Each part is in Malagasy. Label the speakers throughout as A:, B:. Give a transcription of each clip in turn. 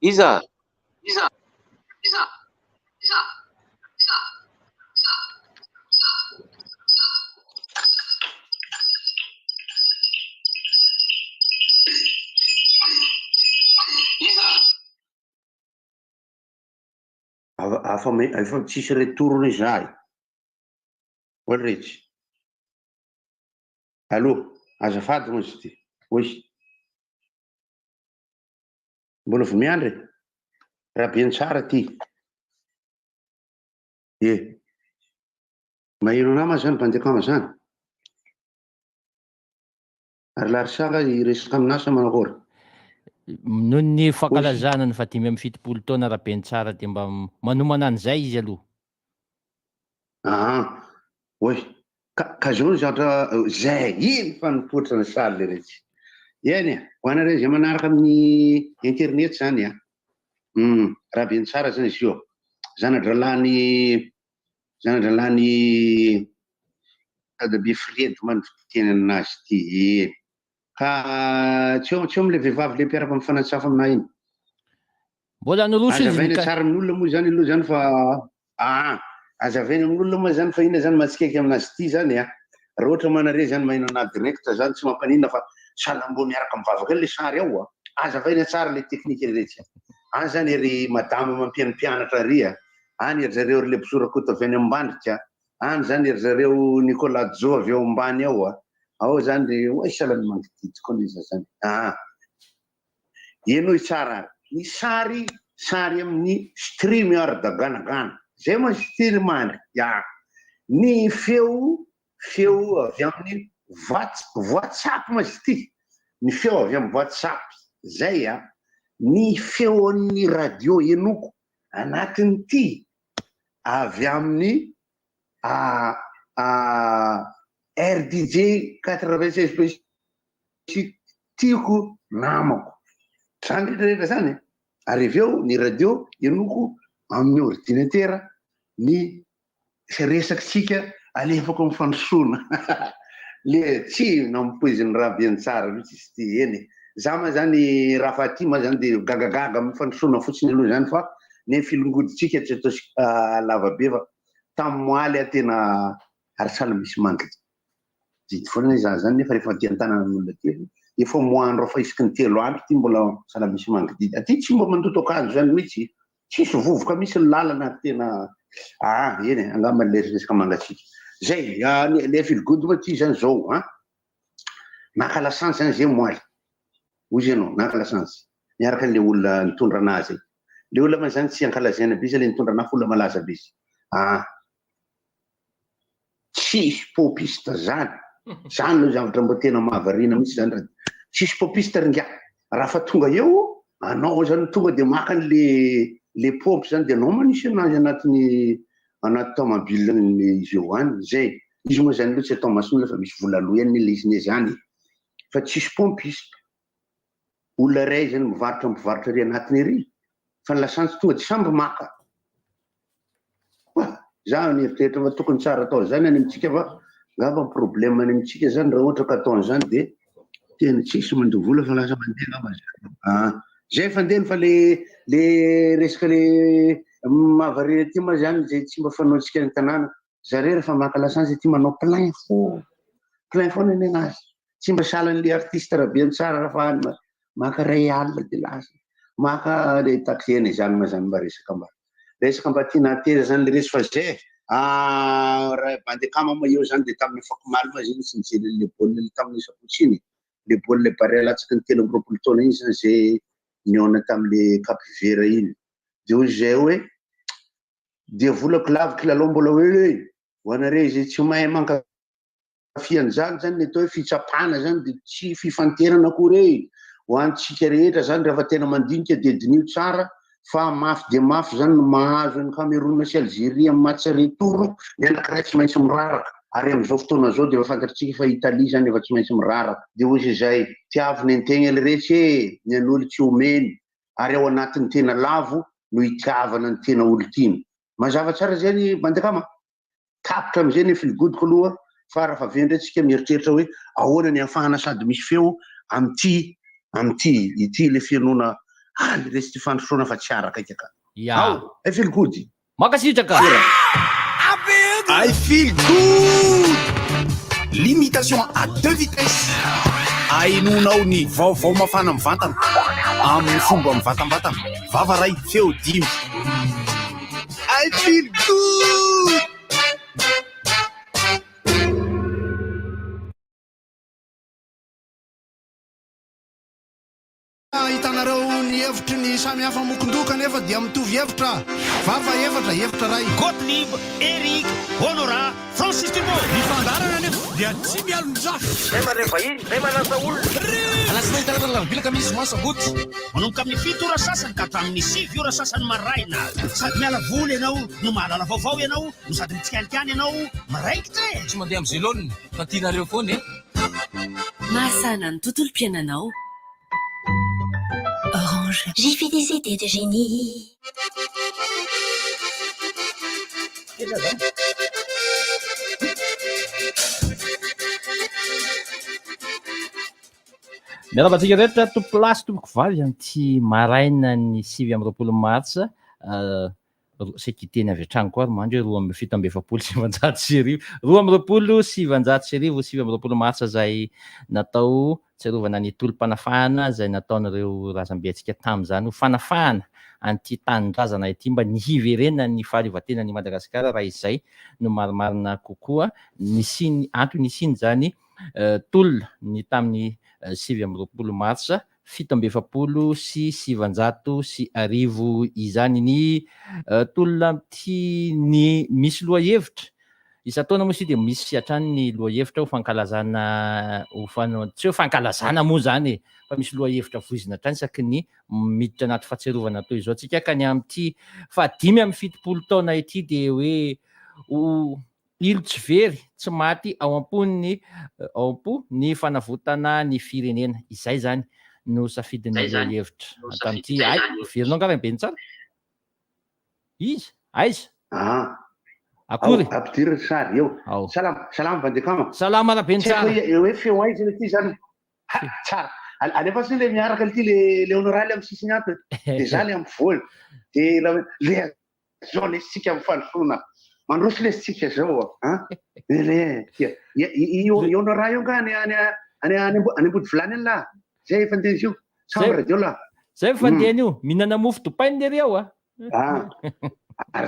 A: Iza
B: efa tsisy retorony izahay. Olretsy. Allô, azafady moa izy ty. Oy. Mbola vao miandry? Rahaben tsara ty. Maheno anao ma zany bandekama zany? Ary larisanga iresaka aminasa manakory?
C: Noho ny fankalazana ny 570 taona Rabentsara dia mba manomana an'izay izy aloha.
B: Oy, ka zao zatra zay iny fa nipoitra ny saly rehetra. Eny ho anareo zay manaraka amin'ny internet zany a. Rabentsara zany izy io. Zanadralany Adabe Fredo man teny aminazy ty. Ka tsy eo am'le vehivavy le mpiaraka amin'ny fanatsafa aminay iny.
C: Mbola noroso izy
B: azavaina tsara amin'olona moa zany aloha zany fa azavaina amin'olona moa zany fa ina zany matsikaiky aminazy ty zany a. Raha ohatra manare zany maheno anazy direct zany tsy mampanina fa salambo miaraka mivavaka le sary ao a. Azavaina tsara le teknika rehetra. Any zany ery madama mampianatra ary a. Any ery zareo le Besorakoto avy any Ambandritra. Any zany ery zareo Nicolas Jo avy eo ambany ao a. Ao zany le oe salany mangididy koa izy zany. Eno tsara. Ny sary amin'ny stream ara-daganagana. Zay moa streamany. Ny feo avy amin'ny WhatsApp ma izy ty. Ny feo avy amin'ny WhatsApp. Zay a. Ny feo ny radio enoko anatiny ty avy amin'ny RDJ 96 tiako namako. Zany rehetra zany. Ary aveo ny radio enoko amin'ny ordinatera ny resakitsika alefako amin'ny fandrosoana. Le tsy nampoiziny Rabentsara mihitsy izy ty eny. Za ma zany raha faty ma zany de gagagaga amin'ny fandrosoana fotsiny aloha zany fa ny filongoditsika tsy atao lavabe fa tamin'ny moaly tena ary sahala misy mangidy. Zidy foana za zany nefa rehefa aty an-tanana amin'olona ty efa moandro fa isaky ny 3 andro ty mbola sahala misy mangidy. Aty tsy mba mandoto akanjo zany mihitsy. Tsisy vovoka misy ny lalana tena eny angamba le resaka mangatsika. Zay le filgody moa ty zany zao naka lasansy zany zay moaly. Ozy anao naka lasansy. Miaraka le olona nitondra anazy. Le olona ma zany tsy ankalazaina be le nitondra anazy olona malaza be. Tsisy popista zany. Zany no zavatra mbo tena mahavarina mihitsy zany. Tsisy popista ringa. Raha fa tonga eo, anao zany tonga de maka le pop zany de anao manisy anazy anaty tomobile izy eo any. Zay. Izy moa zany tsy atao masina fa misy volaloha eny le izy zany. Fa tsisy pompista. Olona ray zany mivarotra ry anatiny ery. Fa ny lasansy tonga de samby maka. Za nieritreretra fa tokony tsara atao zany any amitsika fa ngamba problème any amitsika zany raha ohatra ka atao zany de tena tsisy mandoha vola fa lasa mandeha ngamba. Zay fandehany fa le resaka le mahavarina ty ma zany zay tsy mba fanaontsika ny tanàna. Zareo rehefa maka lasansy ty manao plein foana ny anazy. Tsy mba sahalan'le artiste Rabentsara raha fa maka ray alina de lasa. Maka le taxi eny zany ma zany mba resaka mba tiana ateza zany le resy fa zay. Bandekama ma eo zany de tamin'ny fakomaly ma zany sy nijery le baolina tamin'ny sabotsiny. Le baolina bare latsaky ny 3 taona iny zany zay niona tamile Cap Vert iny. De hoy zay hoe dia volako lavitra lalao mbola hoe ho anareo zay tsy mahay mankafy an'izany zany atao hoe fitsapana zany de tsy fifanterana akory. Ho antsika rehetra zany rehefa tena mandinika de dinio tsara fa mafy dia mafy zany no mahazo ny Cameroun sy Algérie amin'ny match retour ny anankiray tsy maintsy miraraka ary amin'izao fotoana zao dia efa fantatritsika fa Italie zany efa tsy maintsy miraraka dia hozy izay tiaviny an-tegna ilay rehetra ny an'olo tsy omeny ary ao anatin'ny tena lavo no hitiavana ny tena olo tiana mazava tsara zany Bandekama tapitra am'izay ny filigodiko aloha fa raha fa vendrantsika mieritreritra hoe ahoana ny ahafahana sady misy feo amty ity le fianona le resy fandrosoana fa tsy araka ika ka ao I feel good
C: makasitraka
A: I feel good limitation à 2 vitesses ainonao ny vaovao mafana mivantana amin'ny fomba mivatambatana vavaray feo dimy I feel good hitanareo ny hevitry ny samy hafa mokondoka nefa dia mitovy hevitra vava hevitra ray
D: Gottlieb, Eric, Honora, Francis Dumont.
A: ny fandarana nefa dia tsy mialon-drafy
D: Zay maneva iny, zay manasa olona.
A: alasina hitanareo lambilaka misy masaboty
D: Manomboka amin'ny 7 ora sasany ka hatramin'ny 7 ora sasany maraina. Sady miala voly ianao, no mahalala vaovao ianao, no sady mitsikanikiany ianao, maraikitra e.
A: tsy mandeha amin'ny zélone fa tianareo foana e
E: Mahasana ny tontolom-piainanao. Orange. J'ai fait des idées de génie.
C: miarabantsika rehetra tompo lasy tompoko vavy anty maraina ny 7 martsa sekiteny avy atrano koa ary mandro 2 martsa zay natao tserovana ny tolom-panafahana zay nataon'ireo razambentsika tamin'izany ho fanafahana anty tanindrazana ity mba nihiverena ny fahaleovatena ny Madagasikara raha izay no marimarina kokoa nisiny antony nisiny zany tolona ny tamin'ny 7 martsa 7 sy 700 izany ny tolona ty ny misy loha hevitra isa-taona moa sy dia misy hatrany ny loha hevitra ho fankalazana tsy hoe fankalazana moa zany e fa misy loha hevitra voizina hatrany saky ny miditra anaty fahatserovana toy izao tsika ka ny am'ty 5-7 taona ity dia hoe ilo tsy very tsy maty ao am-po ny fanavotana ny firenena izay zany no safidiny loha hevitra tam'ty ay verinao angara be ny tsara izy aiza akory
B: ampidiriny sary eo salama Bandekama
C: salama rabe ny tsara
B: hoe feo aiza ity zany tsara alefa sy le miaraka ity le honoraly amin'ny sisiny ato de zany amin'ny voly de le zao lesitsika amin'ny fandrosoana mandroso lesitsika zao i honora io nga any ambody vilany any laha zay fandehany io samy radio laha
C: zay fandehany io mihinana mofo dopainy lery ao
B: ary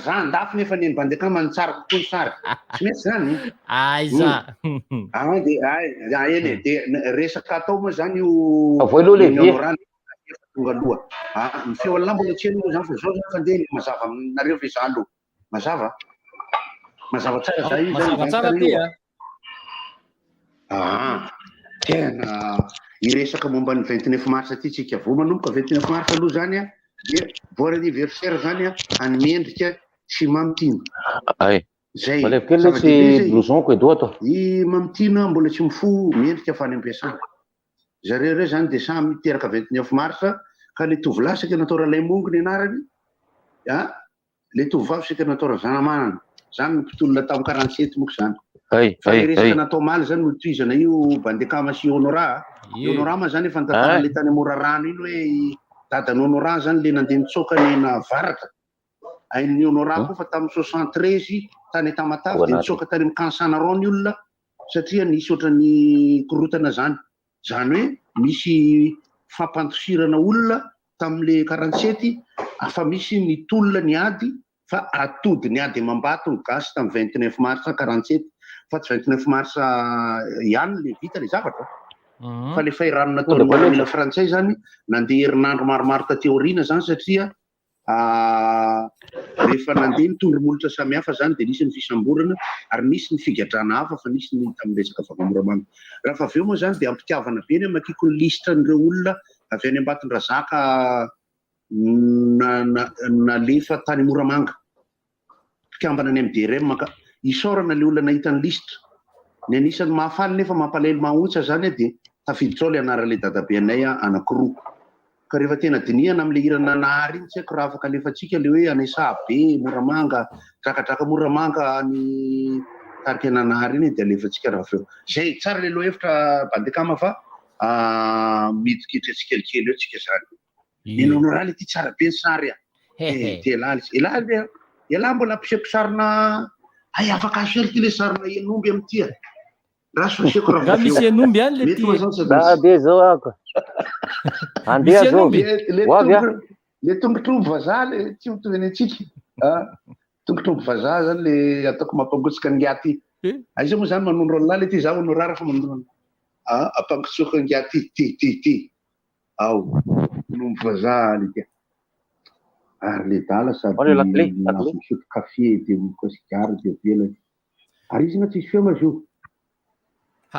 B: za andafy nefa ny Bandekama ny tsara kokoa ny sary tsy mety zany
C: aiza
B: eny de resaka atao moa zany io
F: honorany
B: tonga aloha ny feo alina mbola tsy aloha zany fa zao zany fandeha mazava aminareo fa iza aloha mazava tsara za io
C: mazava tsara ty
B: tena iresaka momba ny 29 mars aty tsika vo manomboka 29 mars aloha zany dia bon anniversaire zany anymendrika sy Mamitino zay
F: blouson edo ato
B: i Mamitino mbola tsy mifo mendrika fa any ampiasana zareo reo zany de samy miteraka 29 mars ka le tovolahy saka natao Ralaimongo ny anarany le tovovavy saka natao Razanamanana zany ny mpitolona tamin'ny 47 moko zany fa resaka natao maly zany no toizana io Bandekama sy Honora ma zany efa nitantarana le tany Morarano iny hoe dadany Honora zany le nandeha nitsoka ny navaratra ain'ny Honora koa fa tamin'ny 73 tany Tamatavy de nitsoka tany amin'ny Kansanaron ny olona satria nisy ohatran'ny korotana zany hoe misy fampantosirana olona tamin'le 47 fa misy ny tolona ny ady fa atody ny ady Mambato ny gasy tamin'ny 29 mars 47 fa tsy 29 mars ihany le vita le zavatra fa le fairano nataon'ny miaramila frantsay zany nandeha herinandro maromaro taty aoriana zany satria rehefa nandeha nitondromolotra samihafa zany de nisy ny fisamborana ary nisy ny figadrana hafa fa nisy ny tamin'ny resaka favamoramamy raha fa aveo moa zany de ampitiavana be ny amakiko ny listra n'ireo olona avy any Ambatondrazaka nalefa tany Moramanga fikambana any amin'ny DRM ka isorana le olona nahitany listra ny anisan'ny mahafaly nefa mampalahelo mahotsa zany dia tafiditra ao le anarale dadabe anay anankiroa ka rehefa tena dinihana am'le irana nahary iny tsy haiko raha afaka alefatsika le hoe anay Sahabe Moramanga drakadraka Moramanga ny tarikana nahary iny dia alefatsika raha feo zay tsara le lohevitra bandekama fa midikitra tsikelikely eo tsika zany ny honoraly ty tsara be ny sary ty elaly mbola ampiseho sarina ay afaka asely ty le sarina enomby am'ty raha soseko raha
C: misy enomby ihany le
B: mety mazao
F: be zao ako andeha zao
B: le tongotromby vazaha le tsy mitovy any atsika tongotromby vazaha zany le ataoko mampangotsika ngiaty aiza moa zany manondro an'lahy le ty za honorara fa manondro ampangotsoka ngiaty ty ao nomby vazaha le ty ary le dala sady misotro kafe dia mikosigary dia bela ary izy na tsisy feo ma zio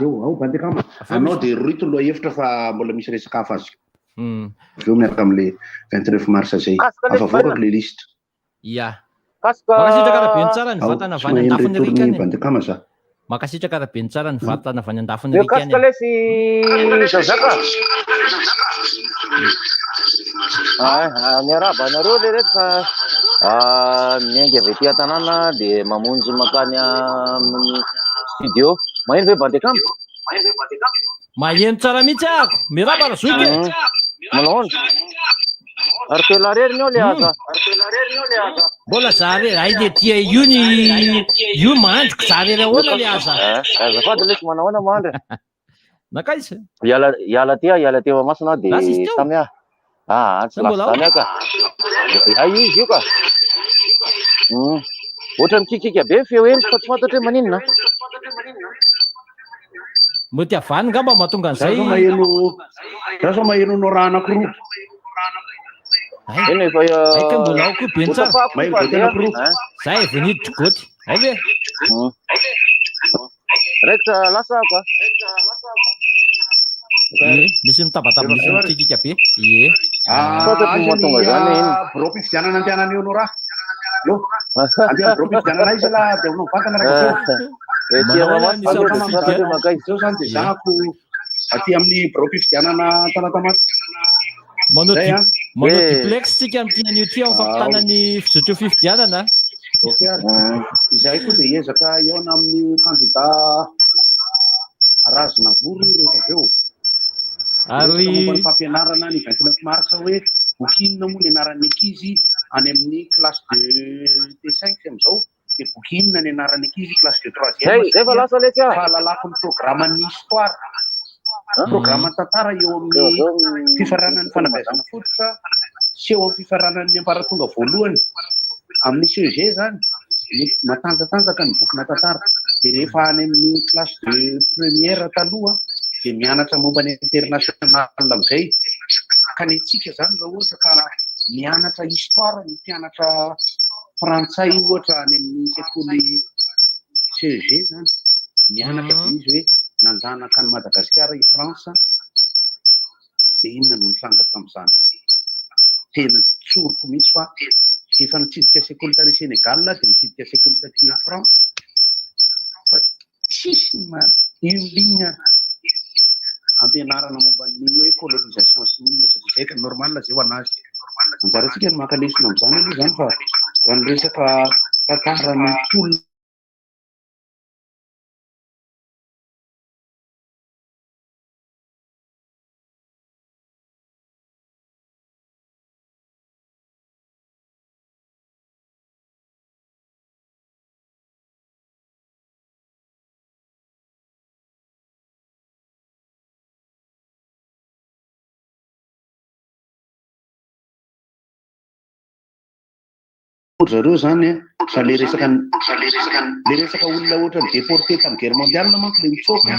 B: eo ao bandekama anao dia roito loha hevitra fa mbola misy resaka hafa azy veo miaraka am'le 29 mars zay afavoaka le liste
C: ia makasitraka arabe ny tsara ny vatana avy any andafiny rika any
B: bandekama za
C: makasitraka arabe ny tsara ny vatana avy any andafiny rika any
F: kasika lesy zazaka miaraba anareo le reto fa miaingy avy aty an-tanàna dia mamonjy makany amin'ny studio maheno ve bandekama
C: maheno tsara mihitsy ako miraba razoky
F: manao ary telo areriny ao le aza
C: mbola zarery ay le tia io mandroko zarery ahoana le aza
F: azafady lesy manahoana mandry
C: nakaiza
F: iala teo masina dia tamy tsy lasy tany aka izy io ka ohatra mikikika be feo eny fa tsy fantatra hoe maninona
C: mo ty avany ngamba mahatonga an'izay
B: za so maheno no raha anankiroa
F: eny efa
C: aika mbola ao koa be ny tsara zay evo niditry goty ao ve
F: raikitra lasa ako
C: misy mitabataba misy mikikika be ie
F: matonga zany iny
B: bro fifidianana andehanany eo no raha andeha bro fifidianana izy la dia ono vatana zao zany dia zahako aty amin'ny bro fifidianana tanatamaty
C: manao duplex tsika am'tian'io ty ao fampitanany fizotro fifidianana
B: izay koa dia ezaka eona amin'ny candidat arazona voro rehefa aveo
C: ary
B: momba ny fampianarana ny 29 mars hoe bokinina moa ny anaran'ny ankizy any amin'ny classe de T5 am'izao dia bokinina ny anaran'ny ankizy classe de 3e fahalalako ny programan'ny histoire programa tantara eo amin'ny fifaranan'ny fanabeazana fototra sy eo amin'ny fifaranan'ny ambaratonga voalohany amin'ny CEG zany matanjatanjaka ny bokina tantara dia rehefa any amin'ny classe de première taloha dia mianatra momba ny international am'izay ka ny tsika zany raha ohatra ka mianatra histoire ny mpianatra frantsay ohatra any amin'ny sekoly CEG zany mianatra be izy hoe nanjanaka ny Madagasikara i Fransa dia inona no nitranga tamin'izany tena tsoroko mihitsy fa efa nitsidika sekoly tany Sénégal dia nitsidika sekoly taty France fa tsisy io ligne ampianarana momba ny hoe colonisation sy ninona satria zay ka normal zay ho anazy anjarantsika ny makalesona am'izany aloha zany fa raha ny resaka tantarany tolona zareo zany fa le resaka olona ohatra ny déporté tamin'ny guerre mondiale manko le mitsoka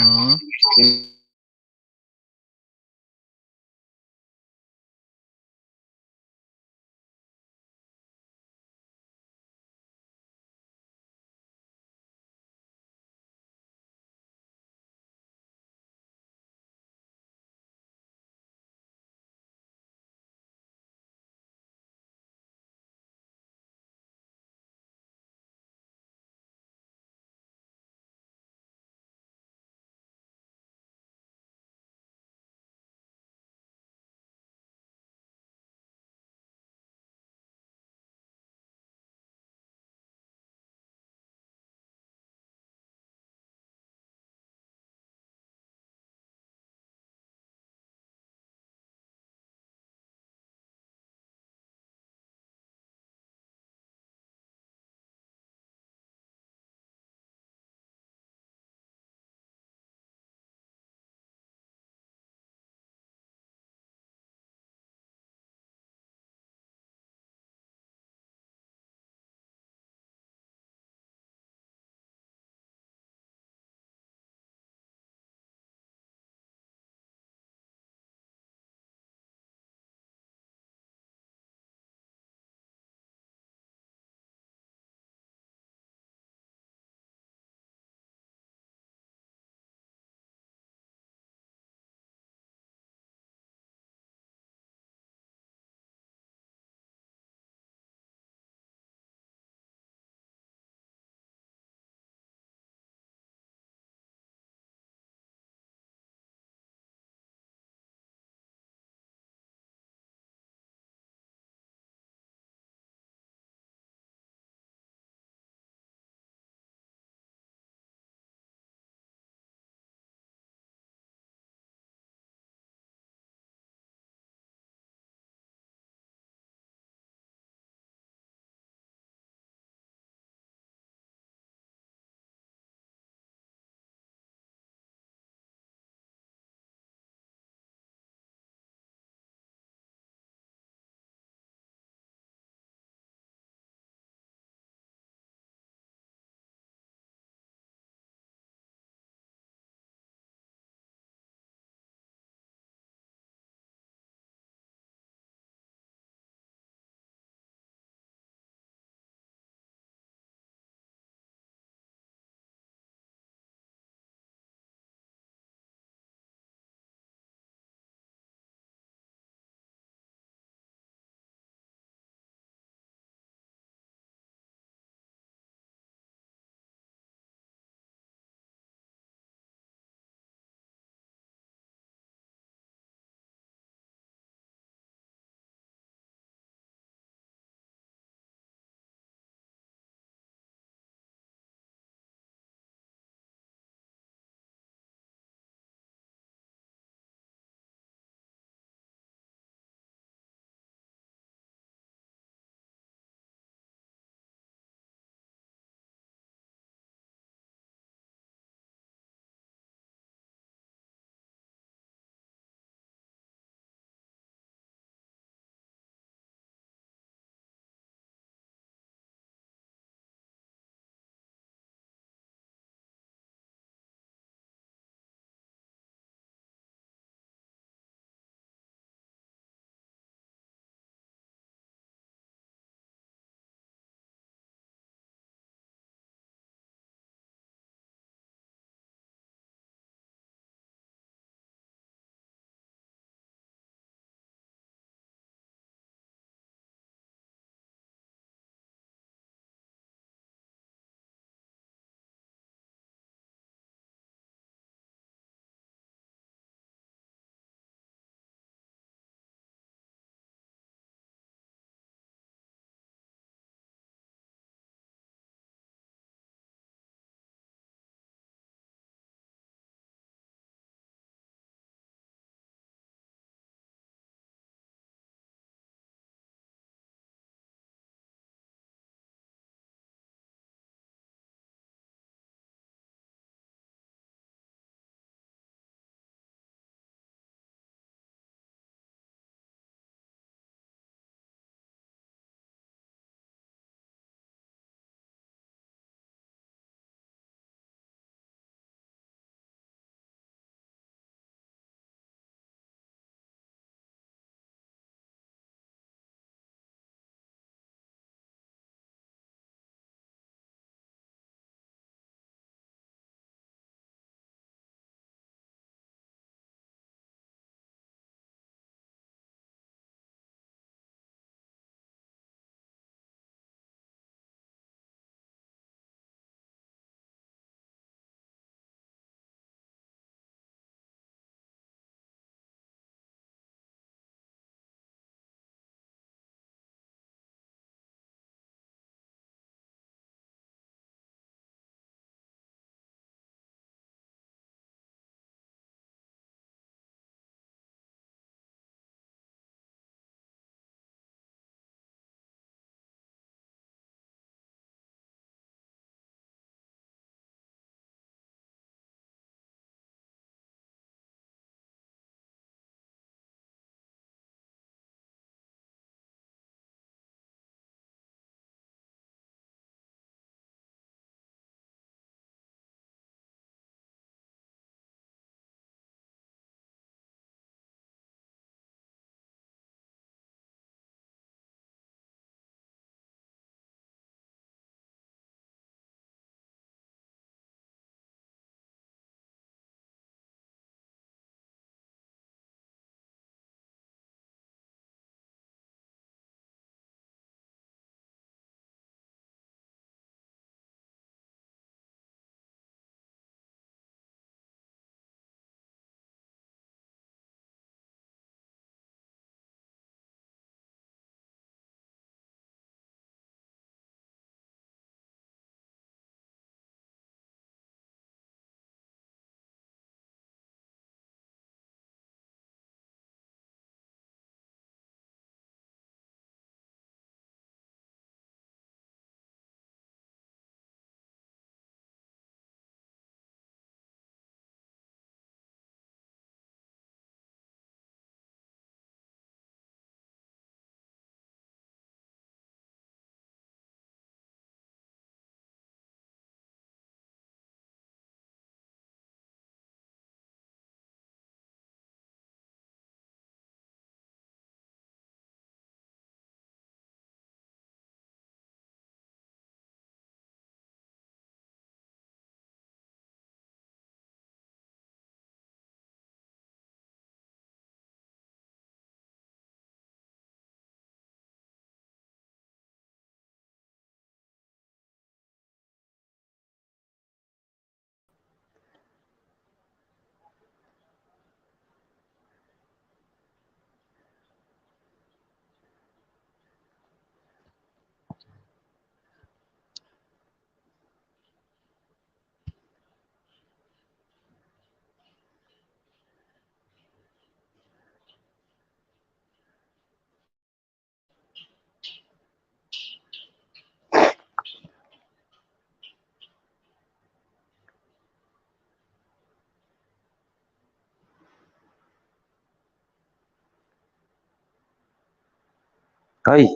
F: Hay.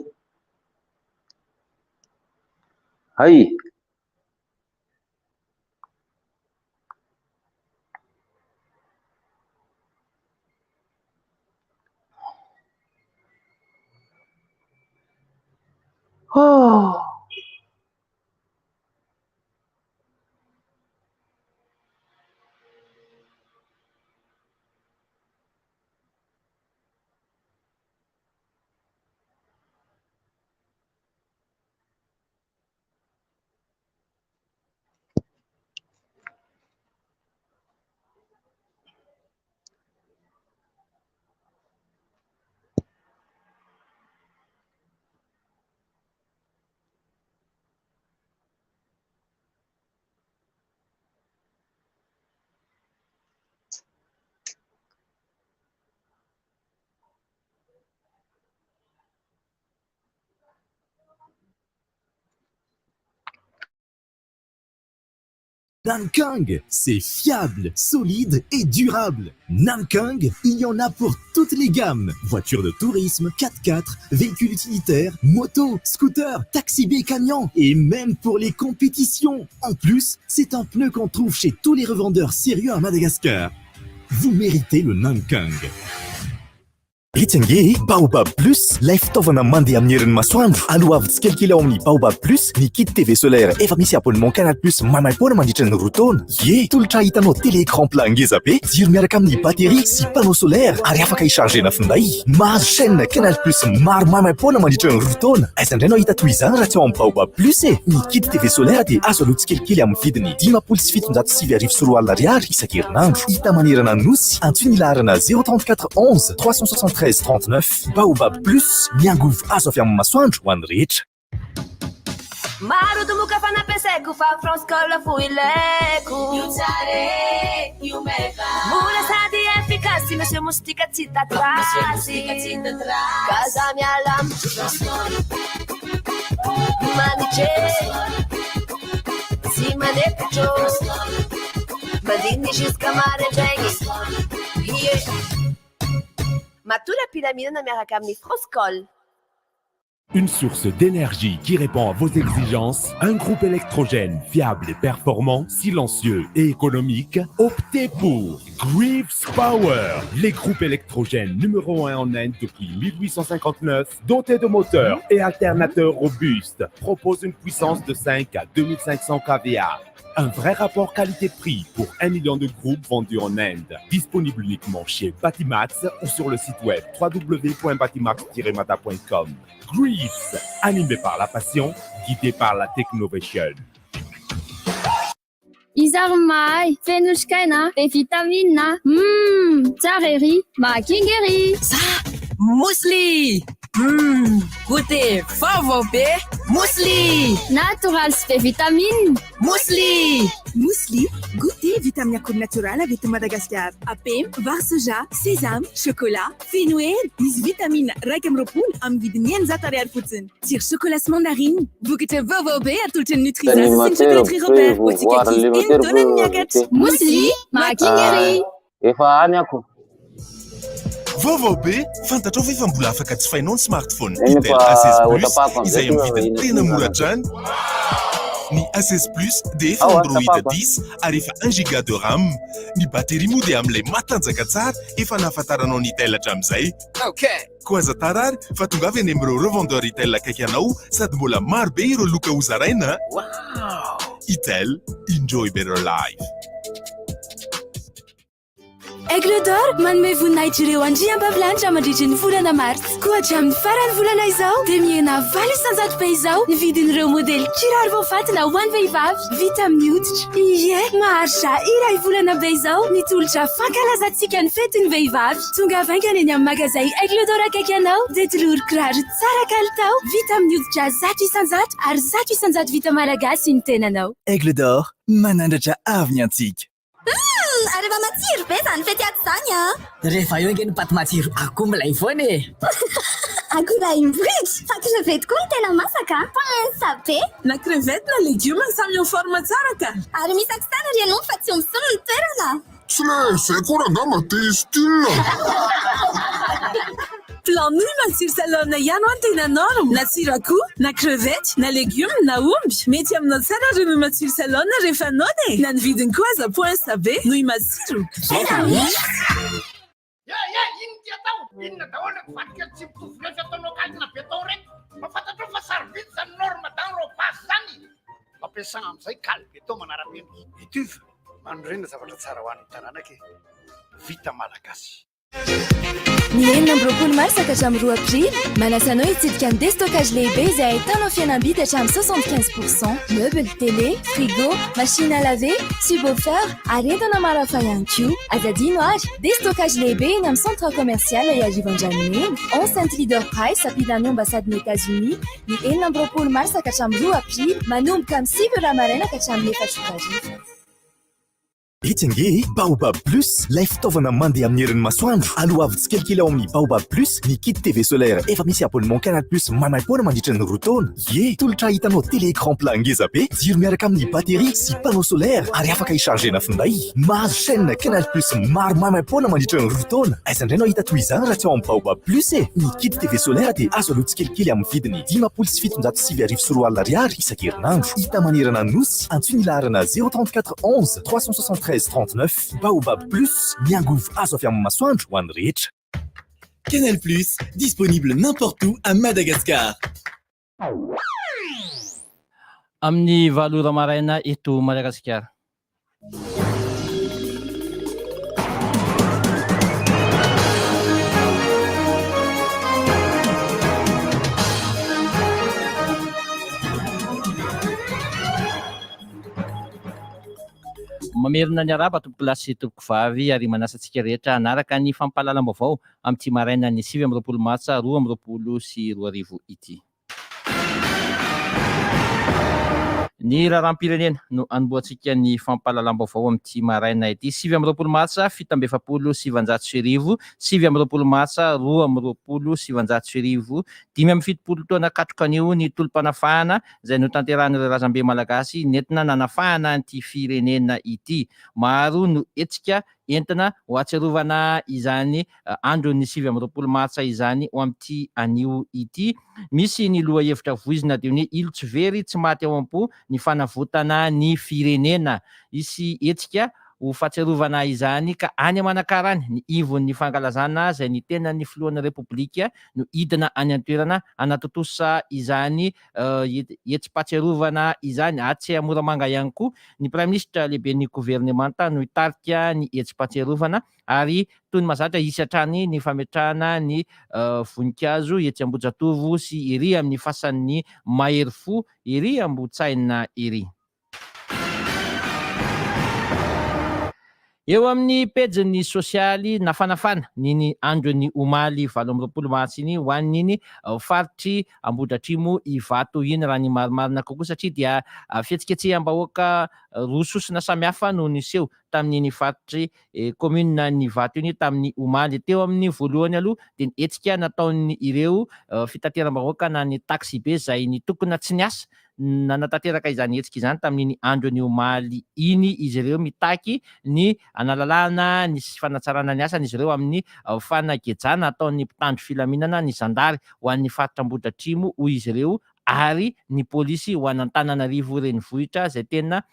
F: Hay. Oh.
G: Namkang, c'est fiable, solide et durable. Namkang, il y en a pour toutes les gammes. Voitures de tourisme, 4x4, véhicules utilitaires, motos, scooters, taxi-B, camions et même pour les compétitions. En plus, c'est un pneu qu'on trouve chez tous les revendeurs sérieux à Madagascar. Vous méritez le Namkang. Ritsange Baobab Plus, lay fitaovana mandeha amin'ny herin'ny masoandro. Alohavy tsikelikely ao amin'ny Baobab Plus, ny kit TV solaire efa misy abonnement Canal Plus maimaimpoana mandritra ny 2 taona. Ye, tolotra hitanao télé-écran plat ngeza be, jiro miaraka amin'ny batterie sy panneau solaire ary afaka hichargena finday. Mahazo chaîne Canal Plus maro maimaimpoana mandritra ny 2 taona. Aiza indray anao hita toy izany raha tsy ao amin'ny Baobab Plus e. Ny kit TV solaire dia azo aloha tsikelikely amin'ny vidiny 5,707 ariary isan-kerinandro. Hita manerana nosy, antsoina ilarana 034 11 373 39. Baobab Plus, miangovo azo avy amin'ny masoandro ho an'ny rehetra.
H: Maro tomoka fanampiasaiko fa France Colafo ilaiko. Io tsare, io meva. Mora sady efficace, monsieur Moustika tsy tatrasy. Kaza miala maniche, si manepitro, mandini jusqu'à maraindraigny. Matou la pyramide miaraka amin'ny France Col.
I: Une source d'énergie qui répond à vos exigences, un groupe électrogène fiable et performant, silencieux et économique, optez pour Greaves Power, les groupes électrogènes numéro 1 en Inde depuis 1859, dotés de moteurs et alternateurs robustes, proposent une puissance de 5 à 2500 kVA. Un vrai rapport qualité-prix pour 1 million de groupes vendus en Inde. Disponible uniquement chez Batimax ou sur le site web www.batimax-mata.com. Greaves, animé par la passion, guidé par la technovation.
J: Izarmai, fenushkaina, et vitamina. Tsara ery, mahakingy ery.
K: Sa, mousli. Goûtez, favo be, mousli.
J: Natural spé vitamine.
K: Mousli.
L: Mousli, goûtez vitamine accord naturel avec Madagascar. Apem, var soja, sésame, chocolat, fenouil, mis vitamine Rakamropul am vidnien zatariar poutine. Tire chocolat mandarine, goûtez vavo be à toute une nutrition. C'est une chocolaterie Robert. Otikaki, donne niagat.
J: Mousli, mahakingy.
F: Efa any ako.
M: Vaovao be, fantatrao ve fa mbola afaka jifainao ny smartphone Itel A16 Plus izay amin'ny vidiny tena mora hatrany. Ny A16 Plus dia efa Android 10 ary efa 1 giga de RAM. Ny batterie moa dia amin'ilay matanjaka tsara efa nahafantaranao ny Itel hatramin'izay. Koa aza tarary fa tongavy any amin'ireo revendeur Itel akaiky anao sady mbola maro be ireo loka hozaraina. Itel, enjoy better life.
L: Aigle d'or, manome voninahitra ireo andriam-bavilanitra mandritra ny volana Mars. Koa hatramin'ny farany volana izao, dia mihena 900 be izao ny vidin'ireo modely kiraro voafatina ho an'ny vehivavy vita amin'ny hoditra. Ie, maharitra iray volana be izao ny tolotra fankalazantsika ny fetin'ny vehivavy. Tonga avaingana eny amin'ny magazay Aigle d'or akaiky anao, dia tolory kiraro tsara kalitao vita amin'ny hoditra 100% ary 100% vita malagasy ny tenanao.
G: Aigle d'or, manandratra avy ny antsika.
N: Rehefa matsiro be zany fety ato zany a.
K: Rehefa eo nge ny paty matsiro akombla foana e.
N: Akola imbridge, fa crevette koa ny tena masaka. Pensa be.
L: Na crevette na légume samy eo forme tsara ka.
N: Ary misy akisana ry ianao fa tsy misolo ny toerana.
O: Tsy le zay koa rangama dia style.
L: Plan nouille matsiro salona ihany ho antenanao na tsiro akoho na crevette na legioma na omby mety aminao tsara reo nouille matsiro salona rehefa nony na ny vidiny koa aza poinsa be nouille matsiro
O: Ino ty atao? Inona daholo vadika tsy mitovy loatra ataonao kalina be tao reto. Mafantatrao fa sarobidy zany norme dans repas zany. Mampiasana amin'izay kaly beton manara-peno. Mitovy mandrena zavatra tsara ho an'ny tanàna ke. Vita malagasy.
P: Ny 4 mars hatramin'ny 2 aprily manasanao hitsidika ny déstockage lehibe izay ahitanao fihenam-bidy hatramin'ny 75%, meuble télé, frigo, machine à laver, subwoofer ary entana maro hafa ihany koa. Azadino ary déstockage lehibe eny amin'ny centre commercial Arivo-Andraminy 11 Saint-Leader Price ampilany ambasaden'ny États-Unis ny 4 mars hatramin'ny 2 aprily manomboka amin'ny 7 maraina hatramin'ny 4
G: Itsange Baobab Plus lay fitaovana mandeha amin'ny herin'ny masoandro. Aloha avy tsikelikely ao amin'ny Baobab Plus ny kit TV solaire efa misy abonnement Canal Plus mamaimpoana mandritra ny 2 taona. Tolotra hitanao télé écran plat ngeza be, jiro miaraka amin'ny batterie sy panneau solaire ary afaka ichargena finday. Mahazo chaîne Canal Plus maro mamaimpoana mandritra ny 2 taona. Aiza indray anao hita toy izany raha tsy ao amin'ny Baobab Plus e. Ny kit TV solaire dia azo aloha tsikelikely amin'ny vidiny 5,707 isan-kerinandro. Hita manerana nosy antsoina ilarana 034 11 373 39. Baobab Plus, miangovo azo avy amin'ny masoandro ho an'ny rehetra.
Q: Canal Plus, disponible n'importe où à Madagascar.
C: Amin'ny valora maraina eto Madagasikara. Mamerina ny araba tompoko lasy tompoko vavy ary manasantsika rehetra anaraka ny fampahalalam-baovao amin'ity maraina ny 20 martsa 2020 ity. Ny raharam-pirenena no anomboantsika ny fampahalalam-baovao amin'ity maraina ity 20 martsa 7,770, 20 martsa 20,770, 5 taona katroka anio ny tolom-panafahana izay no tanterahan'ireo razambe malagasy nentina nanafahana an'ity firenena ity. Maro no etsika entina ho atsiarovana izany andro ny 20 martsa izany ho amin'ity anio ity. Misy ny loha hevitra voizina dia ny ilo tsy very tsy maty ao am-po ny fanavotana ny firenena. Isy etsika ho fahatsiarovana izany ka any amanakarany ny ivon'ny fankalazana izay ny tena ny filohan'ny repoblika no hidina any an-toerana anatotosa izany etsim-pahatsiarovana izany. Tsy Moramanga ihany koa ny prime ministre lehibe ny gouvernemanta no hitarika ny etsim-pahatsiarovana ary toy ny mahazatra hisy hatrany ny fametrahana ny voninkazo etsy Ambohijatovo sy ery amin'ny fasan'ny mahery fo ery Ambohitsaina ery. Eo amin'ny pejiny sosialy nafanafana niny andron'ny omaly 20 martsa iny ho an'iny faritry Ambohidratrimo Ivato iny raha ny marimarina kokoa satria dia fihetsiketseham-bahoaka roa sosina samihafa no niseho tamin'iny faritry commune ny Ivato iny tamin'ny omaly. Teo amin'ny voalohany aloha dia ny hetsika nataony ireo fitateram-bahoaka na ny taxi be izay ny tokona tsy niasa nanatanteraka izany hetsika izany tamin'iny andron'ny omaly iny izy ireo mitaky ny analalana ny fanatsarana ny asany izy ireo amin'ny fanagejana ataon'ny mpitandro filaminana ny zandary ho an'ny faritra Ambohidratrimo hoy izy ireo ary ny polisy ho an'Antananarivo renivohitra izay tena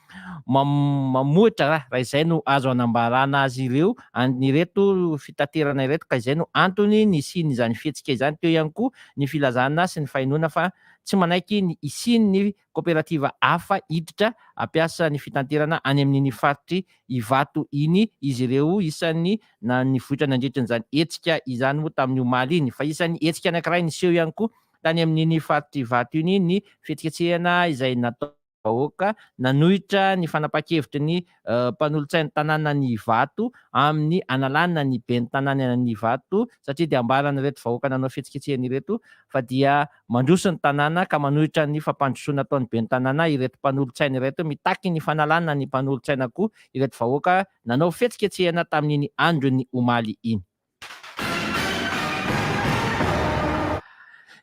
C: mamohitra raha izay no azo anambarana azy ireo ny reto fitaterana ireto ka izay no antony ny isiny izany fihetsika izany. Teo ihany koa ny filazana sy ny fahinoana fa tsy manaiky ny isiny ny kooperativa hafa hiditra ampiasa ny fitanterana any amin'iny faritry Ivato iny izy ireo isan'ny na ny vohitra nandritran'izany hetsika izany moa tamin'ny omaly iny. Fa isan'ny hetsika anankiray niseho ihany koa tany amin'iny faritry Ivato iny ny fihetsiketsehana izay natao vahoaka nanohitra ny fanapa-kevitry ny mpanolontsain'ny tanàna ny Ivato amin'ny analana ny ben'ny tanàna ny Ivato satria dia ambarana ireto vahoaka nanao fihetsiketsehana ireto fa dia mandroso ny tanàna ka manohitra ny fampandrosoana ataon'ny ben'ny tanàna ireto mpanolontsaina ireto mitaky ny fanalana ny mpanolontsaina koa ireto vahoaka nanao fihetsiketsehana tamin'iny andron'ny omaly iny.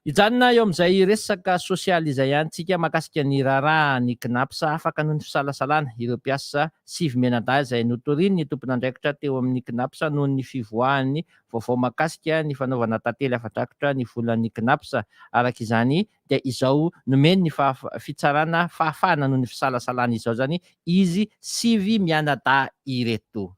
C: Ijanona eo amin'izay resaka sosialy izay ihanytsika mahakasika ny raharaha ny knapsa afaka noho ny fisalasalana ireo mpiasa Sivy Menada izay notoriany ny tompon'andraikitra teo amin'ny knapsa noho ny fivoahany vaovao mahakasika ny fanaovana tantely afa-drakotra ny volan'ny knapsa. Araka izany dia izao nomeny ny fitsarana fahafahana noho ny fisalasalana izao zany izy Sivy Menada ireto.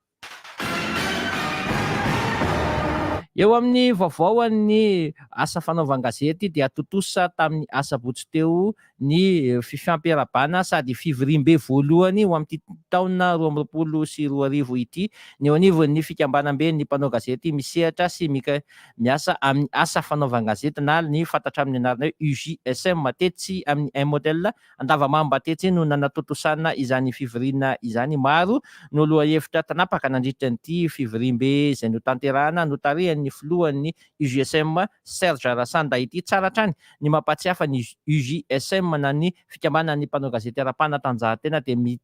C: Eo amin'ny vaovaoan'ny asa fanaovan-gazety dia totosa tamin'ny asabotsy teo ny fifampirabana sady fivirimbe voalohany ho amin'ity taona 2024 ity. Ny eo anivon'ny fikambanambe ny mpanao gazety misehatra sy miasa amin'ny asa fanaovan-gazety na ny fantatra amin'ny anarana hoe UJSM matetsy amin'ny un modèle andavamamba tetsy no nanatotosana izany fivirina izany. Maro no loha hevitra tanapaka nandritra n'ity fivirimbe izay notanterahana notariany ny filohan'ny UJSM Serge Rasanda ity tsara trany ny mampatsiafa ny UJSM na ny fikambanan'ny mpanao gazety ara-panatanjahantena dia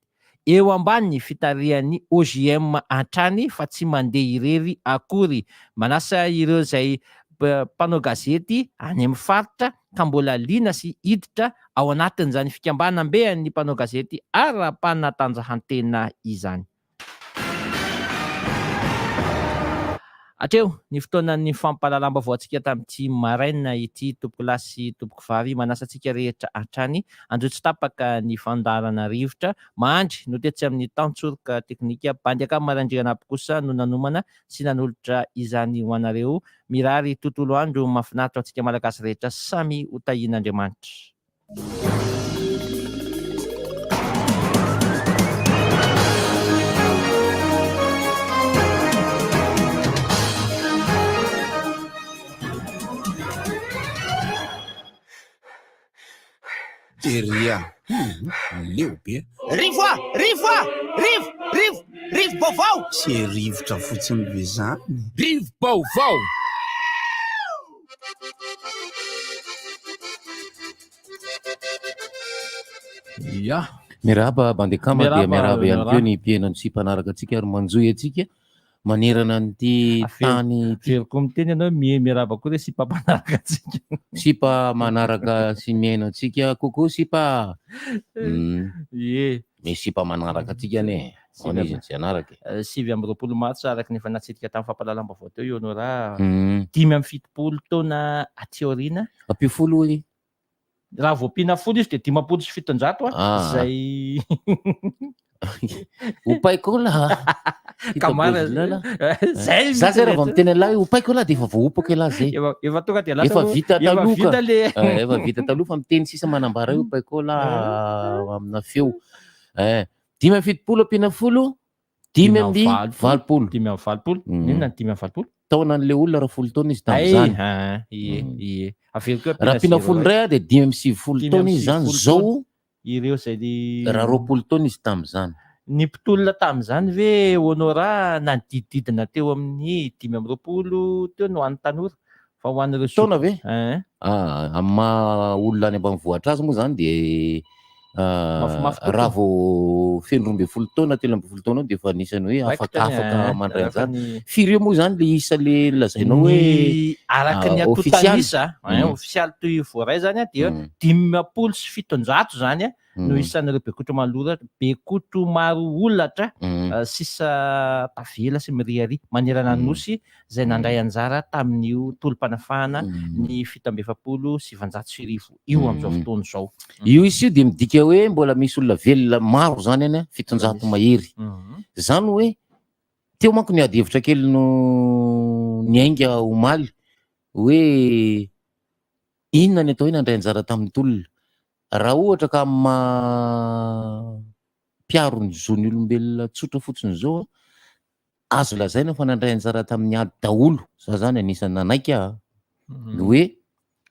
C: eo ambany ny fitarian'ny OGM antrany fa tsy mandeha irery akory. Manasa ireo izay mpanao gazety any amin'ny faritra ka mbola liana sy hiditra ao anatin'izany fikambanam-behan'ny mpanao gazety ara-panatanjahantena izany. Atreo ny fotoanan'ny fampalalamba voantsika tamin'ity maraina ity tompoko lahy sy tompoko vavy manasa antsika rehetra hatrany androtsy tapaka ny fandarana rivotra mandry no tetsy amin'ny tantsoroka teknika bandyaka marandriana aby kosa no nanomana sy nanolotra izany ho anareo mirary tontolo andro mahafinaritra antsika malagasy rehetra samy ho tahian'Andriamanitra.
A: Teria, leo be.
D: Rivo baovao.
A: Tsy rivotra fotsiny be zany.
D: Rivo baovao.
C: Ya.
R: Miaraba bandekama dia miaraba ihany koa ny mpiainany sy mpanaraka antsika ary manjoy antsika manerana n'ity tany
C: feriko miteny ianao miaraba koa re sipa manaraka antsika.
R: Sipa manaraka sy miaina antsika kokoa sipa. Me sipa manaraka antsika ne. Ona izy tsy anaraka.
C: 7 martsa araka ny efa natsidika tamin'ny fampalalamba vao teo io no raha 5 taona aty aoriana.
R: Apio folo i.
C: Raha voampina folo izy dia 507 izay
R: opaiko la.
C: Kamara
R: zay zay raha vao miteny lahy opaiko la dia efa voaopaka lahy zay.
C: Efa tonga dia
R: efa vita taloha. Efa vita taloha fa miteny sisa manambara io opaiko la amina feo. 5 apina folo 5
C: Inona 5
R: taona an'le olona raha folo taona izy tamin'izany. Raha apina folo ndray dia 5 taona izy zany zao.
C: Ireo izay
R: raha 20 taona izy tamin'izany.
C: Ny mpitolona tamin'izany ve honora nanodidididina teo amin'ny 20 teo no an'ny tanora fa ho an'ireo
R: taona ve? Amin'ny maha olona any ambanivohitra azy moa zany dia raha vao feno 12 taona 13 taona dia efa anisany hoe afaka mandray an'izany. Firy eo moa zany le isa le lazainao hoe
C: araka ny atotanisa ofisialy toy voaray zany dia 507 zany no isan'ireo bekotro maro olatra sisa tavela sy miriary manerana ny nosy izay nandray anjara tamin'io tolom-panafahana ny 770 io amin'izao fotoana izao.
R: Io izy io dia midika hoe mbola misy olona velona maro zany any 700 mahery. Zany hoe teo manko ny ady hevitra kely no niainga omaly hoe inona ny atao hoe nandray anjara tamin'ny tolona. Raha ohatra ka piaro ny zon'ny olombelona tsotra fotsiny zao azo lazaina fa nandray anjara tamin'ny ady daholo. Za zany anisany nanaika hoe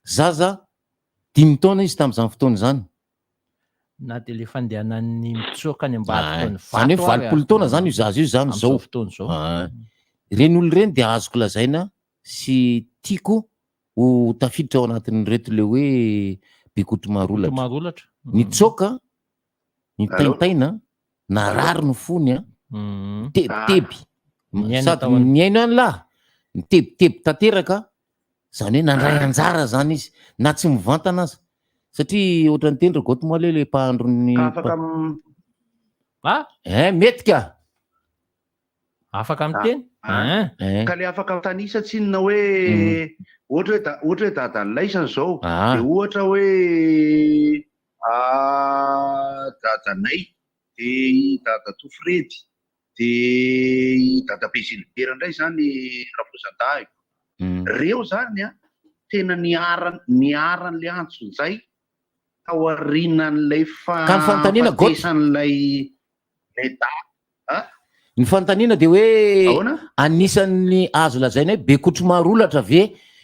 R: zaza 5 taona izy tamin'izany fotoana zany.
C: Na dia le fandehanan'ny mitsoka any ambadika
R: zany hoe 20 taona zany io zaza io zany zao. Ireny olo ireny dia azoko lazaina sy tiako ho tafiditra ao anatin'ireto le hoe bekotro marolatra. Nitsoka, nitaitaina, narary no fony tebiteby. Sady miaino any lahy, nitebiteby tanteraka zany hoe nandray anjara zany izy na tsy mivantana aza satria ohatra ny tendry goto moa le mpahandro ny metika
C: afaka miteny
B: ka le afaka tanisa tsinona hoe ohatra hoe dadan'ny laisany zao de ohatra hoe dadanay de i dada Tofredy de i dada Bezilibera indray zany Raposadahiko reo zany a tena niaran'le antsonjay tao arinan'lay fahatesan'lay
R: ny fanontaniana de hoe anisan'ny azo lazaina hoe bekotro marolatra ve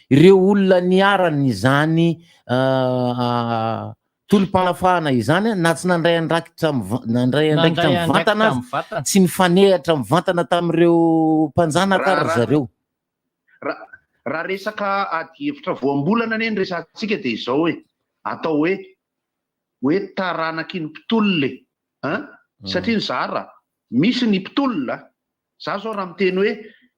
R: ireo olona niarany izany tolom-panafahana izany na tsy nandray andraikitra mivantana tsy nifanehatra mivantana tamin'ireo mpanjanaka ry zareo
B: raha resaka ady hevitra voambolana ane ny resantsika de izao hoe atao hoe taranaky ny mpitolole satria ny zara misy ny mpitolona za zao raha miteny hoe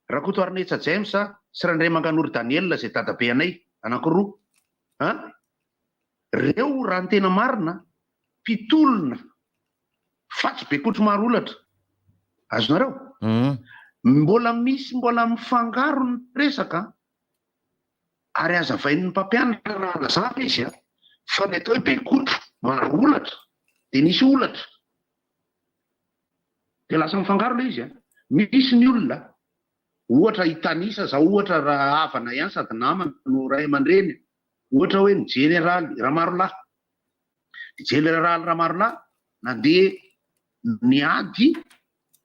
B: Rakoto Arnetsa James sy Randray Mangan'Ory Daniel zay dadabe anay anankiroa reo raha ny tena marina mpitolona fa tsy bekotro marolatra azonareo mbola mifangaro ny resaka ary azavain'ny mpampianatra raha lazava izy fa ny atao hoe bekotro marolatra de nisy olatra de lasa mifangaro le izy misy ny olona ohatra hitanisa za ohatra raha havana ihany sady namana no ray aman-dreny ohatra hoe ny jeneraly Ramarola jeneraly Ramarola nandeha niady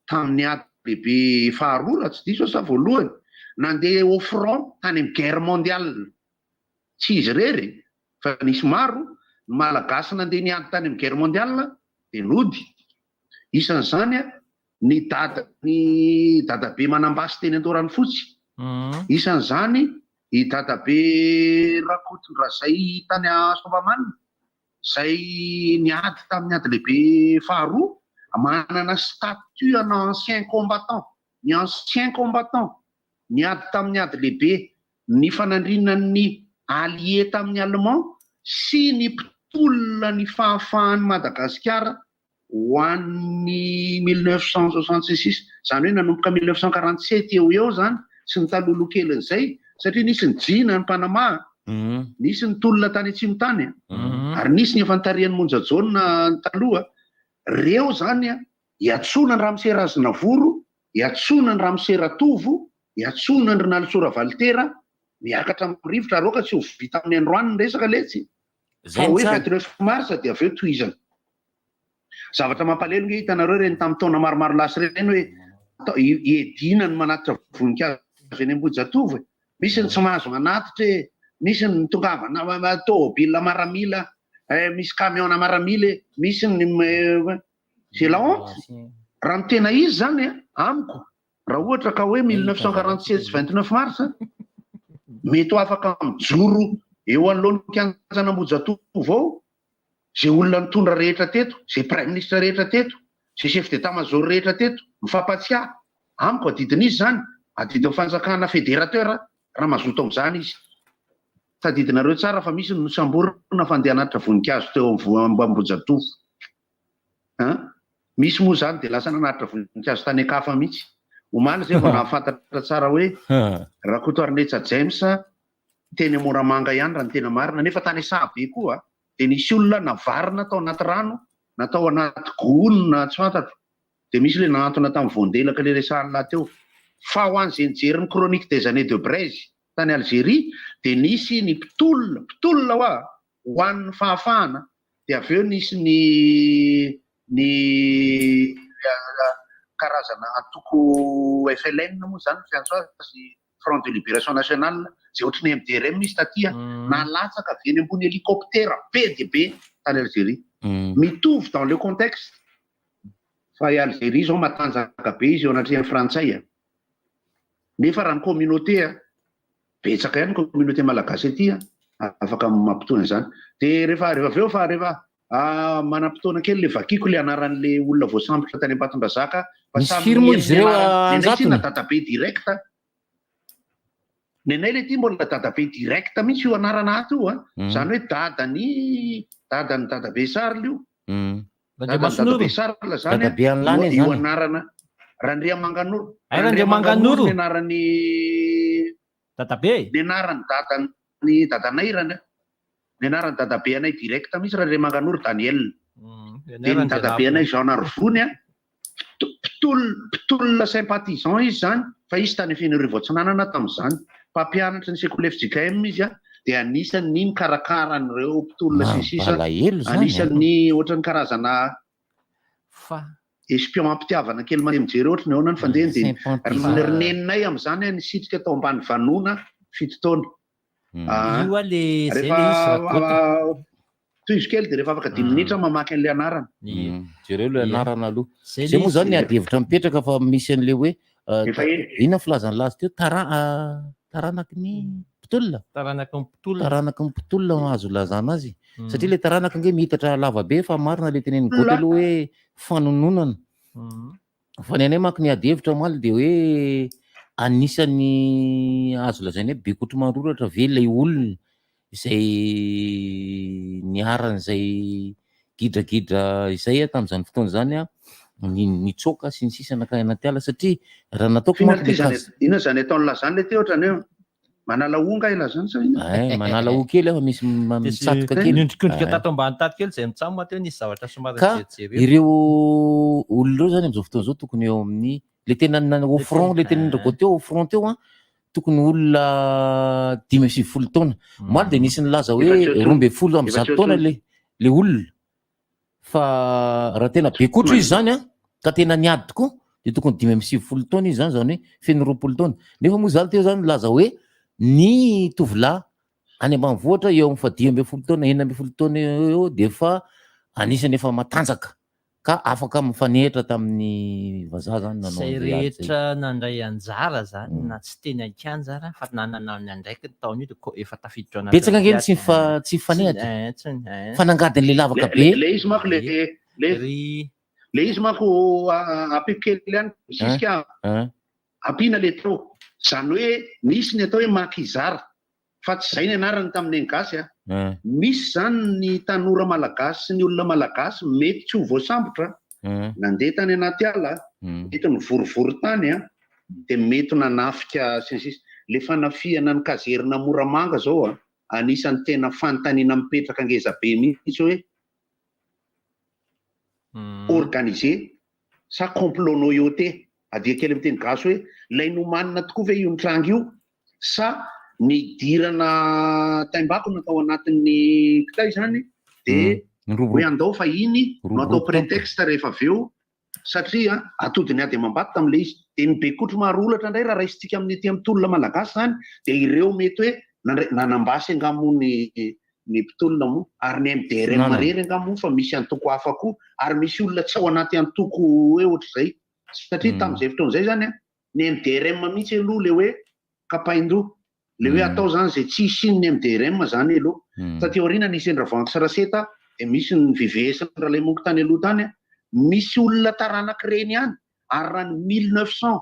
B: tamin'ny ady lehibe faharoa tsy diso sa voalohany nandeha au front tany amin'ny guerre mondiale tsy izy rery fa nisy maro ny malagasy nandeha niady tany amin'ny guerre mondiale de nody isan'izany ny dadabe manambasy teny Andorany fotsy isan'izany i dadabe Rakotondrazay tany Sovamanina zay niady tamin'ny ady lehibe faharoa manana statut ana ancien combattant niady tamin'ny ady lehibe ny fanandrinan'ny allié tamin'ny Allemand sy ny mpitolona ny fahafahan'ny Madagasikara ho an'ny 1966 zany hoe nanomboka 1947 eo zany sy ny talolo kelin'izay satria nisy ny jina ny Panama nisy ny tolona tany Atsimo-tany ary nisy ny efantarian'ny Monjajona ny taloha reo zany iatsona ny Ramose Razinavoro iatsona ny Ramose Ratovo iatsona ny Nalsora Valtera miakatra amin'ny rivotra aroka tsy ho vita amin'ny androany ny resaka letsy fa hoe 29 mars dia aveo tohizana zavatra mampalelo nge hitanareo reny tamin'ny taona maromaro lasy reny hoe iedina ny manatitra voninkazo eny Ambojatovo misy ny tsy mahazo manatitra misy ny tongavana tômôbila maramila misy camion maramila misy ny c'est la honte raha ny tena izy zany amiko raha ohatra ka hoe 1946 29 mars mety ho afaka mijoro eo anoloan'ny kianjana Ambojatovo ao zay olona nitondra rehetra teto zay prime ministre rehetra teto zay chef d'état major rehetra teto mifampatsiahy amiko adidin'izy zany adidin'ny fanjakana fédérateur raha mazoto amin'izany izy tadidinareo tsara fa misy ny samborona fandeha anatitra voninkazo teo Ambojatovo misy moa zany de lasa nanatitra voninkazo tany akafa mihitsy omaly zay vao nahafantatra tsara hoe Rakoto Arnetsa James teny Moramanga ihany raha ny tena marina nefa tany Sahabe koa de nisy olona navarina tao anaty rano natao anaty gony na tsy fantatro de misy le nahantona tamin'ny Vondelaka le resahan'la teo fa ho an'izay nijery ny chronique des années de Breze tany Algérie de nisy ny mpitolona ho an'ny fahafahana de aveo nisy ny karazana atoko FLN moa zany fiantsoa Front de Libération Nationale zay ohatry ny MDRM misy tatia nalatsaka avy eny ambony hélicoptère be de be tany Algérie mitovy dans le contexte fa i Algérie zao matanjaka be izy eo anatrehan'ny frantsay nefa raha ny communauté betsaka ihany communauté malagasy aty afaka mampitona zany de rehefa aveo fa rehefa manam-potoana kely le vakiko le anaran'le olona voasambotra tany Ambatondrazaka
R: misy firmo izy reo anjatony
B: databe direct ny anay le ty mbola dadabe direct mihitsy io anarana ato io zany hoe dadan'ny dadabe Sarla io dadabe Sarla zany io anarana Randriamanganoro
C: Randriamanganoro
B: ny anarany
C: dadabe
B: ny anarany dadanay ny anarany dadabe anay direct mihitsy Randriamanganoro Daniel de ny dadabe anay Jean Arvony mpitolona sympathisant izy zany fa izy tany Fianarantsoa tsy nanana tam'izany mpampianatra ny sekoly FJKM izy de anisan'ny mikarakara an'ireo mpitolona sisisa anisan'ny ohatran'ny karazana espion ampitiavana kely mandeha mijery ohatra ny ahoana ny fandehany de reneninay am'izany nisitrika tao ambany vanona 7 taona toy izy kely de rehefa afaka 10 minitra mamaky an'le anarana
R: jereo le anarana aloha zay moa zany adihevitra mipetraka fa misy an'le hoe ina filazany lazy teo taranaky ny mpitolona taranaky ny mpitolona azo lazana azy satria le taranaka nge mihitatra lava be fa marina le tenen'ny goty aloha hoe fanononana fa ny anay manko ny adihevitra maly de hoe anisan'ny azo lazainy hoe be kotro maroratra ve lay olona izay niaran'izay gidragidra izay tam'izany fotoana zany nitsoka sy ny sisa nakay anaty ala satria raha nataoko
B: ina zany ataony lazany le ty ohatrany hoe manala onga ila zany sa
R: manala o kely afa misy mitsatoka kely
C: nindrikondrika tato ambany tato kely zay mitsamma teo nisy zavatra somary
R: ka ireo olon'ireo zany am'izao fotoana zao tokony eo amin'ny le tena au front le tena ndrago teo au front teo tokony olona 5 taona maly de nisy nylaza hoe 12 amby 100 taona le olona fa raha tena be kotro izy zany ka tena niady tokoa de tokony 5 taona izy zany zany hoe feno 20 taona nefa moa zany teo zany laza hoe ny tovolahy any ambanivohitra eo amin'ny fa 10 taona 9 taona eo de fa anisany efa matanjaka ka afaka mifanehitra tamin'ny vazaha zany
C: nanao rehetra nandray anjara zany na tsy teny ankanjara fa nananao ny andraiky ny taona io efa tafiditra anazy
R: betsaka ngeny tsy fanehitra fanangadiny le lavaka be
B: le izy mako le izy mako apipikely any siska ampina le tao zany hoe misy ny atao hoe makizara fa tsy zay ny anarany tamin'ny gasy misy zany ny tanora malagasy sy ny olona malagasy mety tsy ho voasambotra nandeha tany anaty ala mety ny vorovory tany de mety nanafika sisy le fanafiana ny kazerina Moramanga zao anisan'ny tena fanontaniana mipetraka ngeza be mihitsy hoe organisé sa complonoyoté adia kely amin'ny teny gasy hoe lay nomanina tokoa ve io nitrango io sa nidirana taimbako natao anatin'ny kitay zany de hoe andao fa iny no atao prétexte rehefa aveo satria atody ny ady amam-bato tam'le izy de ny be kotro maro olatra indray raha raisitsika amin'ny ety mpitolona malagasy zany de ireo mety hoe nanambasy angamo ny mpitolona mo ary ny MDRM marery angamo fa misy antoko hafa koa ary misy olona tsy ao anaty antoko hoe ohatr'izay satria tam'izay fotoana zay zany ny MDRM mihitsy aloha le hoe kapaindoha le hoe atao zany zay tsy isiny ny MDRM zany aloha satria orina nisy Endravoahangy sy Raseta de misy ny VVS ny Ralaimoko tany aloha tany misy olona taranaky reny ihany ary raha ny 1900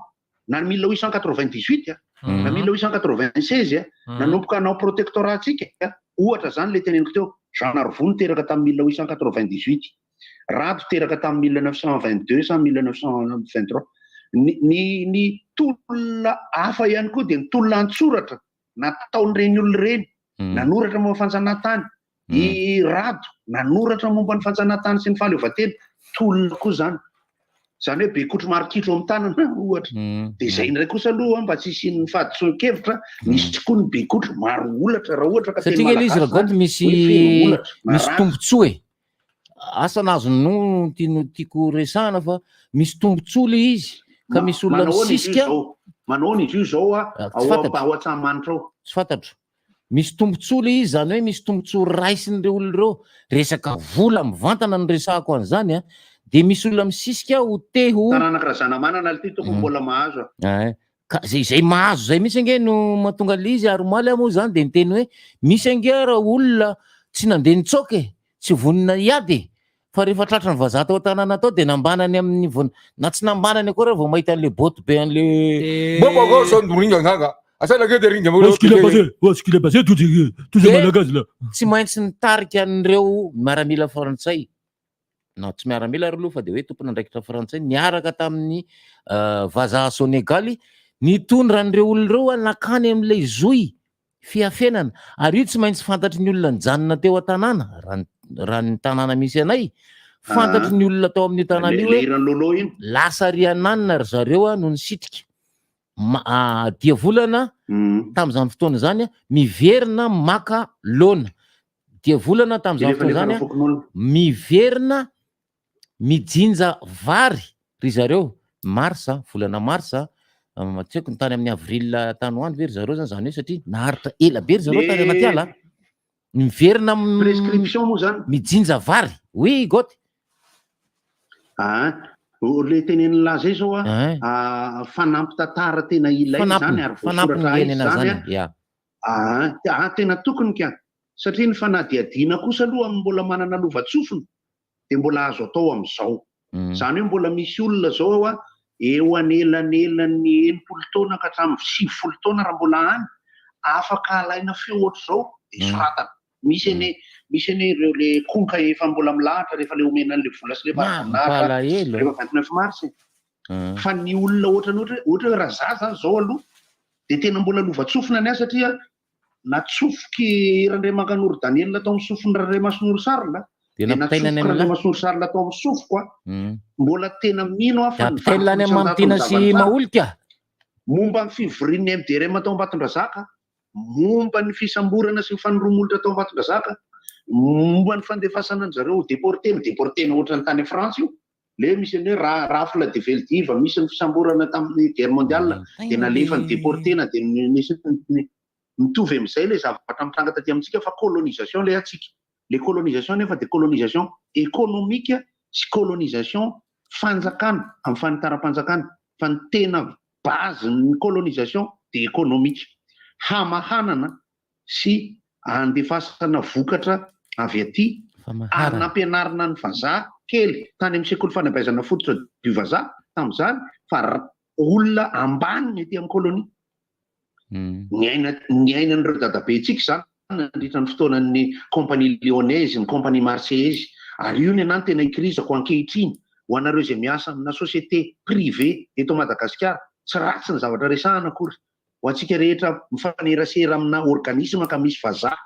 B: na 1898 na 1896 nanomboka hanao protectorat tsika ohatra zany le teneniko teo Jean Arvony teraka tamin'ny 1898 Rado teraka tamin'ny 1922 sa 1923 ny tolona hafa ihany koa de ny tolona antsoratra nataon'ireny olona reny nanoratra momba fanjanahantany i Rado nanoratra momba ny fanjanahantany sy ny fahaleovantena tolona koa zany hoe be kotro marikitro amin'ny tanana ohatra de zay ndray kosa aloha mba tsy isian'ny fahadisoan-kevitra misy koa ny be kotro maro olatra raha ohatra ka
R: satria izy raha misy tombontsoa asanazo no tiako resahana fa misy tombontsoa le izy ka misy olona misisika
B: manao izy io zao ao Antsahamanitra ao
R: tsy fantatro misy tombontsoa le izy zany hoe misy tombontsoa raisin'ireo olona reo resaka vola mivantana ny resahako an'izany de misy olona misisika ho teho
B: taranaka razana manana le ty toko mbola mahazo
R: zay mahazo zay misy ange no mahatonga le izy ary maly moa zany de niteny hoe misy ange raha olona tsy nandeha nitsoky tsy vonina iady fa rehefa tratra ny vazaha tao tanàna tao de nambanany amin'ny na tsy nambanany akoa raha vao mahita an'le boty be an'le
S: Asa la de ringa
I: ce qu'il a passé tous ces malagasy là.
R: Tsy maintsy nitarika an'ireo miaramila frantsay na tsy miaramila ry aloha fa de hoe tompona andraikitra frantsay niaraka tamin'ny vazaha Sénégaly nitondra an'ireo olon'ireo nakany amin'ilay zoy fiafenana ary io tsy maintsy fantatry ny olona nijanona teo an-tanàna raha ny tanàna misy anay fantatry ny olona tao amin'ny tanàna io lasa riananina ry zareo no nisitrika dia volana tam'izany fotoana zany miverina maka laona dia volana tam'izany fotoana zany miverina mijinja vary ry zareo marsa volana marsa tsy haiko ny tany amin'ny avril tany hoany ve ry zareo zany hoe satria naharitra ela be ry zareo tany anaty ala miverina
B: prescription moa zany
R: mijinja vary oui goty
B: le teneny la zay zao fanampy tantara tena ilay zany ary voasoratra zany tena tokony ka satria ny fanadiadiana kosa aloha mbola manana lovatsofina de mbola azo atao am'izao zany hoe mbola misy olona zao eo anelanelany 80 taona ka hatramin'ny 90 taona raha mbola any afaka alaina feo ohatr' zao de soratana misy ane ireo le konka efa mbola milahatra rehefa le omena an'le vola sy le vavinahitra rehefa 29 mars fa ny olona ohatra hoe raha zany zao aloha de tena mbola lovatsofina ny satria natsofoky Randriamankanoro Daniel tao amin'ny sofiny Randriamasonoro Sarla de natsofoky Randriamasonoro Sarla tao amin'ny sofoko mbola tena mino fa
R: telany Mampina sy Maolika
B: momba ny fivorian'ny MDRM tao Ambatondrazaka momba ny fisamborana sy ny fanoromolotra tao Ambatondrazaka momba ny fandefasana an zareo deportena ohatra ny tany France io le misy hoe rafla de Veldiva misy ny fisamborana tamin'ny guerre mondiale de nalefa ny deportena de misy mitovy am'izay le zavatra mitranga taty amintsika fa colonisation le atsika le colonisation nefa de colonisation économique sy colonisation fanjakana amin'ny fanitaram-panjakana fa ny tena base ny colonisation de économique hamahanana sy andefasana vokatra avy aty ary nampianarina ny vazaha kely tany amin'ny sekoly fanabeazana fototra du vazaha tam'izany fa olona ambany aty amin'ny kolonia ny ainan'ireo dadabe tsika zany nandritra ny fotoanan'ny compagnie lyonnaise ny compagnie marseillaise ary io ny anany tena ikirizako ankehitriny ho anareo zay miasa amina société privé eto Madagasikara tsy ratsy ny zavatra resahana akory ho antsika rehetra mifanerasera amina organisme ka misy vazaha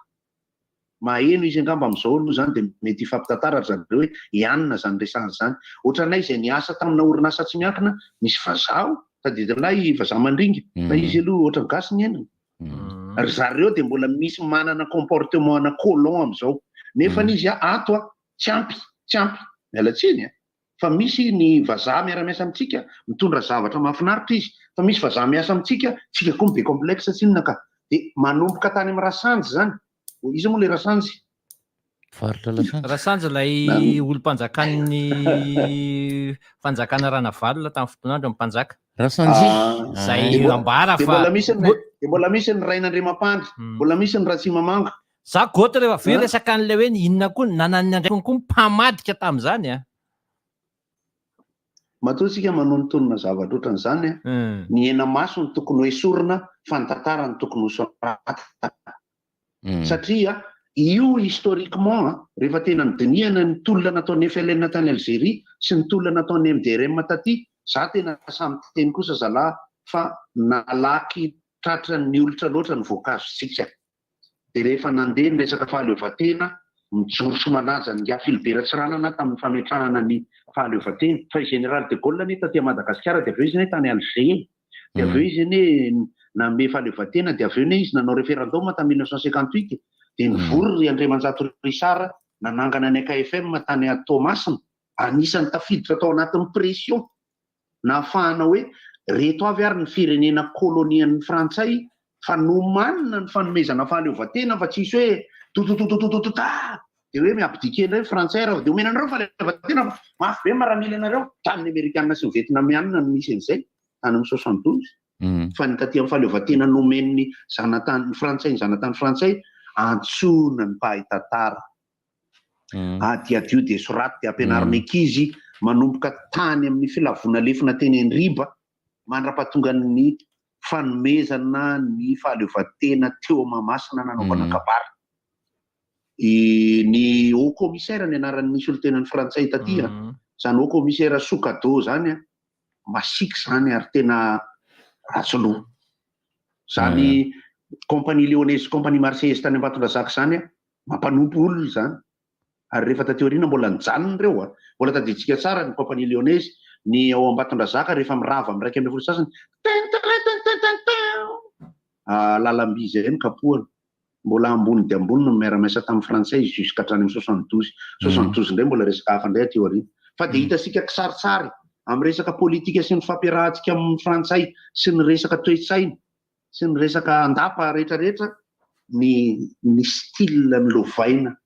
B: maheno izy angamba am'izao aloha zany de mety ifampitantaratra zany hoe ianina zany resahana zany ohatranay zay niasa tamina orinasa tsy miankina misy vazaha tadidinay vazaha mandringa fa izy aloha ohatra gasy ny ainana ry zareo de mbola misy manana comportement ana colon am'izao nefa izy ato tsy ampy mialatsiny fa misy ny vazaha miara-miasa amitsika mitondra zavatra mahafinaritra izy fa misy vazaha miasa amitsika tsika koa be complexe tsinona ka de manomboka tany amin'ny rasanjy zany izy moa le rasanjy
C: rasanjy lay olo-mpanjakan'ny fanjakana Ranavalona tamin'ny fotoanandro amin'ny mpanjaka
R: rasanjy
C: zay ambara fa
B: mbola misy ny Rainandriamampandry mbola misy ny Ratsimamanga
C: za goto rehefa ve resaka an'le hoe inona koa nanany andraikiny koa mpamadika tam'izany
B: matoa manotonona zavatra ohatran'izany ny hena maso ny tokony ho esorina fa ny tantara ny tokony ho sorata satria io historiquement rehefa tena nydinihana ny tolona nataon'ny FLN tany Algérie sy ny tolona nataon'ny MDRM taty za tena samy teny kosa zalahy fa nalaky tratra ny olotra loatra ny voankazo tsika de rehefa nandeha ny resaka fahaleovatena mijoro somalaza ny Filibera-Tsiranana tamin'ny fametrahana ny fahaleovatena fa i général de Gaulle ny taty Madagasikara de aveo izy ny tany Alger de aveo izy ny name fahaleovatena de aveo ny izy nanao référendum tamin'ny 1958 de nivory Andriamanjato Richard nanangana ny KFM tany Thomasina anisany tafiditra tao anatin'ny pression na ahafahana hoe reto avy ary ny firenena kolonian'ny Frantsay fa nomanina ny fanomezana fahaleovatena fa tsisy hoe totototototota de hoe miabdike ndray Frantsay raha de omenanareo fahaleovatena mafy be maramila anareo tamin'ny Amerikanina sy ny Vietnamianina no misy an'izay tany amin'ny 72 fa ny taty amin'ny fahaleovatena nomen'ny zanatany Frantsay ny zanatany Frantsay antsona ny mpahay-tantara adiadio de soraty de ampianariny ankizy manomboka tany amin'ny filavona lefina teny Andriba mandra-pahatonga ny fanomezana ny fahaleovantena teo Mahamasina nanaovana kabary. Ny haut commissaire ny anaran'ny misy olo-tenan'ny frantsay taty zany haut commissaire Sokado zany masiaka zany ary tena ratsy loha. Zany compagnie lyonnaise compagnie marseillaise tany Ambatondrazaka zany mampanompo olona zany. Ary rehefa taty aoriana mbola nijanona reo mbola tadiditsika tsara ny compagnie lyonnaise ny ao Ambatondrazaka rehefa mirava amin'ny 1/2 sasany lalamby zay kapohana mbola ambony dia ambony no miara-miasa tamin'ny frantsay jusqu'à hatrany amin'ny 72 indray mbola resaka hafa indray aty aoriana. Fa dia hitasika kisarisary amin'ny resaka politika sy ny fampiarahantsika amin'ny frantsay sy ny resaka toe-tsaina sy ny resaka andapa rehetrarehetra ny style ny lovaina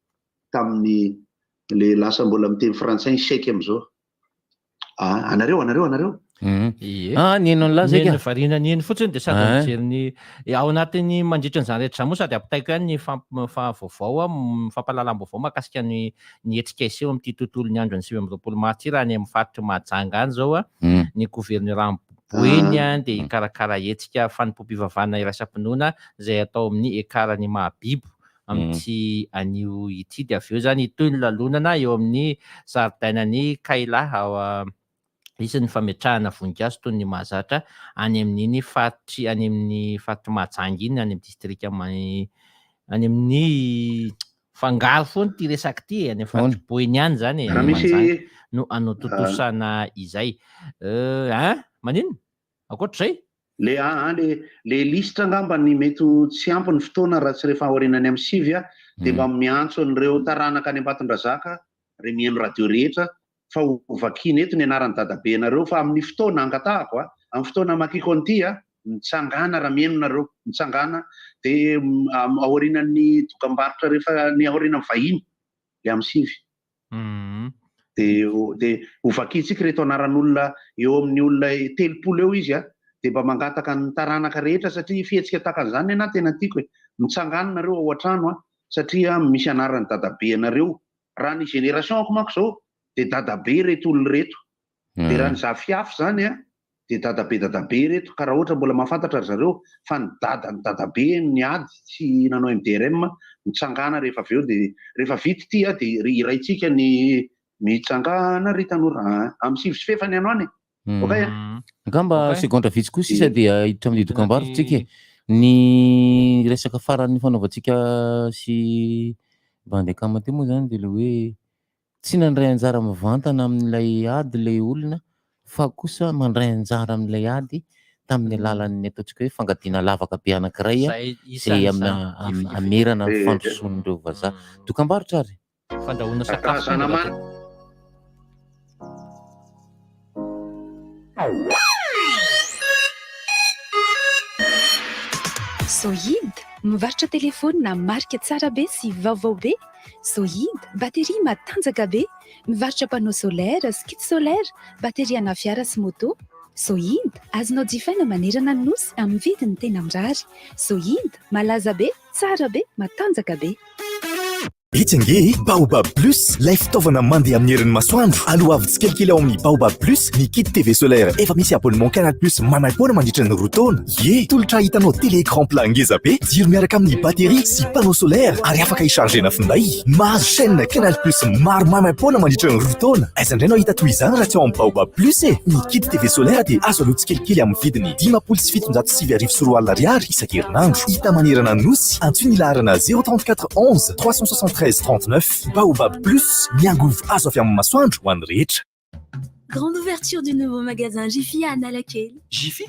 B: tamin'ny le lasa mbola miteny frantsay ny siècle amin'izao. Anareo
C: nino ny lazaka variana nino fotsiny dia sady mijery ao anatin'ny mandritra nyzany rehetra moa sady ampitaiko ihany ny vaovao fampahalalam-baovao mahakasika ny hetsika iseho amin'ity tontolo ny andro ny 20 Martsa raha ny amin'ny faritry Mahajanga any zao ny gouverneur Boeny dia ikarakara hetsika fanompom-pivavahana iraisam-pinoana izay atao amin'ny ekarany Mahabibo amin'ity anio ity. Dia avy eo zany toy ny lalonana eo amin'ny zaridainan'ny Kaila isan'ny fametrahana voninkazo toy ny mahazatra any amin'ny faritry Mahajanga iny any amin'ny district any amin'ny fangaro foana ty resaka ty any amin'ny faritry Boeny any zany no anotontosana izay. Manino akoatr'izay
B: le lisitra angamba ny mety tsy ampy ny fotoana raha tsy rehefa aorinany amin'ny sivy dia mba miantso an'ireo taranaka any Ambatondrazaka re mihaino radio rehetra fa ovakiny eto ny anaran'ny dadabe nareo fa amin'ny fotoana angatahako amin'ny fotoana makiko an'ity mitsangana raha mihaino nareo mitsangana dia aorinan'ny dokam-barotra rehefa ny aorinan'ny vahiny le amin'ny sivy. Dia ovakitsika reto anaran'olona eo amin'ny olona 30 eo izy dia mba mangataka ny taranaka rehetra satria fihetsika takan'izany ana tena tiako mitsangana nareo ao an-trano satria misy anaran'ny dadabe nareo. Raha ny génération ako manko zao dia dadabe reto olona reto dia raha ny zafiafy zany dia dadabe reto ka raha ohatra mbola mahafantatra zareo fa ny dadabe ny ady sy nanao MDRM mitsangana rehefa avy eo dia rehefa vita ity dia iraitsika ny mitsangana ry tanora amin'ny sivy sy fefany ianao any
R: angamba segondra vitsy koa sisa dia hiditra amin'ny dokam-barotra tsika ny resaka farany fanaovantsika sy bandekama ty moa zany dia le hoe tsy nandray anjara mivantana amin'ilay ady ilay olona fa kosa mandray anjara amin'ilay ady tamin'ny alalan'ny ataontsika hoe fangadiana lavaka be anankiray izay amerana ny fandrosoan'ireo vazaha. Dokam-barotra ary
C: fandrahoana sakafo.
S: Zoid mivarotra telefônina marika tsara be sy vaovao be. Zoid bateria matanjaka be, mivarotra panneau solaire, skid solaire, bateria ana fiara sy moto. Zoid azonao jifaina manerana ny nosy amin'ny vidiny tena mirary. Zoid malaza be, tsara be, matanjaka be.
G: Itsinge Baobab Plus lay fitaovana mandeha amin'ny herin'ny masoandro. Aloha avy tsikelikely ao amin'ny Baobab Plus ny kit TV solaire efa misy abonnement Canal Plus mamaimpoana mandritra ny roa taona. Tolotra hitanao télé écran plat ngeza be, jiro miaraka amin'ny batterie sy panneau solaire ary afaka hichargena finday. Mahazo chaîne Canal Plus maro mamaimpoana mandritra ny roa taona. Aiza indray no hita toy izany raha tsy ao amin'ny Baobab Plus ny kit TV solaire dia azo aloha tsikelikely amin'ny vidiny 779 isan-kerinandro. Hita manerana nosy antsoina ilarana 034 11 363 39. Baobab Plus, miangovo azo avy amin'ny masoandro ho an'ny rehetra.
L: Grande ouverture du nouveau magasin Jiffy à Annalakale.
Q: Jiffy?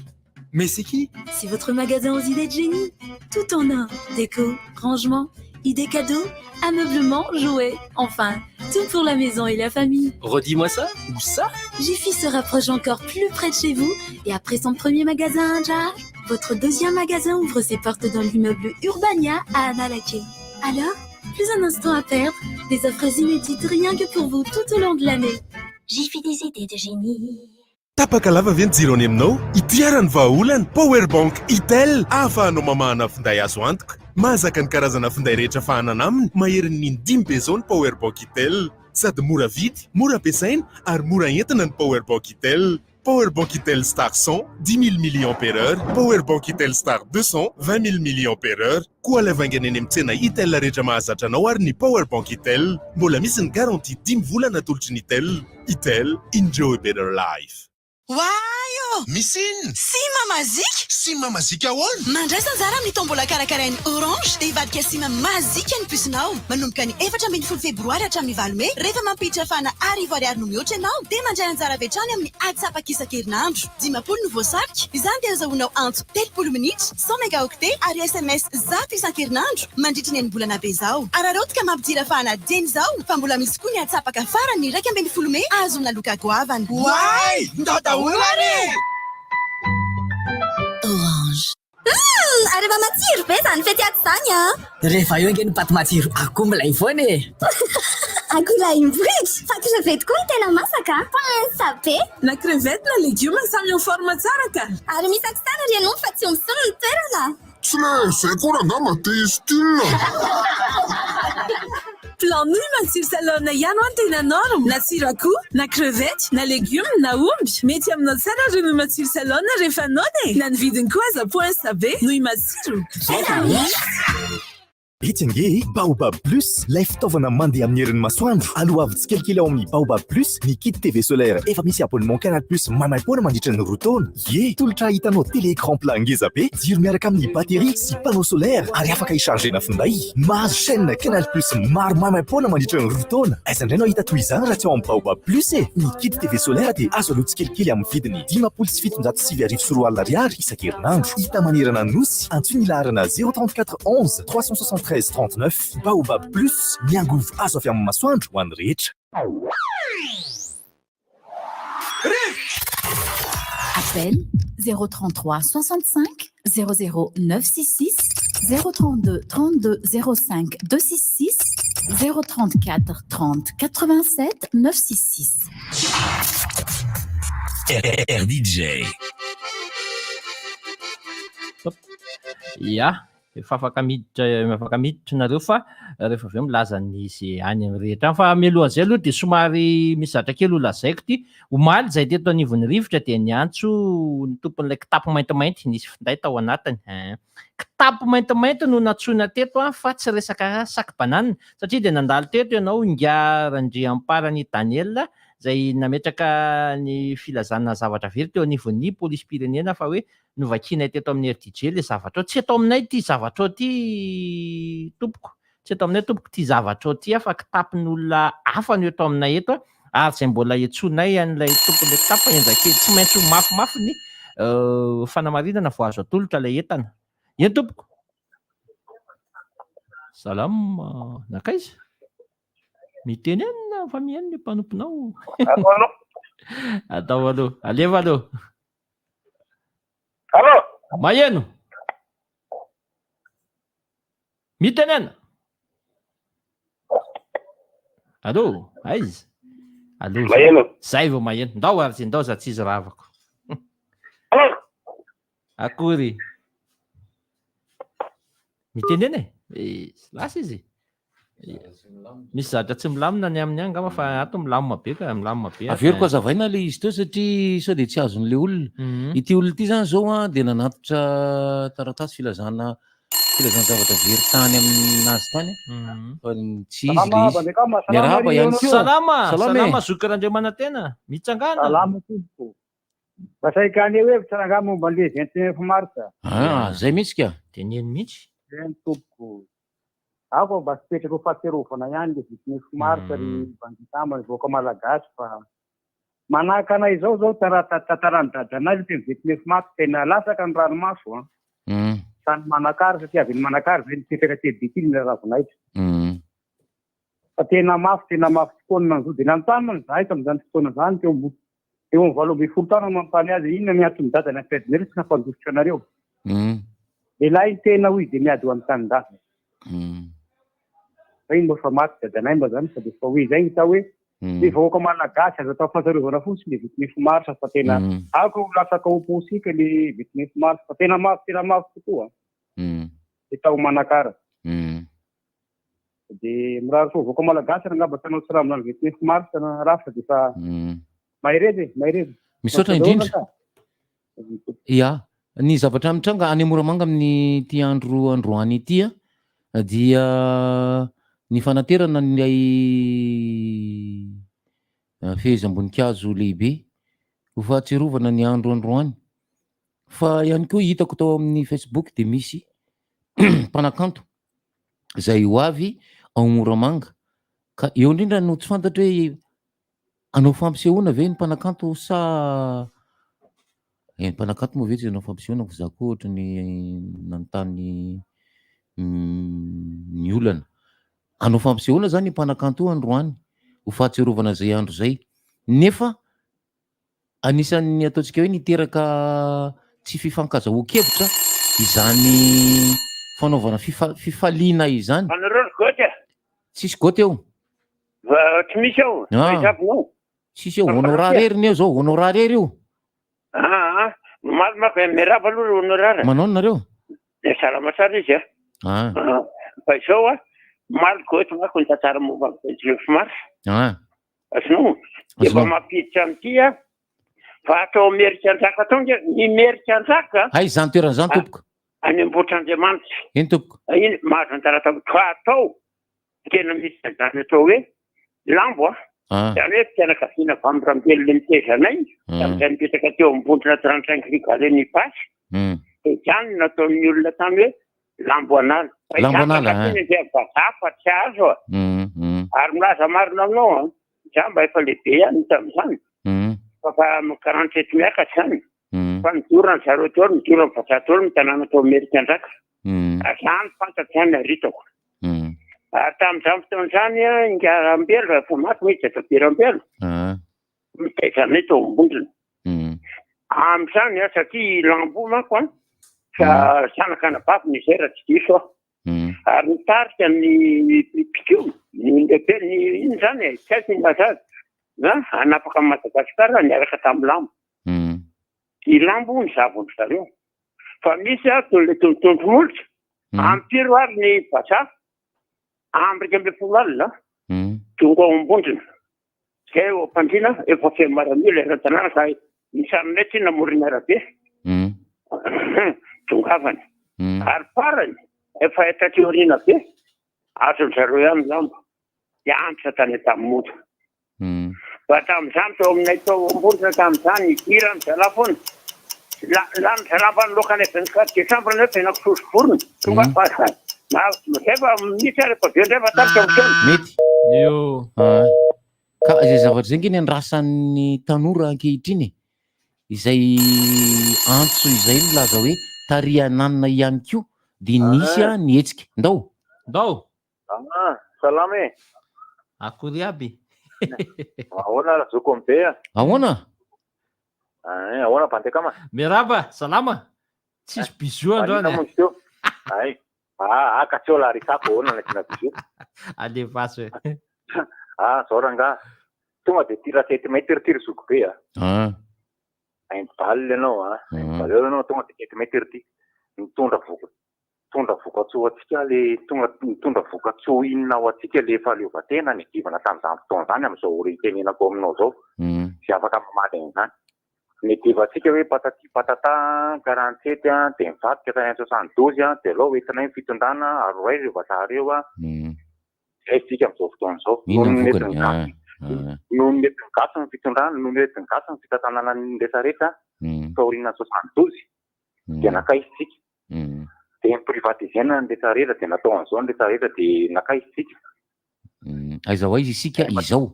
Q: Mais c'est qui?
L: C'est votre magasin aux idées de génie. Tout en un. Déco, rangement, idées cadeaux, ameublement, jouets. Enfin, tout pour la maison et la famille.
Q: Redis-moi ça. Où ça?
L: Jiffy se rapproche encore plus près de chez vous. Et après son premier magasin à Jar, votre deuxième magasin ouvre ses portes dans l'immeuble Urbania à Annalakale. Alors, plus un instant à perdre, des offres inédites rien que pour vous tout au long de l'année.
E: Jiffy des idées de génie.
M: Tapaka lava vy ny jirony aminao itiarany vahaolany powerbank itel ahafahanao mamahana finday azo antoka. Mahazaka ny karazana finday rehetra fahanana aminy maherin'ny 5 bezao ny powerbank itel. Sady mora vidy, mora ampiasaina ary mora entina ny powerbank itel. Powerbank Itel Star 100, 10 000 mAh, Powerbank Itel Star 200, 20 000 mAh. Koa laivangana eny amin'ny tsena Itel rehetra mahazatra anao ary ny Powerbank Itel. Mbola misy ny garantie 10 volana tolotry ny Itel. Itel, enjoy better life.
T: Wayo!
O: Misy
T: Sima mazika?
O: Sima mazika ahoana?
T: Mandraisa anjara amin'ny tombola karakarain'ny Orange dia hivadika sima mazika ny pusinao. Manomboka ny 14 febroary hatramin'ny 9 Mey, rehefa mampiditra fana arivo ariary no mihoatra ianao, dia mandray anjara avy hatrany amin'ny ady sapaka isan-kerinandro. 10 no voasarika. Izany dia azahoanao antso 30 minitra, 100 mégaoctet ary SMS zato isan-kerinandro mandritra ny any-bolana be izao. Araroto ka mampidira fana deny izao, fa mbola misy koa ny ady sapaka farany 12 Mey azona loka goavana.
O: Why? Orange.
N: Areva matsiro be zany fety ato zany a.
K: Rehefa eo nge ny paty matsiro akoho milay foana e.
N: Akoho bridge, fa crevette koa tena masaka. Pensa be.
L: Na crevette na légume samy eo forme tsara ka.
N: Ary misakisana ry ianao fa tsy omsony ny toerana.
O: Tsy le zay koa rangama te style.
L: Plan nouille matsiro salona ihany an tena norme. Na tsiro akoho, na crevette, na légume, na omby. Mety aminao tsara ry nouille matsiro salona rehefa nony. Na ny vidiny koa aza poinsa be. Nouille matsiro.
G: Itsange Baobab Plus, lay fitaovana mandeha amin'ny herin'ny masoandro. Aloha avy tsikelikely ao amin'ny Baobab Plus, ny kit TV solaire efa misy abonnement Canal Plus mamaimpoana mandritra ny roa taona. Ye, tolotra hitanao télé écran plat ngeza be, jiro miaraka amin'ny batterie sy panneau solaire ary afaka ichargena finday. Mahazo chaîne Canal Plus maro mamaimpoana mandritra ny roa taona. Aiza indray no hita toy izany raha tsy ao amin'ny Baobab Plus e. Ny kit TV solaire dia azo aloha tsikelikely amin'ny vidiny 707 isan-kerinandro. Hita manerana nosy, antsoina ilarana 034 11 373 39. Baobab Plus, miangovo azo avy amin'ny masoandro ho an'ny rehetra.
U: Appel 033 65 00 966 032 32 05 266 034 30 87 966.
Q: RDJ.
C: Ya. Efa afaka miditra nareo fa rehefa avy eo milaza ny izay any amin'ny rehetra. Fa mialohan'izay aloha dia somary mizatra kely ho lazaiko ty. Omaly izay teto anivon'ny rivotra dia niantso ny tompon'ilay kitapo maintimainty nisy finday tao anatiny. Kitapo maintimainty no natsoina teto fa tsy resaka sac banane satria dia nandalo teto ianao Ngarandriamparany Daniel izay nametraka ny filazana zavatra very teo anivon'ny polisy pirenena fa hoe novakianay teto amin'ny RDJ le zavatra tsy atao aminay ty zavatra ty tompoko. Tsy atao aminay tompoko ty zavatra ty fa kitapon'olona hafa no eto aminay eto ary izay mbola iantsonay an'ilay tompon'ilay kitapo enjakely tsy maintsy mafimafy ny fanamarinana vao azo atolotra ilay entana. Eny tompoko. Salama nakaiza. Miteny enina fa mienina mpanomponao. Atao aloha. Aleva aloha.
V: Allo.
C: Maheno. Mitenena. Allo, aiza? Allo.
V: Maheno.
C: Zay vao maheno. Ndao ary ndao za tsy izy ravako. Akory. Mitenena e? Lasa izy. Misy zatra tsy milamina ny amin'ny angama fa ato milamina be ka milamina be.
R: Averiko azavaina le izy teo satria sao dia tsy azon'le olona. Ity olona ity zany zao dia nanatitra taratasy filazana zavatra very tany aminazy tany. Fa tsy izy le izy. Miarahaba ihany koa.
C: Salama Zokarandriamanantena. Mitsangana.
V: Salama tompoko. Basaikany hoe tsaranga momba le 29 mars.
R: Zay mihitsy ka.
C: Dia neny mihitsy.
V: Tompoko. Ako mba sipetraka ho fahatsiarovana ihany le 29 mars ry banditama voaka malagasy fa manahaka anay zao tantarany dadanazy teny 29 mars tena lasaka ny ranomaso sany manakary satria avy ny manakary zay nipetraka tedikily ny ravinaitra fa tena mafy tokoa ny manjody eny amin'ny tany man zahay tamin'izany fotoana zany teo amin'ny 18 taona mampany azy inona miantso ny dadany afedinareo tsy nampandositra anareo lehilahy tena hoy dia miady ho amin'ny tanindafy iny mba fa maty dadanay mba zany sady fa hoy zay hita hoe ny vahoaka malagasy azo atao fahatsiarovana fotsiny le 29 mars fa tena ako lasaka oposika le 29 mars fa tena mafy tokoa dia tao manakara dia mirary so vahoaka malagasy angamba tanao tsy raha aminany 29 mars rafa dia fa maheredy
R: misaotra indrindra ia ny zavatra mitranga any Moramanga amin'ny ty androany ity dia ny fanaterana nilay fehezam-boninkazo lehibe ho fahatsiarovana ny androany fa ihany koa hitako tao amin'ny Facebook de misy mpanakanto zay ho avy ao Moramanga ka eo indrindra no tsy fantatra hoe anao fampisehoana ve ny mpanakanto sa ny mpanakanto moa ve tsy anao fampisehoana fa za koa ohatra ny nanontany ny olana anao fampisehoana zany ny mpanakanto androany ho fahatsiarovana zay andro zay nefa anisan'ny ataontsika hoe niteraka tsy fifankazahoan-kevitra izany fanaovana fifaliana izany tsisy goty eo
H: tsy misy eo
R: tsisy eo honorary heriny eo zao honorary hery io
H: maka mirava aloha honorary
R: manao nareo
H: salama tsara izy fa izao maly goty mako ny tantara momba mars azonao efa mampiditra amity fa atao merika anjaka tonga ny merika anjaka
R: ay zany toerana zany tompoko
H: any Ambohitrandriamanitra
R: eny tompoko
H: iny mahazo antarata ka atao tena misy zany atao hoe lambo zany hoe mpianakaviana vamorambelona mitezanay tamizay mipetraka teo ambondrona 35 rigale ny pasy de zany nataon'ny olona tany hoe lambo anala vazafa tsy azo ary milaza marina aminao zamba efa lehibe ihany tam'izany fa 47 miakatra zany fa nidorana zareo teo nidorana vazato ny tanàna tao Amerika andraka zany fantatry zany aritako ary tam'izany fotoan'izany ingarambelo efa maty misy dadaberambelo mitezanay tao ambondrona am'izany satria lambo mako fa sanakanabavy nyzay raha tsy diso ary nitarika ny pikio ny lehibe ny iny zany tsy aiko ny lazazy anapaka Madagasikara niaraka tamin'ny lambo i lambo ny zavony zareo fa misy le tondromolotra ampiro ary ny vaza amrika amby folo alina tonga ao ambondrona zay eo ampandrina efa fe maramila ratanàna ka misarinay tsy namorina arabe tongavany ary farany efa etatreorina be azony zareo ihany lambo di antitra tany tamin'ny motra fa tam'izany tao aminay tao ambondrona tam'izany irany zala foana lany zalambany lokany 24 décembre ny hoe fiainako sosovorona tonga zay fa misy ary efa be ndray fa tapitra am'sony
R: mety io ka zay zavatra zay ngeny andrasan'ny tanora ankehitriny izay antso izay milaza hoe tariananina ihany koa de nisy ny hetsika ndao
H: salama e
C: akory aby
H: ahoana zoko ambe
R: ahoana
H: ahoana bandekama
C: miraba salama tsisy biso androany
H: ay akatseo la risako ahoana nakina biso
C: alefaso e
H: zao ranga tonga de tira 7 mètres tiry zoko be aimbaly anao baleo anao tonga de 7 mètres ty mitondra vokatsoa atsika le mitondra vokatsoa inona ao atsika le fahaleovatena ny divana tam'izany fotoana zany am'izao ritenenako aminao zao sy afaka mamaly an'izany ny divatsika hoe patati patata 47 de mivadika tany 72 de lao entinay fitondrana aroray reo vazareo zay tsika am'izao fotoana zao noho mety migaso ny fitondrana noho mety migaso ny fitatanana ny rehetrarehetra faorina 72 de nakaisitsika de mprivatizena ny rehetrarehetra de natao an'izao ny rehetrarehetra de nakaisitsika
R: aiza ho aiza isika izao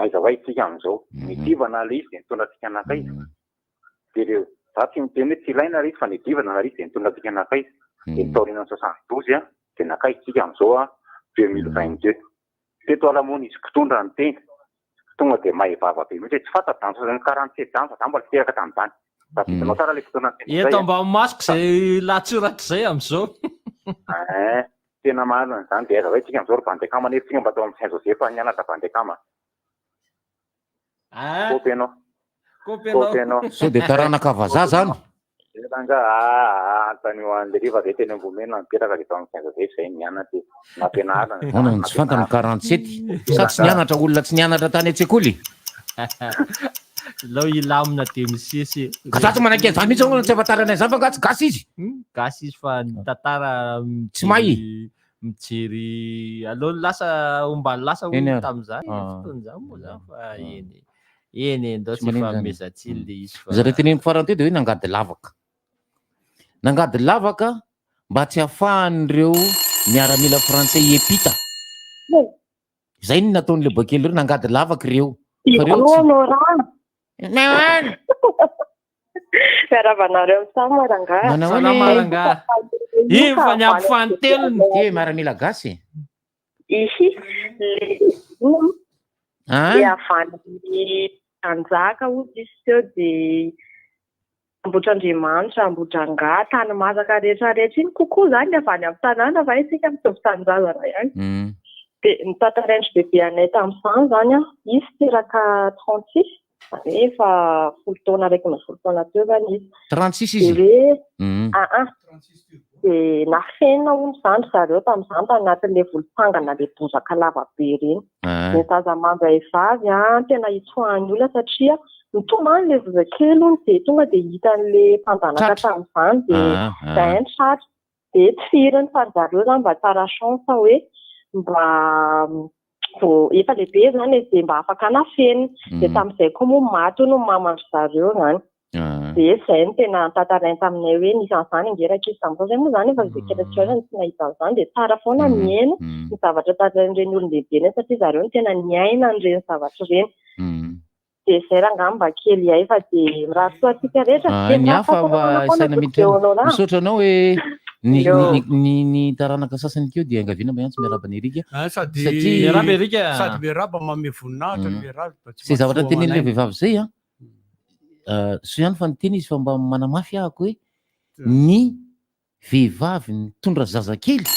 H: aiza ho aiza isika am'izao nidivana le izy de nitondratsika anakaiza de reo za tsy miteny hoe tsy ilaina re izy fa nidivana nare izy de nitondratsika anakaiza de nitaorina 72 de nakaisitsika am'izao 2022 teto alamony izy kitondra ny tena tonga de mahevava be mihitsy tsy fanta dansany 47 ans za mbola teraka tam'izany vitanao tsara le fotoana
C: eto mba masoko zay latsoratra zay am'izao
H: tena marina an'izany de aiza hoe tsika am'izao ry bandekama nefa tsika mba atao amin'ny Saint Joseph nianatra bandekama kopy anao
R: so de taranaka vaza zany
H: ranga antanio an'le zay teny ambomena mipetraka de atao amin'ny Saint Joseph zay nianatra nampianarana
R: ona tsy fantany 47 sa tsy nianatra olona tsy nianatra tany an-tsekoly
C: lao ilamina dia misesy
R: gasatsy manakely zany mihitsy ao tsy afantaranay zany fa gatsy gasy izy
C: gasy izy fa ny tantara
R: tsy mahy
C: mijery aloha lasa ombany lasa olo tamin'izany fotoan'izany moa zany fa eny ndao tsy fa mezatsily le izy fa
R: zareo teneny farany teo de hoe nangady lavaka mba tsy ahafahan'ireo miaramila frantsay epita zay ny nataon'le bakely reo nangady lavaka reo
F: fiaravanareo
C: Maranga iny fa ny ampy fantelony
R: miaramila gasy
F: ihy le avany anjaka ozy izy teo de Ambohitrandriamanitra, Ambohidrangah, Tanimazaka rehetrarehetra iny kokoa zany avany amin'ny tanàna fa isika mitovy tanindrazana ihany. De ny tantarain'ny bebe anay tamin'izany zany izy teraka 36 efa 10 taona araiky na 10 taona teo zany izy.
R: 36 izy.
F: De nafenina hono zany zareo tamin'izany tanatin'le volom-pangana le bozaka lava be reny. Ny zaza vavy tena hitsoahan'ny olona satria mitomany le zazakely hono de tonga de hitan'le mpanjanaka tamin'izany de zainy tratra de tsiriny fa zareo zany mba tsara chance hoe mba efa lehibe zany de mba afaka nafenina de tamin'izay koa moa maty no mamandry zareo zany. De zay no tena tantarainy taminay hoe nisy an'izany angeraka izy tamin'izao zay moa zany efa zakaelatrana tsy nahita an'izany de tsara foana miaina ny zavatra tantarain'ireny olon-dehibe reny satria zareo no tena niaina an'ireny zavatra reny. De zay raha ngamba mba kely ay fa de raha soa atsika rehetra de
R: mihafa saina misaotra anao hoe ny taranaka sasany keo dia angaviana mba ihany tsy miaraba ny erika
A: sady miaraba mame voninahitra miaraba
R: sy zavatra tenen'le vehivavy zay so ihany fa ny teny izy fa mba manamafy ahako hoe ny vehivavy nitondra zazakely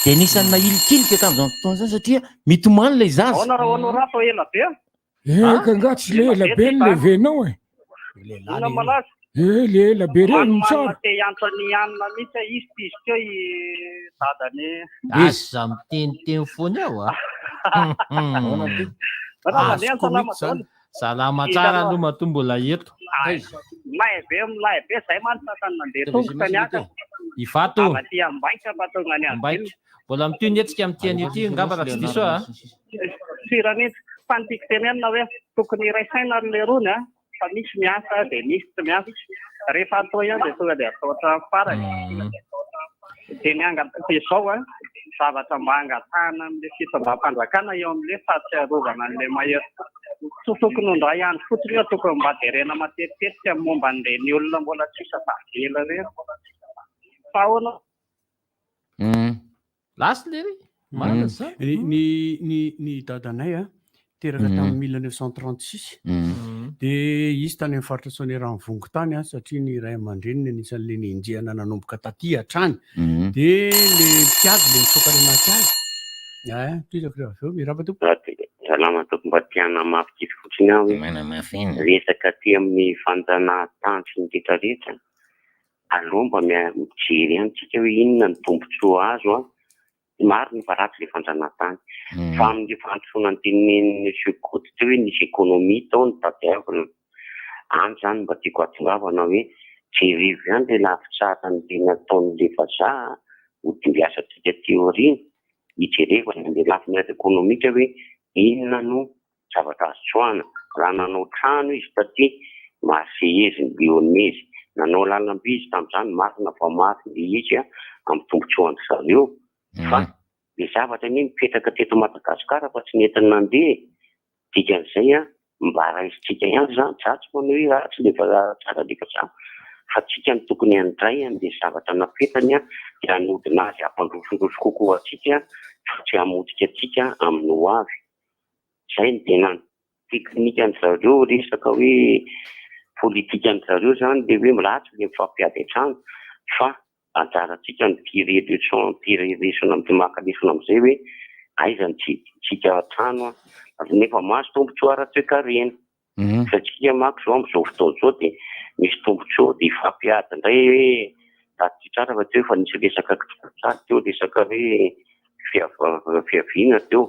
R: de anisan'ny nahilikilika tamin'izany fotoana zany satria mitomany lay zaza
J: ka nga tsy le ela be ny levenao le ela be reny mitsara
C: asa miteniteny foana ao salama tsara aloha matombola eto
H: laibe zay mantsakany mandeha tongotany aka
C: ifato mbaika mbola mitio ny etsika am'tian'io ty ngamba raha tsy diso
H: siranitsy fantiky tenenina hoe tokony iraisaina le rony fa misy miasa de misy tsy miasa rehefa atao ihany de tonga de atao hatramin'ny farany de izao zavatra mba angatahana am'le fitondram-panjakana eo am'le fahatsiarovana an'le mahery tsy tokony hondra ihany fotsiny eo tokony mba derena matetitetika momba an'le ny olona mbola tsisa tavela reny fa ahoana
C: lasy lery marina zany
A: ny dadanay teraka tamin'ny 1936 de izy tany amin'ny faritra Soanieran'ny vongo tany satria ny ray aman-dreniny anisan'le ninjiana nanomboka taty hatrany de le mpiady le mitsoka ny makiady tizako aveo miraba tompo
H: salama toko mba tiana mafy fotsiny aho resaka ty amin'ny fanjanahantany sy ny rehetrarehetra aloha mba mijery antsika hoe inona ny tombontsoa azo maro ny faratsy le fanjanahantany fa amin'ny fandrosoana ny tenen'ny sekoty ty hoe nisy ekonomia tao ny tadiavina any zany mba tiako atsongavana hoe jerevy ihany le lafitsara ny tena ataon'le vazaha hodimbiasatsika teorina hijerevana le lafiny ekonomika hoe inona no zavatra azo tsoana raha nanao trano izy taty masehezy ny bionezy nanao lalamby izy tamin'izany marina fa mafy le izy amin'ny tombotsoandry zareo fa le zavatra ny mipetraka teto Madagasikara fa tsy netiny nandeha dikan'izay mba raisitsika ihany zany zatsy manao hoe ratsy le tsara leka za fa tsika ny tokony andray an'le zavatra napetany dia hanodina azy ampandrosondroso kokoa atsika fa tsy hamotika atsika amin'ny ho avy zay ny tena teknika ny zareo resaka hoe politika ny zareo zany le hoe milatsy le mifampiady an-trano fa anjaratsika ny pireresona makalisona am'izay hoe aizany tsika trano nefa maso tombotsoa ara-toekarena satria mako zao am'izao fotoana zao de misy tombotsoa de ifampiady indray hoe taty tsara fa teo fa nisy resaka tsara teo resaka hoe fiaviana teo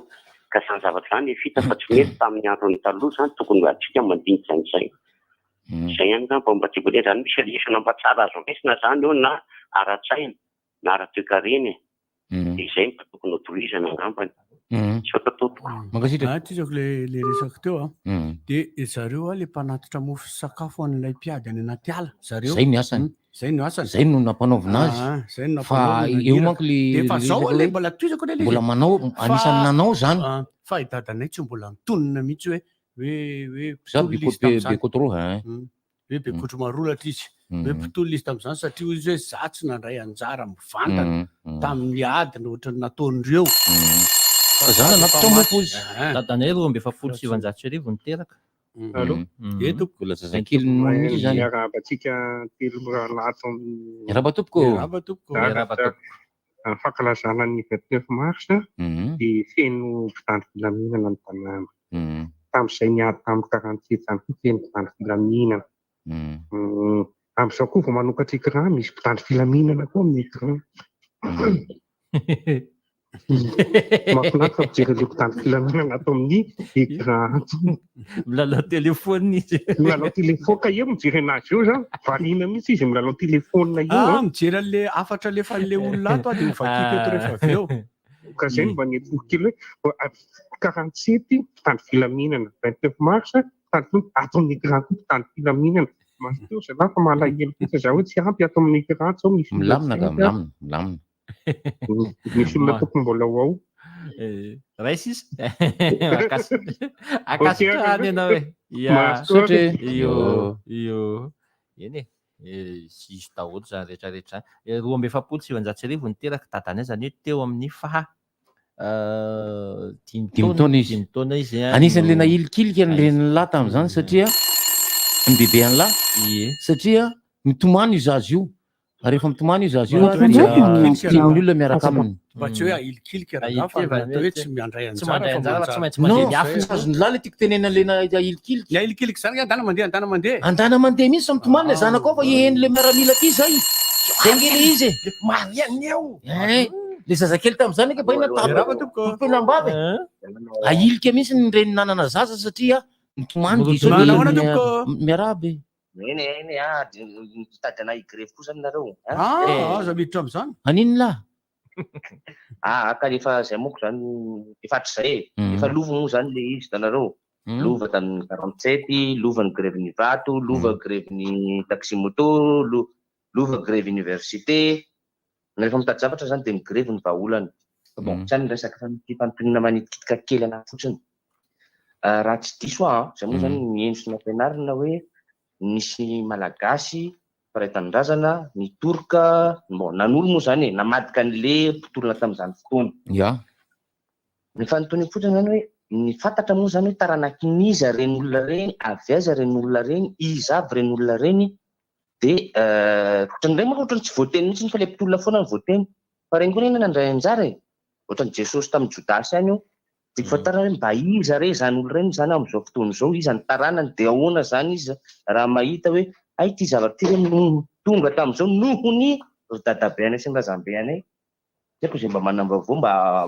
H: ka zany zavatra zany vita fa tsy mety tamin'ny androny taloha zany tokony atsika mandinika an'izay Zay ihany ngamba mba tsy voalera zany misy lesona mba tsara azo amesina zany eo na ara-tsaina na ara-toekarena dia izay mba tokony autorisana ngambany. Tsy
A: tsisako le resako teo dia zareo le mpanatitra mofo sakafo an'ilay mpiady any anaty ala zareo.
R: Zay ny asany.
A: Zay no asany.
R: Zay no nampanaovina azy.
A: Zay no
R: fa eo manko le
A: fa zao le mbola toizako le
R: mbola manao anisany nanao zany.
A: Fa i dadanay tsy mbola mitonona mihitsy hoe
R: za bekotro
A: hoe bekotro marolatra izy hoe mpitolo izy tam'izany satria izy hoe za tsy nandray anjara mivantana tamin'ny adiny ohatrany nataon'ireo.
R: Zany napitra mofo izy.
C: Dadanay 2,780 niteraka.
A: Eto
R: mbola zazakely mihitsy zany.
V: Miarabantsika telo lato
R: Rabatopoko.
V: Fankalazana ny 29 mars dia feno mpitandro filaminana ny tanàna. Tamin'izay niady tamin'ny 47 zany koa feno mpitandro filaminana. Amin'izao koa vao manokatra écran misy mpitandro filaminana koa amin'ny écran. Mahafinaritra fijery ilay mpitandro filaminana ato amin'ny écran.
C: Milalao telefôna izy.
V: Milalao telefôna ka eo mijery anazy eo zany. Variana mihitsy izy milalao telefôna eo.
A: Mijery an'le afatra alefan'le olona ato dia mivakika eto rehefa avy eo.
V: Ka zay mba netokely hoe 47 mpitandro filaminana, 29 mars ato amin'ny écran koa mpitandro filaminana. Masiteo zay lafa malahelo kosa za hoe tsy ampy ato amin'ny écran zao misy
R: milamina.
V: Misy olona tokony mbola ao.
C: Raisy izy. Akasitrahany ianao hoe. Io. Eny e. Sisy daholo zany rehetrarehetra. 2,780 niteraka dadanay zany hoe teo amin'ny dimy taona izy.
R: Anisan'le nahilikilika an'ireny lahy tamin'izany satria ny bebe any lahy satria mitomany io zazy io. Rehefa mitomany io zazy io tian'ny olona miaraka aminy.
A: Mba tsy hoe ahilikilika raha fa natao hoe tsy miandray anjara fa
R: azony lahy le tiako tenena le ahilikilika.
A: Le ahilikilika zany andana mandeha.
R: Andana mandeha mihitsy sa mitomany le zanako ao fa iheny le miaramila aty zay. Zay nge le izy.
A: Mariany eo.
R: Le zazakely tamin'izany ke bahina tapenambavy. Ahilika mihitsy ny reny nanana zaza satria mitomany miarabe.
D: Eny mitady anay grefy koa zany nareo.
A: Aza miditra am'izany.
R: Anino lahy?
D: Ka efa zay moko zany efa hatrizay efa lova moa zany le izy tanareo. Lova tamin'ny 47, lova ny grevin'ny vato, lova grevin'ny taxi moto, lova grevy université. Rehefa mitady zavatra zany dia migrevy ny vahaolana. Bon, zany resaka fantonina manitikitika kely anazy fotsiny. Raha tsy diso zay moa zany miendrika ny ampianarina hoe nisy malagasy faray-tanindrazana, ny torka, nanolo moa zany namadika an'le mpitolona tamin'izany fotoana. Ny fanontony fotsiny zany hoe ny fantatra moa zany hoe taranakin'iza reny olona reny, avy aiza reny olona reny, iza avy reny olona reny, dia ohatran'ireny moa ohatrany tsy voateny mihitsy fa le mpitolona foana ny voateny. Fa reny koa neny nandray anjara e. Ohatran'ny Jesosy tamin'ny Jodasy ihany io. Dia fantarana hoe mba iza re zany olo reny zany amin'izao fotoana izao, iza ny taranany dia ahoana zany izy raha mahita hoe ay ty zavatra ty reny tonga tamin'izao nohony dadabe anay sy ny razambe anay. Tiako izay mba manam-baovao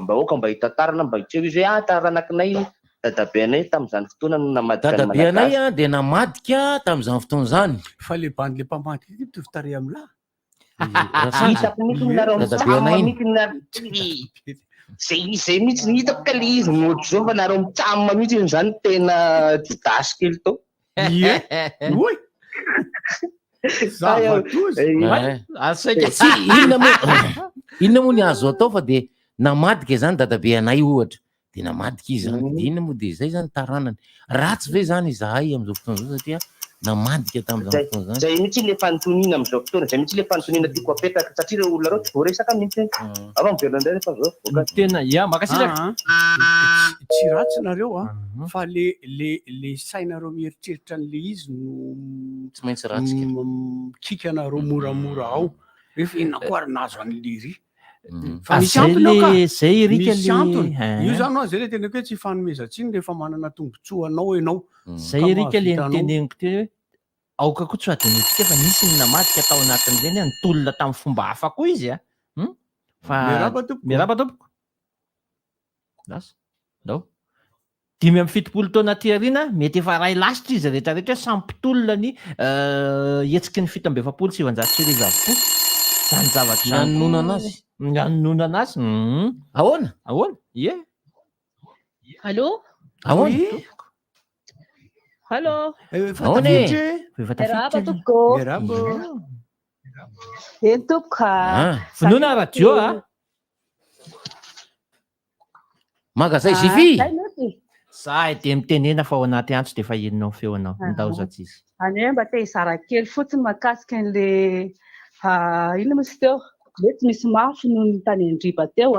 D: mba oka mba hitantarana mba hitseo izy hoe taranakinay dadabe anay tamin'izany fotoana no namadika ny
R: dadabe anay dia namadika tamin'izany fotoana zany.
A: Fa le bandy le mpamady ty mitovy tare amin'ny lahy.
D: Hitako mihitsy nareo mitsama mihitsy nareo. Zay mihitsy ny hitako ka le izy motra zao fa nareo mitsama mihitsy zany tena didasy kely tao.
A: Oy!
R: Inona moa ny azo atao fa dia namadika zany dadabe anay ohatra. Dia namadika izy zany. Inona moa dia zay zany taranany. Ratsy ve zany izahay amin'izao fotoana izao satria namadika tamin'izao fotoana zany.
D: Zay mihitsy le fanontoniana amin'izao fotoana, zay mihitsy le fanontoniana tiako apetaka satria ireo olona reo tsy voaresaka mihitsy. Ava miverina indray rehefa zao.
C: Tena makasiraka.
A: Tsy ratsy nareo fa le sainareo mieritreritra an'le izy no
R: tsy maintsy ratsika.
A: Kika anareo moramora ao. Rehefa inona koa ary nazo an'liry.
C: Fa misy antony zay rika
A: misy antony. Io zany zay le tena hoe tsy fanomezantsiny rehefa manana tombontsoa anao ianao.
C: Zay rika le teneniko teny hoe aoka koa tsy adinitsika fa nisy ny namadika tao anatin'ireny nitolona tamin'ny fomba hafa koa izy a. Fa miaraba tompoko. Lasa. Ndao. 5-7 taona ty ariana mety efa ray lasitra izy rehetrarehetra sampitolona ny hetsiky ny 770 avokoa zany zavatra
R: nanonona anazy
C: nanonona anazy ahoana ie
I: Allô?
C: ahoana
I: Allô?
C: ahoana efa
I: Merhaba tompoko.
A: Merhaba.
I: Tompoko.
C: finoana radio
R: magazay Zify.
C: Zahay dia mitenena fa ao anaty antso dia efa inonao feonao ndaozatsy izy.
I: Any mba te hizara kely fotsiny mahakasika an'le ino misy teo mety misy mafy noho ny tany Andriba teo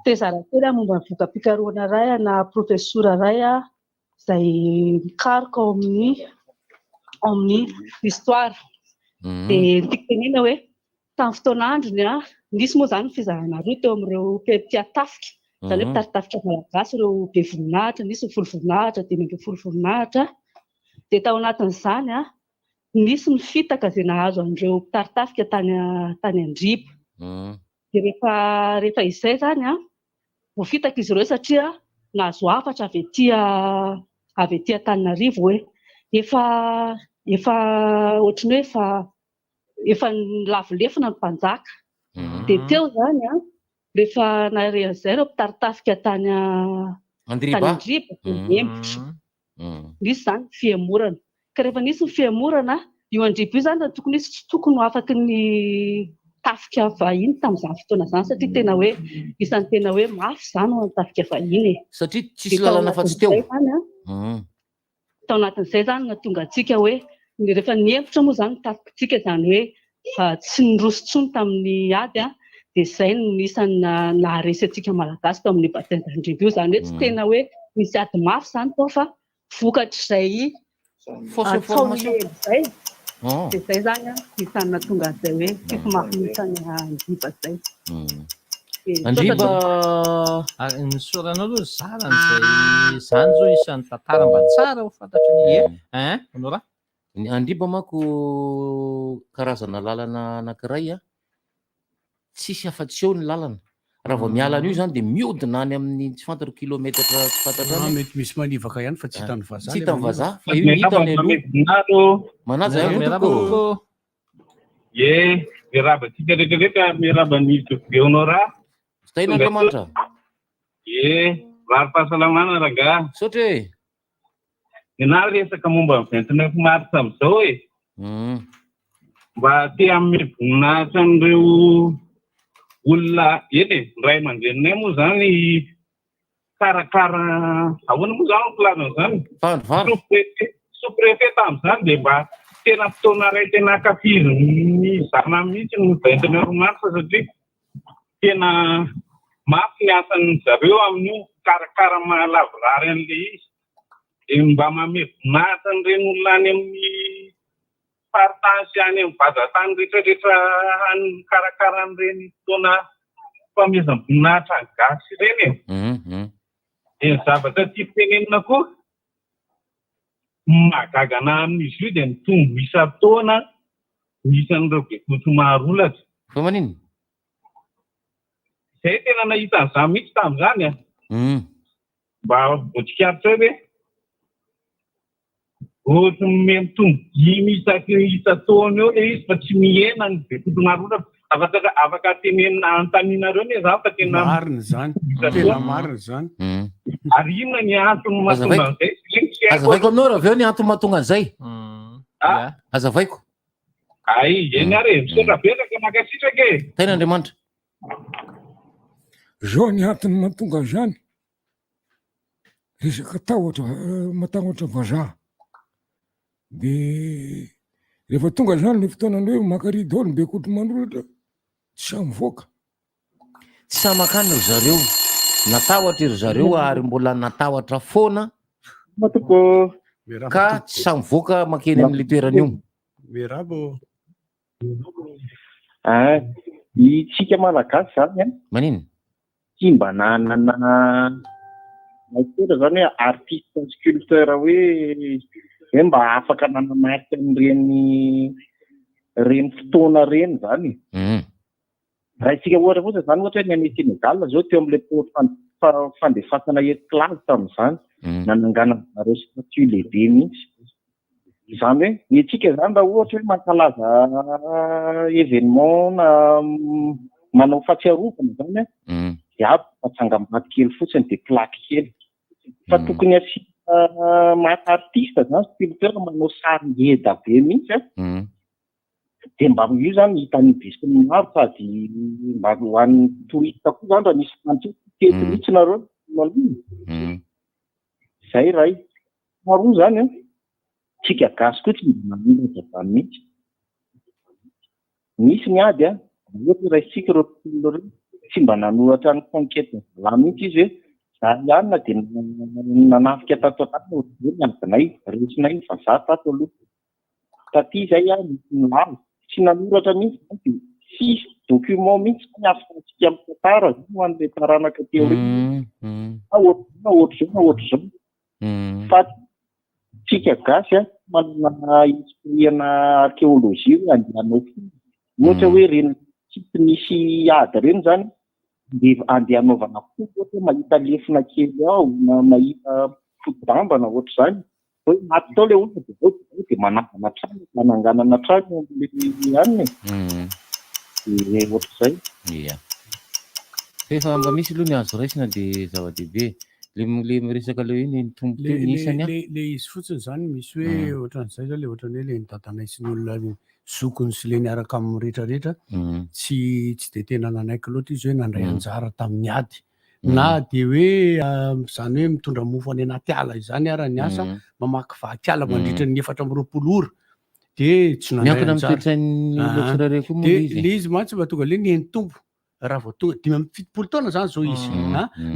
I: te hizara kely momba ny voka-pikaroana ray na profesora ray izay mikaroka ao amin'ny histoire dia tiako tenena hoe tamin'ny fotoan'androny nisy moa zany fizarana roa teo amin'ireo mpiatafika zany hoe mitaritafika malagasy ireo be voninahitra nisy folo voninahitra 5 voninahitra dia tao anatin'izany nisy ny fitaka izay nahazo an'ireo mitaritafika tany Andriba dia rehefa izay zany voafitaka izy ireo satria nahazo hafatra avy etỳ Antananarivo hoe efa ohatrany hoe efa lavolefona ny mpanjaka dia teo zany rehefa naharen'izay ireo mitaritafika tany Andriba empotra nisy zany fiamorana ka rehefa nisy ny fiamorana io Andriba io zany tokony nisy tsy tokony ho afaky ny tafika vahiny tamin'izany fotoana zany satria tena hoe isan'ny tena hoe mafy zany ho tafika vahiny
R: satria tsisy lalana afa-tsy teo
I: tao anatin'izay zany nahatonga antsika hoe rehefa niempotra moa zany tafikatsika zany hoe tsy niroso tsony tamin'ny ady dia izay no isany naharesy antsika malagasy tao amin'ny bataille d'Andriba io zany hoe tsy tena hoe misy ady mafy zany tao fa vokatr'izay izay dia izay zany isany nahatonga an'izay hoe tsisy mafy misany Andriba izay
C: Andriba ny soranao aloha zaran'izay zany zao isan'ny tantara mba tsara ho fantatra ny onora
R: ny Andriba manko karazana lalana anankiray tsisy afa-tsy eo ny lalana raha vao miala an'io zany dia miodina any amin'ny tsy fantatro kilometatra tsy fantatra
A: mety misy manivaka ihany fa tsy hitan'ny vazaha
R: tsy hitan'ny vazaha fa io hitany aloha manaja
C: toko
P: miraba tsika rehetrarehetra miraba ny beonora
R: zay n'Andriamanitra
P: maro-pahasalamana raga
R: sotra e
P: na resaka momba ny 29 mars amin'izao mba te amin'ny voninahitra an'ireo olona eny ray aman-dreninay moa zany karakara ahoana moa zany pilazana zany sous-préfet tamin'izany dia mba tena fotoana ray tena akafizin'ny zana mihitsy ny 29 mars satria tena mafy ny asan'ny zareo amin'io karakara mahalavorary an'le izy mba mame voninahitra an'ireny olona any amin'ny partage any amin'ny vazatany rehetrarehetra any karakara an'ireny fotoana famezany voninahitra gasy ireny ny zavatra tiako tenenina koa mahagagana amin'izy io dia mitombo isa-taona isan'ireo bekoto maharolatra
R: fa manino
P: izay tena nahita an'izany mihitsy tamin'izany mba voatsikaritra hoe ohatra mitombo 5 isa-taona eo le izy fa tsy mihena ny bekoto maharolatra afaka tenenina antaninareo ne za fa tena
A: marina zany tena marina zany
P: ary inona ny antony mahatonga an'izay
R: azavaiko aminao raha aveo ny antony mahatonga an'izay azavaiko
P: eny ary misotra betaka makasitraka
R: tena Andriamanitra
J: zao ny antony mahatonga zany resaka matahotra vazaha dia rehefa tonga zany ny fotoanany hoe makary daholo bekoto manoratra tsy samivoaka
R: tsy samakany ry zareo natahotra ry zareo ary mbola natahotra foana ka tsy samivoaka makeny amin'le toerana io
A: mirabo
P: itsika malagasy zany
R: manino
P: tsy mba nanana naitoera zany hoe artiste sculpteur hoe mba afaka nanamarika reny fotoana reny zany raha isika ohatra fotsiny zany ohatra ny any Sénégal zao teo amin'ilay fandefasana ety classe tamin'izany
V: nanangana zareo statut lehibe mihitsy. Izany hoe ny antsika zany raha ohatra hoe mankalaza événement na manao fahatsiarovana zany de aby fatsangam-bato kely fotsiny de plaque kely fa tokony asina maka artiste zany sculpteur manao sary ngeda be mihitsy de mba io zany hitany besiny maro sady mba ho an'ny touriste koa zany raha nisy mantsy tety mihitsy nareo zay ray maroa zany tsika gasy koa tsy manindra zany mihitsy misy ny ady ohatra raha isika reo tsy mba nanoratra ny conquête la mihitsy izy hoe za ihany na de nanafika tato atao miankinay resinay vazaha tato aloha taty zay nilalo tsy nanoratra mihitsy sisy document mihitsy ny afatsika amin'ny tantara zany ho an'le taranaka teo ohatr' zao fa tsika gasy manana historiana archéologie hoe andehanao ohatra hoe reny tsy misy ady reny zany de andeha anaovana koa ohatra mahita lefina kely ao na mahita fotodambana ohatra zany hoe maty tao le olona de manangana trano mananganana trano le aniny de ohatr'izay
R: efa mba misy aloha ny azo raisina de zava-dehibe le resaka le hoe ny tombo teo nisany
A: le izy fotsiny zany misy hoe ohatran'izay zao le ohatran'ny hoe le nidadanay sy ny olona zokony sy le niaraka amin'ny rehetrarehetra tsy de tena nanaiky loatra izy hoe nandray anjara tamin'ny ady na de hoe zany hoe mitondra mofo any anaty ala izany ara ny asa mamaky vaky ala mandritra ny 420 ora de tsy nandray anjara de le izy mantsy mba tonga le neny tombo raha vao tonga 570 taona zany zao izy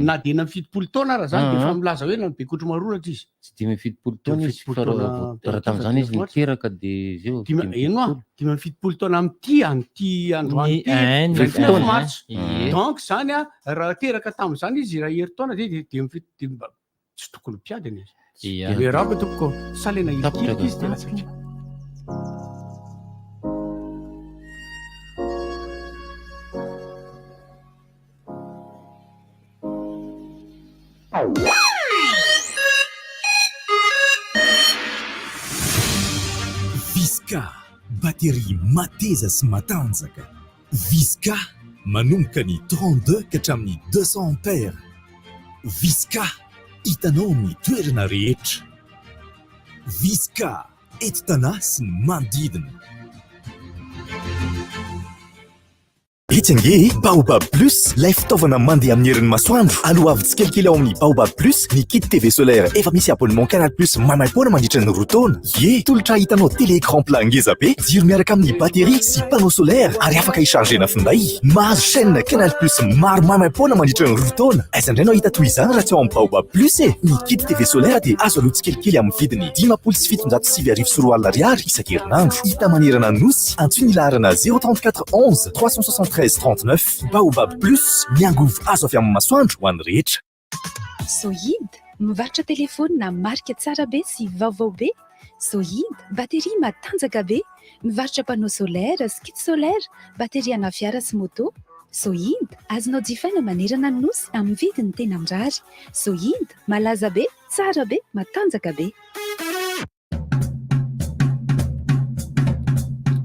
A: na de 570 taona ara zany de fa milaza hoe nambekotro maroratra izy
R: tsy 570 taona izy fa raha tamin'izany izy niteraka de zeo
A: eno 570 taona am'ty androany mars donc zany raha teraka tamin'izany izy raha hery taona de tsy tokony mpiadina izy raha ba tokoko salena izy de lasatra
G: Visca, batterie mateza sy matanjaka. Visca manomboka ny 32 ka hatramin'ny 200 ampères. Visca hitanao amin'ny toerana rehetra. Visca enti-tanà sy ny manodidina. Etsenge Baobab Plus, lay fitaovana mandeha amin'ny herin'ny masoandro. Aloha tsikelikely ao amin'ny Baobab Plus, ny kit TV solaire efa misy abonnement Canal Plus mamaimpoana mandritra ny 2 taona. Tolotra hitanao télé-écran plat ngeza be, jiro miaraka amin'ny batterie sy panneau solaire ary afaka ichargena finday. Mahazo chaîne Canal Plus maro mamaimpoana mandritra ny 2 taona. Aiza indray anao hita toy izany raha tsy ao amin'ny Baobab Plus Ny kit TV solaire dia azo aloha tsikelikely amin'ny vidiny 5,790 ariary isan-kerinandro. Hita manerana nosy, antsoina ilarana 034 11 373 39. Baobab Plus, miangovo azo avy amin'ny masoandro ho an'ny rehetra.
B: Sohid, mivarotra telefônina marika tsara be sy vaovao be. Sohid, batterie matanjaka be, mivarotra panneau solaire, kit solaire, batterie ana fiara sy moto. Sohid, azonao jifaina manerana ny nosy amin'ny vidiny tena mirary. Sohid, malaza be, tsara be, matanjaka be.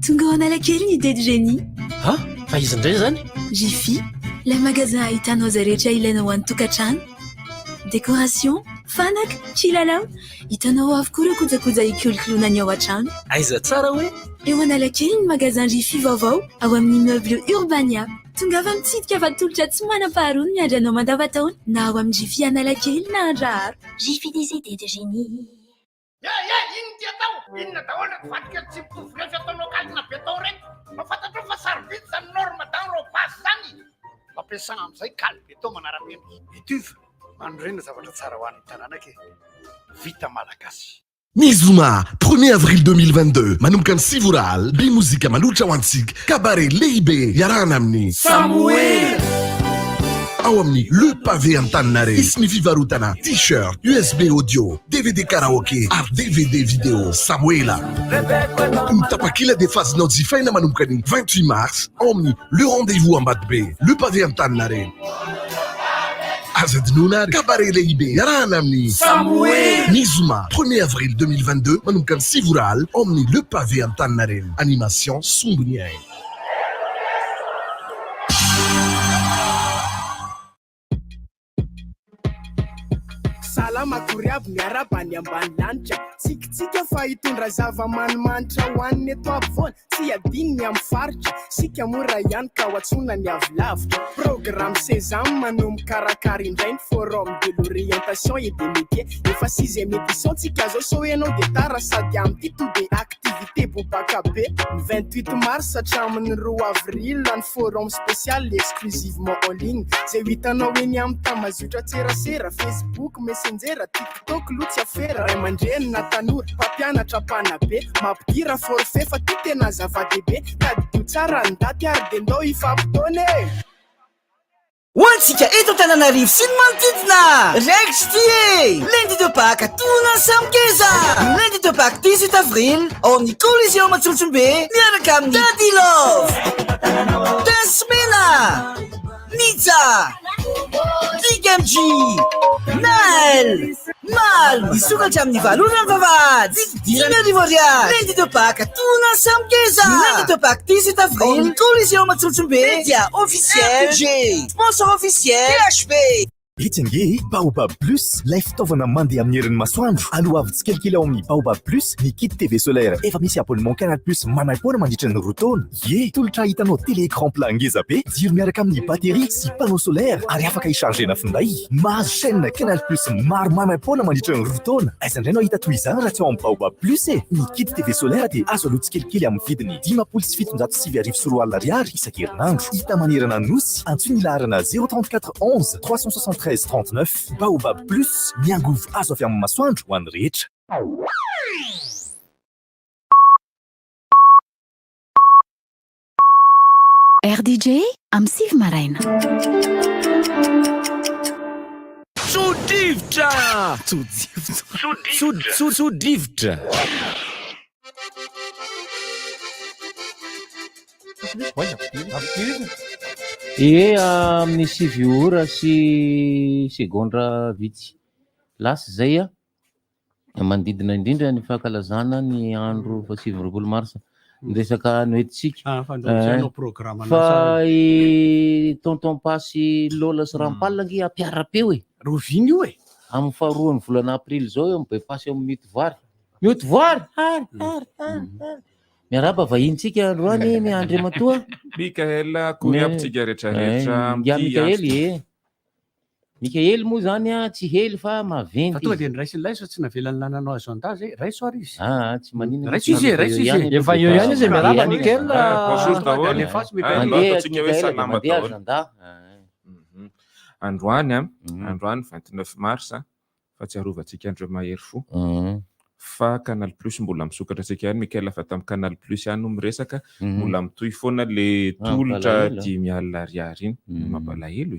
L: Tonga ao Analakely ny idée de génie.
S: Fa izy indray zany?
L: Jiffy, le magasin ahitanao zay rehetra ilaina ho an'ny tokantrano. Décoration, fanaka, kilalao, hitanao avokoa ireo kojakoja hikolokoloana ny ao an-trano.
S: Aiza tsara hoe?
L: Eo Analakely ny magasin Jiffy vaovao ao amin'ny immeuble Urbania. Tonga avy mitsidika vatolotra tsy manam-paharoa miandry anao mandavan-taona na ao amin'ny Jiffy Analakely na Andraharo.
E: Jiffy des idées de génie.
O: Ino ty atao? Inona daholo vadika tsy mitovy rehefa ataonao kalina be tao reny? Mafantatro fa sarobidy zany norme dans repasse zany. Mampiasana amin'izay kaly beto manara-peno. Itovy mandrena zavatra tsara ho an'ny tanànake. Vita malagasy.
M: Nizuma, 1er avril 2022, manomboka ny Sivoral, bi muzika malotra ho antsika, cabaret lehibe, iarahana amin'ny
O: Samuel.
M: Ao amin'ny Le Pavé Antananarivo, isy ny fivarotana t-shirt, USB audio, DVD karaoke, ary DVD vidéo, Samuela. Tapakila dia fazonao jifaina manomboka ny 28 mars, ao amin'ny Le Rendez-vous Ambatobe, Le Pavé Antananarivo. azadinoana ary cabaret lehibe arahana amin'ny
Q: Samoe
M: ny zoma 1er avril 2022 manomboka ny 6 voraly ao amin'ny le pavé Antaninarenina. Animation Sombony Ainy.
K: Salama kuriavy miarabany ambany lanitra tsika fa hitondra zava-manimanitra ho an'ny eto afovoany tsy adininy amin'ny faritra sika mora ihany ka ho antsona ny avy lavitra programme sésame manomboka karakara indray ny forum de l'orientation et des métiers efa 6e édition tsika zao so enao de tara sady amin'ny to de activité bobaka be ny 28 mars hatramin'ny 2 avril ny forum spécial exclusivement en ligne zay hitanao eny amin'ny tamazotra tserasera Facebook Messenger, TikTok, lotsy afera ray aman-dreny na tanora mpampianatra mpanabe mampidira forfait fa ty tena zava-dehibe tadio tsara ny daty ary de ndao ifampitone
T: hoantsika eto Antananarivo sy ny manodidina Rextie lundi de Pâques tona samkeza lundi de Pâques 18 avril ao amin'ny Coliseum Matsotsombe miaraka amin'ny Daddy Love Tasmena Niza Big MG Nael Mal misokatra amin'ny valona ny vavahady dimy ariary lundi de Pâques tona samkeza lundi de Pâques 18 avril Coliseum Matsotsombe média officiel sponsor officiel PHP
G: Itsange Baobab Plus lay fitaovana mandeha amin'ny herin'ny masoandro alohavy tsikelikely ao amin'ny Baobab Plus ny kit TV solaire efa misy abonnement Canal Plus mamaimpoana mandritra ny roa taona tolotra hitanao télé écran plat ngeza be jiro miaraka amin'ny batterie sy panneau solaire ary afaka ichargena finday mahazo chaîne Canal Plus maro mamaimpoana mandritra ny roa taona aiza indray no hita toy izany raha tsy ao amin'ny Baobab Plus ny kit TV solaire dia azo aloha tsikelikely amin'ny vidiny 5,707 ariary isan-kerinandro hita manerana nosy antsoina ilarana 034 11 373 39 Baobab Plus miangovo azo avy amin'ny masoandro ho an'ny rehetra.
U: RDJ amin'ny Sivy Maraina.
Q: Tsodrivotra! Tsodrivotra!
R: Amin'ny 7 ora sy segondra vitsy lasy zay manodidina indrindra ny fahakalazana ny andro 7 mars resaka noetitsika fa tonton pasy Lola sy Rampal ngy ampiarapeo
A: roviny io
R: amin'ny faharoan'ny volana aprily zao eo be pasy amin'ny miotovoary miaraba vahintsika androany miandry matoa
W: Mikael komiapitsika rehetrarehetra
R: Mikael moa zany tsy hely fa maventy
A: fa tonga de niraisy ny laiso tsy navelany nananao agenda zay raiso ary izy
R: tsy maninona
A: raiso izy
C: efa eo ihany izy miaraba Mikael
R: mandeha agenda
W: androany 29 mars fa tsy arovantsika andreo mahery fo fa Canal Plus mbola misokatra tsika ihany Mikael fa tamin'ny Canal Plus ihany no miresaka mbola mitohy foana le tolotra 10,000 ariary iny mampalahelo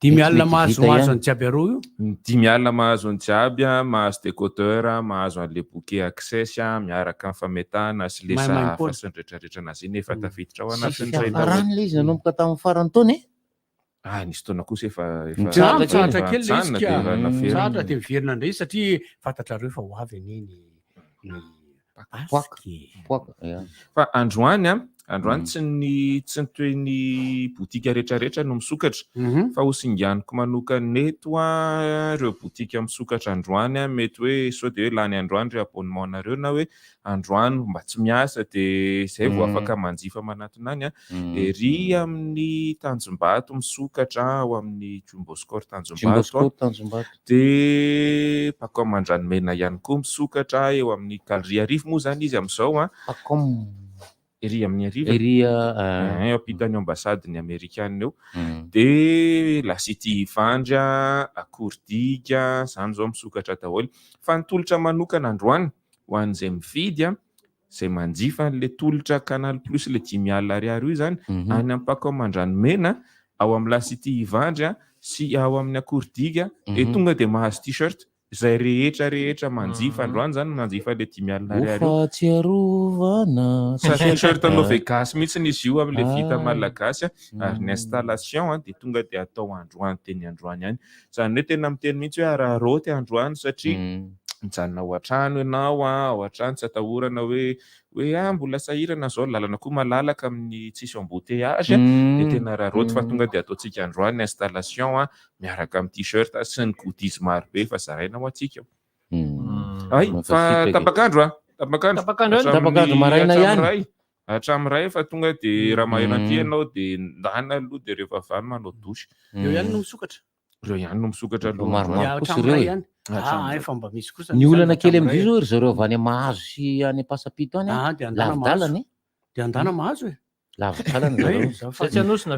A: 10,000 mahazo any jiaby aroa io
W: 10,000 mahazo any jiaby mahazo décodeur mahazo an'le bouquet access miaraka amin'ny fametahana sy le sahafa sy ny rehetrarehetra anazy iny efa tafiditra ao anatin'ny
R: rano le izy nanomboka tamin'ny farany taona
W: nisy taona kosa efa
A: tsara kely tsara de miverina indray satria fantatrareo fa ho avy aniny
W: fa androany tsy nitoeny botika rehetrarehetra no misokatra fa ho singaniko manokana eto reo botika misokatra androany mety hoe sao de hoe lany androany reo abonnement nareo na hoe androany mba tsy miasa de zay vao afaka manjifa manatona any ery amin'ny Tanjombato misokatra ao amin'ny Jumboscor Tanjombato de Pacom Mandranomena ihany koa misokatra eo amin'ny Galerie Arivo moa zany izy amin'izao ery amin'ny ariva ampitany ambasady ny Amerikanina eo de La City Ivandra Akourdiga zany zao misokatra daholo fa ny tolotra manokana androany ho an'izay mividy zay manjifa le tolotra Canal Plus le 10,000 ariary io zany any amin'ny Pacom Mandranomena ao amin'ny La City Ivandra sy ao amin'ny Akourdiga de tonga de mahazo t-shirt zay rehetra manjifa androany zany manjifa le 10,000 ariary
R: fatsiarovana
W: t-shirt anao gasy mihitsy izy io am'le vita malagasy ary ny installation de tonga de atao androany teny androany ihany zany hoe tena miteny mihitsy hoe araroty androany satria mijanona ao an-trano ianao ao an-trano tsy atahorana hoe mbola sahirana zao lalana koa malalaka amin'ny tsisy embouteillage de tena raroty fa tonga de ataontsika androany installation miaraka amin'ny t-shirt sy ny goodies maro be fa zaraina ho antsika ay fa tapakandro
R: tapakandro maraina ihany
W: hatramin'ray fa tonga de raha maheranty ianao de ndana aloha de rehefa avany manao dosy
A: eo ihany no misokatra
W: reo ihany no misokatra
R: maromaro kosa reo
A: efa mba misy kosa
R: ny olana kely am'izao ry zareo avy any mahazo sy any pasapito any lavidalany
A: de andana mahazo e
R: lavidalany zareo
C: tsy anosina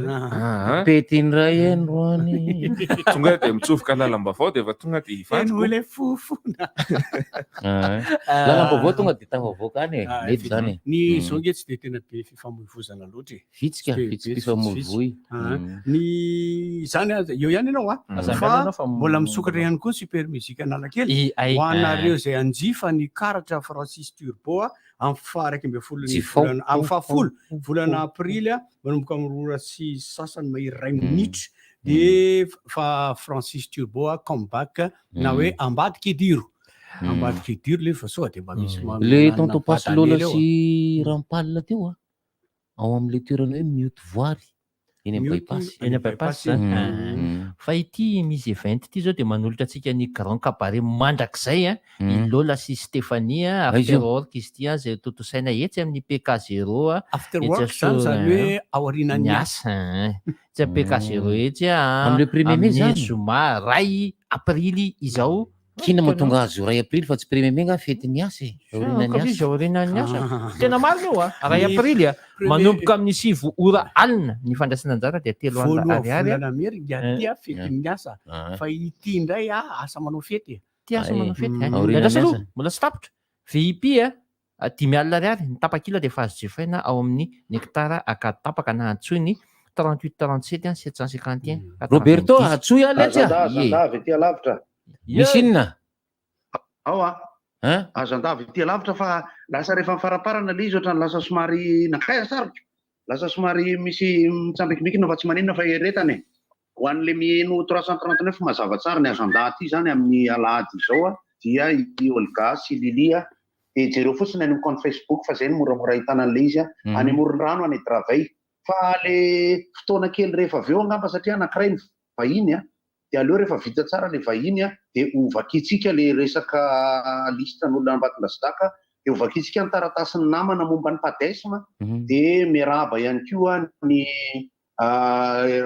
R: petindray androany
W: tonga de mitsofoka lalam-bavao de efa tonga de
A: le fofona
R: lalam-bavao tonga de tafavoaka any mety zany
A: ny zao nge tsy de tena be fifamoivoizana loatra
R: vitsika fifamoivoy
A: ny zany eo ihany ianao fa mbola misokatra ihany koa super musique analakely ho anareo zay anjifa ny karatra Francis Turbo amin'ny faharaiky amby folo amin'ny fahafolo volana aprily manomboka amin'ny rora sy sasany mahery 2 minitra de fa Francis Turbo comeback na hoe ambadika ediro ambadika ediro le fa sao de mba misy
R: le tonton Pasilola sy Rampalina teo ao am'le toerana hoe mioty voary eny
C: bypass fa ity misy event ity zao de manolotra antsika ny grand cabaret mandrakizay ilola sy Stéphanie after work izy ty zay totosaina etsy amin'ny PK0
A: after work zany hoe aorinan'ny asa
C: tsy PK0 etsy amin'ny zoma ray aprily izao
R: kina mahatonga azy ray aprily fa tsy premier mai nga fety ny asa
C: aorinan'ny asa tena marina io ray aprily manomboka amin'ny 7 ora alina ny fandraisana anjara de 3 ariary
A: volana mery dia fety ny asa fa ity indray asa manao fety
C: asa manao fety andrasa aloha mbola tsy tapotra VIP 10,000 ariary ny tapakila de efa azo jefaina ao amin'ny nectara akatapaka na antsoiny 38 37 751
R: Roberto atsoy aletsy
F: azandavy ety alavitra
R: misy inona
F: ao azandavy ety alavitra fa lasa rehefa mifaraparana le izy ohatrany lasa somary nakay sarotra lasa somary misy mitsambikimikina fa tsy maninona fa eretany ho an'le mieno 339 mazava tsara ny azanda ty zany amin'ny alahady izao dia i Olga sy Lilia de jereo fotsiny any amin'ny compte Facebook fa zay ny moramora hitanan'le izy any amoron-drano any Dravay fa le fotoana kely rehefa aveo angamba satria anankiray ny vahiny de aleo rehefa vita tsara le vahiny de ovakitsika le resaka listan'olona ambatondrasidaka de ovakitsika ny taratasy ny namana momba ny padesma de miarahaba ihany koa ny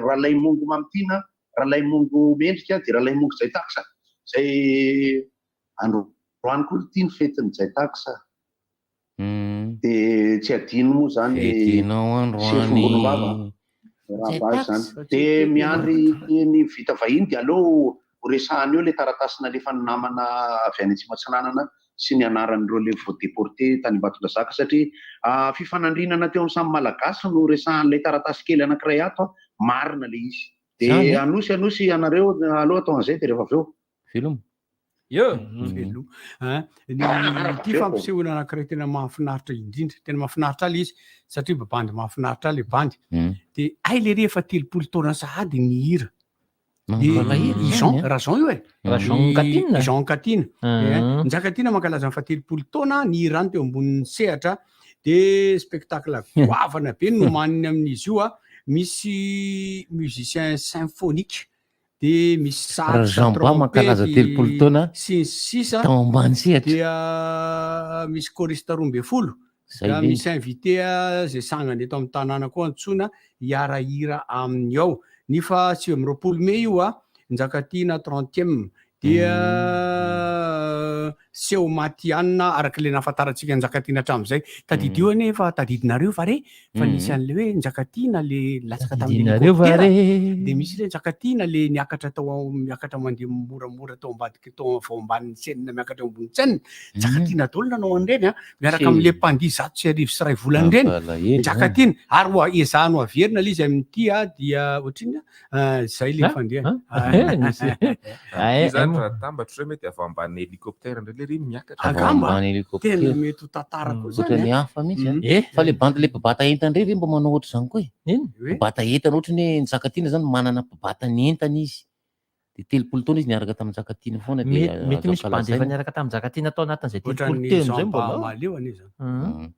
F: ralay mongo mamtina ralay mongo mendrika de ralay mongo zay taksa zay androany koa tia ny fetiny zay taksa de tsy adino moa zany sefombolombava zany de miandry ny vita vahiny de aleo horesahany eo le taratasina lefa ny namana avy any Atsimatsinanana sy ny anaran'ireo le voadeporte tany Ambatondrazaka satria fifanandrinana teo amin'ny samy malagasy no resahan'ilay taratasy kely anankiray ato marina le izy de anosy anareo aloha atao an'izay de rehefa aveo
R: veloma
A: velo ty fampisehoana anankiray tena mahafinaritra indrindra tena mahafinaritra aly izy satria babandy mahafinaritra aly bandy de ay le rehefa 3 taona sahady ny hira Rajon io Rajon Katina Njakatina mankalaza fa 3 taona ny hirany teo ambonin'ny sehatra de spectacle goavana be nomaniny amin'izy io misy musicien symphonique de misy
R: saraba mankalaza 3 taona
A: sy sisa
R: tao ambany sehatra
A: dia misy choriste 12 da misy invité zay sangany eto amin'ny tanàna koa antsoina hiarahira aminy ao ny fa 9 mai io Njakatina 30e dia seho matianina araka le nahafantarantsika Njakatiana hatramin'izay. Tadidio anefa tadidinareo va re fa nisy an'le hoe Njakatiana le latsaka tamin'ny helicoptera dia misy le Njakatiana le miakatra mandeha moramora tao ambadika tao vao ambanin'ny tsenina miakatra ambony tsenina. Njakatiana daholo nanao an'ireny miaraka amin'le mpandihy 103 volana ireny Njakatiana ary ho ezahano averina le izy amin'ity dia ohatriny zay le fandeha.
W: Zany raha tambatra hoe mety avy ambany helicoptera indray le ry miakatra.
A: Agamba tena mety ho tantara koa
R: zany. Ohatrany hafa mihitsy. Fa le banda le mpibata entana indray mba manao ohatr' izany koa e. Mpibata entana ohatrany hoe Njakatiana zany manana mpibatany entana izy. Dia 3 taona izy niaraka tamin'ny Njakatiana foana dia
C: mety misy bandy efa niaraka tamin'ny Njakatiana tao anatin'izay 3 taona zay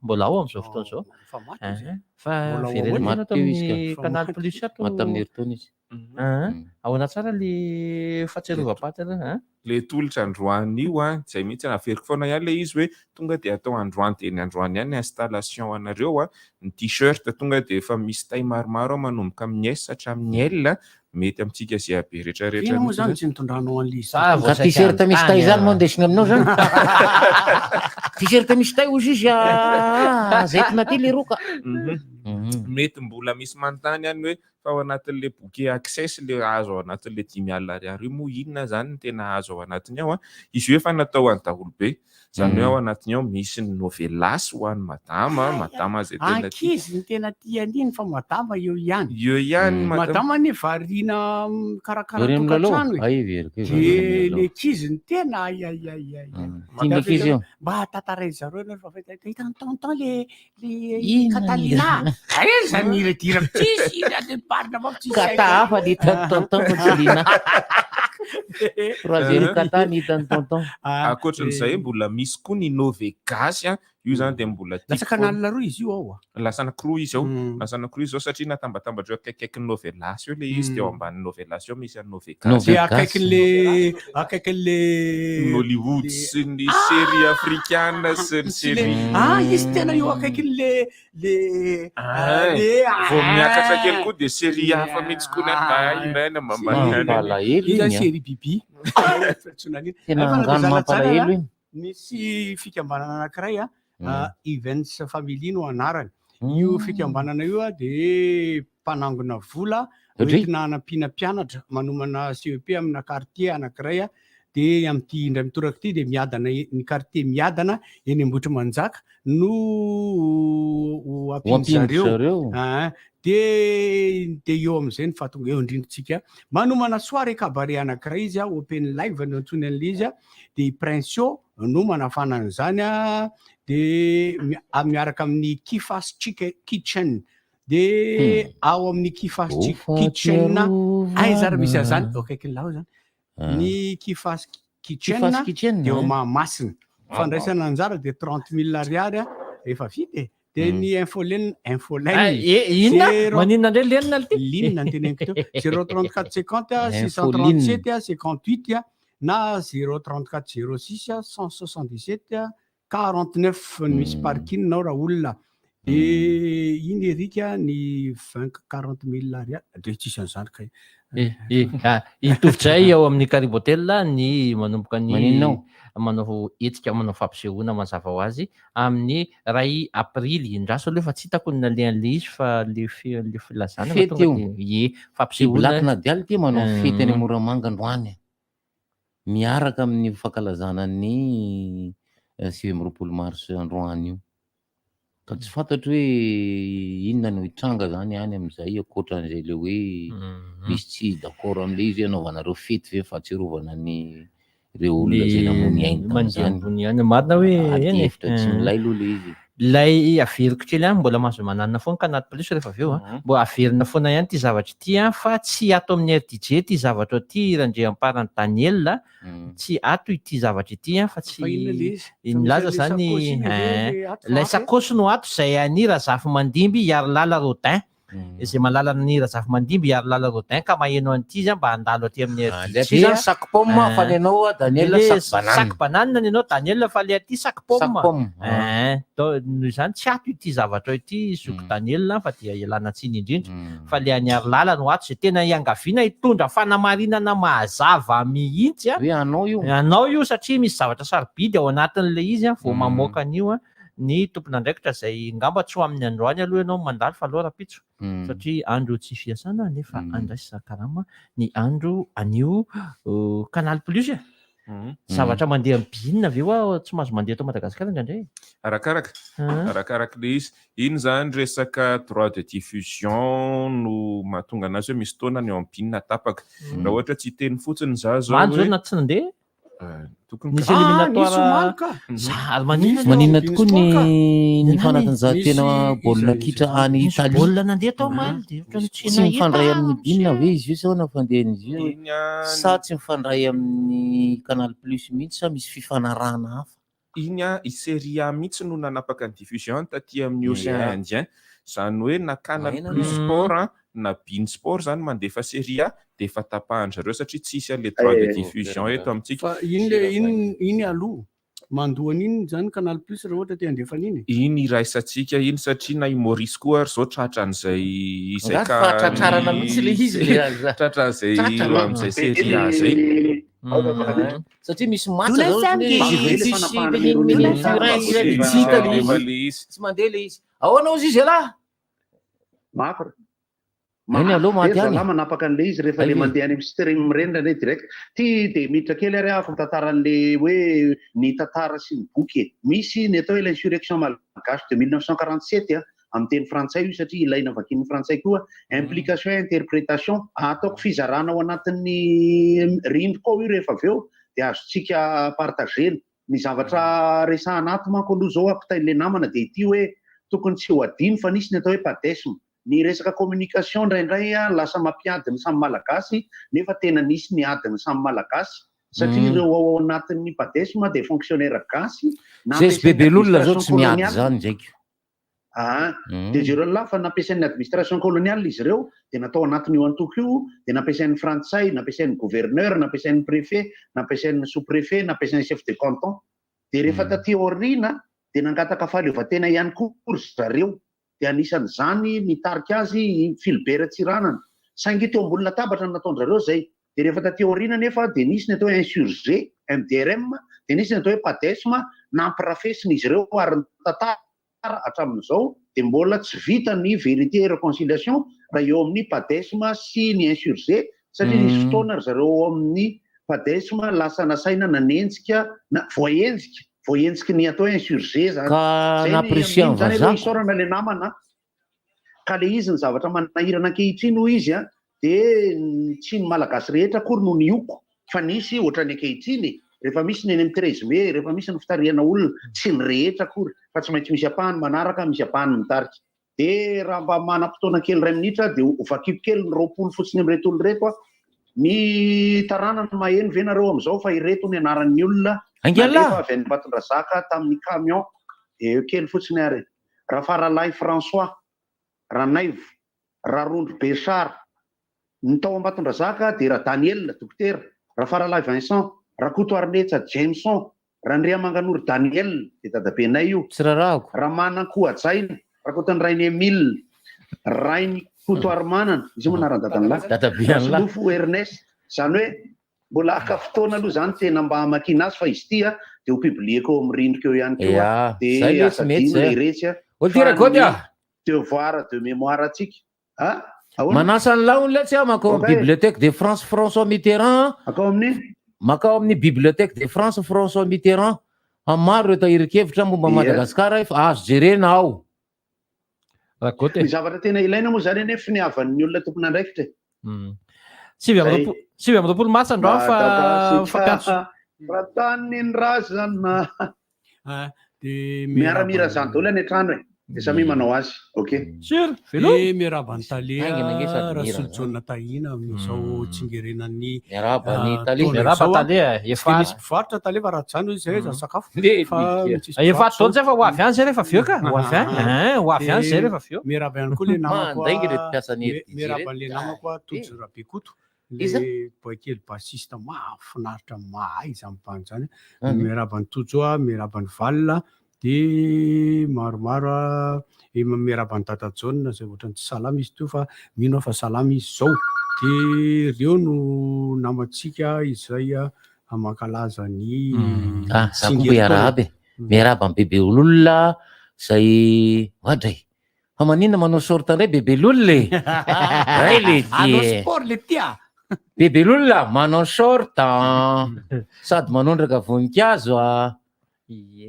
C: mbola ao amin'izao fotoana izao. Fa verena tao amin'ny Canal Plus ato
R: tamin'ny herintaona izy.
C: Ahoana tsara le fahatsiarovam-patra
W: le tolotra Androany io izay mihitsy naveriko foana ihany le izy hoe tonga dia atao Androany dia ny Androany ihany installation anareo ny t-shirt tonga dia efa misy tay maromaro manomboka amin'ny S hatramin'ny L mety amintsika zay habe rehetrarehetra.
A: Ina moa zany tsy nitondranao an'ilay
R: ka t-shirt misy tay zany moa ndesiny aminao zany. T-shirt misy tay ozy izy zaitina ty le roka.
W: Mety mbola misy manontany ihany hoe fa ao anatin'le boky access le azo ao anatin'le 10,000 ariary io moa inona zany no tena azo ao anatiny ao izy hoe efa natao an'ny daholo be zany hoe ao anatiny ao misy ny novelasy ho an'ny madama zay tena
A: ankizy ny tena tian'iny fa madama eo
W: ihany
A: madama ny variana karakara tokantrano dia le ankizy ny tena mba tantaray zareo fa hitany tonton le Catalina zany iredirako tsisy parina avao tsisy
R: kata hafa ny hitany tonton Catalina. Troisième kata ny hitany tonton.
W: Ankoatran'izay mbola misy koa ny Novegas io zany dia mbola
A: lasa kanalina roa izy io ao
W: lasa anankiroa izy ao lasa anankiroa izy ao satria natambatambatra akaikaiky ny Novelas io le izy dia ao ambany Novelas io misy any Novegas
A: dia akaikin'le
W: Hollywood sy ny série africaine sy ny série
A: izy tena io akaikin'le
W: vao miakatra kely koa dia série hafa mihitsy koa inaina
A: io zany série bibi
R: tena angano mampalahelo iny.
A: Misy fikambanana anankiray Events Family no anarany. Io fikambanana io dia mpanangona vola entina hanampiana mpianatra manomana CEP amina quartier anankiray dia amin'ity indray mitoraka ity dia miadana ny quartier miadana eny Ambohitrimanjaka no ampiany zareo dia eo amin'izay ny fahatonga eo indrindritsika manomana soirée cabaret anankiray izy open live no antsony an'ilay izy dia Prince no manafana an'izany dia miaraka amin'ny Kifas Kitchen dia ao amin'ny Kifas Kitchen zara misy azany akaiky lao zany ny Kifas Kitchen dia eo Mahamasina fandraisana anjara dia 30,000 ariary efa vita dia ny infolene
C: maninona indray lenina
A: linina ny teneniko teo 034 50 637 58 na 034 06 177 49 misy parking nao raha olona dia iny erika ny 40,000 ariary dia tsisy an'izany ka
C: itovitray ao amin'ny Caribe Hotel ny manomboka ny manao hetsika manao fampisehoana mazava ho azy amin'ny 2 aprily indraso aloha efa tsy hitako ny nalehan'le izy fa le filazana
R: fampisehoana lakina dialy ty manao fety any Moramanga androany miaraka amin'ny fankalazana ny 7 mars androany io ka tsy fantatro hoe inona no hitranga zany any amin'izay akoatran'izay le hoe misy tsy d'accord amin'le izy anaovanareo fety ve fahatsiarovana ny ireo olona zay namony
C: ainy marina hoe
R: efitra tsy milay aloha le izy
C: lay averiko kely ihany mbola mahazo mananina foana Canal Plus rehefa avy eo mbo averina foana ihany ty zavatra ity fa tsy ato amin'ny RDJ ty zavatra ity Randriamparany Daniel tsy ato ity zavatra ity fa tsy milaza zany lay sakosy no ato izay any Razafy Mandimby Yarlala Rodin izay mahalala ny Razafy Mandimby ary lala Rodin ka maheno an'ity izy mba handalo aty amin'ny
R: aty zany sac pomme fa ny anao Daniel
C: sac banane ny anao Daniel fa le aty sac pomme zany tsy ato ity zavatra ity Zoko Daniel fa dia ialana tsiny indrindra fa le aniary lala no ato zay tena iangaviana hitondra fanamarinana mahazava mihitsy anao io satria misy zavatra sarobidy ao anatin'le izy vao mamoaka an'io ny tompon'andraikitra zay ngamba tsy ho amin'ny androany aloha ianao mandalo fa aloha rapitso satria andro tsy fiasana nefa andraisy Sakarama ny andro anio Canal Plus zavatra mandeha binina avy eo tsy mahazo mandeha tao Madagasikara indraindray
W: arakaraka le izy iny zany resaka droit de diffusion no mahatonga anazy hoe misy taona ny eo ambinina tapaka raha ohatra tsy teny fotsiny za zao
C: na tsy nandeha nisy éliminatoire
R: maninona tokoa ny fanatanjahantena baolina kitra any Italia
C: baolina nandeha tao Maldives
R: tsy mifandray amin'ny binina ve izy io sao nafandehan'izy io sa tsy mifandray amin'ny Canal Plus mihitsy sa misy fifanarahana hafa
W: iny i Serie A mihitsy no nanapaka ny diffusion taty amin'ny Océan Indien zany hoe na Canal Plus Sport na Bein Sport zany mandefa Serie A de efa tapahan'zareo satria tsisy an'le droit de diffusion eto amintsika
A: iny aloha mandohany iny zany Canal Plus raha ohatra te andefana
W: iny iraisantsika iny satria na i Maurice koa ary zao tratran'izay
R: tratrarana mihitsy le izy
W: tratran'izay amin'izay Serie A zay
R: satria misy matsa tsy mandeha le izy ahoanao izy ala
F: zalahy manapaka an'le izy rehefa le mandeha any amin'ny stream reny rane direct ty de miditra kely ary afo tantaran'le hoe ny tantara sy ny boky misy ny atao hoe l'insurrection malgache de 1947 amin'ny teny frantsay io satria ilaina vakin'ny frantsay koa implication et interprétation ataoko fizarana ao anatin'ny rindroko io rehefa avy eo de azotsika partagena ny zavatra resahana ato manko aloha zao ampitain'le namana de ity hoe tokony tsy ho adino fa nisy ny atao hoe padesme ny resaka communication indraindray lasa mampiadiny samy malagasy nefa tena nisy ny adiny samy malagasy satria ireo ao anatin'ny padesme de fonctionnaire gasy
R: zay bebel'olona zao tsy miady zany ndraiky
F: de zereo lafa nampiasain'ny administration coloniale izy ireo de natao anatin'io antoko io de nampiasain'ny frantsay nampiasain'ny gouverneur nampiasain'ny préfet nampiasain'ny sous préfet nampiasain'ny chef de canton de rehefa taty aoriana de nangataka fahaleovan-tena ihany koa zareo de anisan'izany nitarika azy Philbert Tsiranana saingy teo ambony latabatra nataon'zareo zay de rehefa taty aoriana nefa de nisy ny atao hoe insurgé MDRM de nisy ny atao hoe padesme nampirafesiny izy ireo ary tantara hatramin'izao de mbola tsy vita ny vérité et réconciliation raha eo amin'ny padesme sy ny insurgé satria nisy fotoana zareo amin'ny padesme lasa nasaina nanenjika na voaenjika ny atao insurgé zany isorana le namana ka le izy ny zavatra manahirana ankehitriny ho izy de tsy ny malagasy rehetra akory no nioko fa nisy ohatrany ankehitriny rehefa misy ny eny amin'ny 13 mai rehefa misy ny fitariana olona tsy ny rehetra akory fa tsy maintsy misy apahany manaraka misy apahany mitarika de raha mba manam-potoana kely 2 minitra de ovakipo kely ny 20 fotsiny amin'reto olo reto ny tarana ny maheno ve nareo am'izao fa ireto ny anaran'ny olona nefa avy any Batondrazaka tamin'ny camion eo kely fotsiny ary Rafaralay François Ranaivo Rarondro Bechard ny tao Ambatondrazaka de Ra Daniel dokotera Rafaralay Vincent Rakoto Arnetsa Jameson Randria Manganoro Daniel de dadabenay io Ramana Koajaina Rakotany Rainy Emile Rainy Koto Armanana izy moa naran-dadan'lahy Lofo Ernest zany hoe mbola aka fotoana aloha zany tena mba makina azy fa izy ty de ho publieko eo amin'ny rindrika eo ihany koa de asadino le retsy devoir de mémoire atsika
R: manasa ny laony le tsy makao amin'ny bibliothèque de France François Mitterrand makao amin'ny bibliothèque de France François Mitterrand maro reto ahirikevitra momba Madagasikara fa azo jerena ao
F: ny zavatra tena ilaina moa zany nefa ny havan'ny olona tompona andraikitra
C: 7 mars androany fa
F: ratany ny razana de miaramira zany daholo any an-trano e de samy manao azy. Ok.
A: E miaraba ny Talia Rasolojaona Tahina amin'izao tsingerenan'ny misy mpivarotra Talia fa raha zany zay za sakafo
C: efa taona zay fa ho avy any zay rehefa avy eo ka ho avy any zay rehefa avy eo.
A: miaraba ihany koa le namako miaraba an'le namako a Tojo Rabekoto le boakely basiste mahafinaritra mahay zany bany zany miaraba ny Tojo a miaraba ny Valina de maromaro miaraba ny Dada Jaune zay ohatrany tsy salama izy teo fa mino fa salama izy zao de reo no namantsika izay mankalaza ny
R: miaraba aby miaraba ny bebe olona zay adray fa maninona manao sorta ndray bebe lolona
A: sport le tia
R: bebe lolona manao sorta sady manondraka voninkazo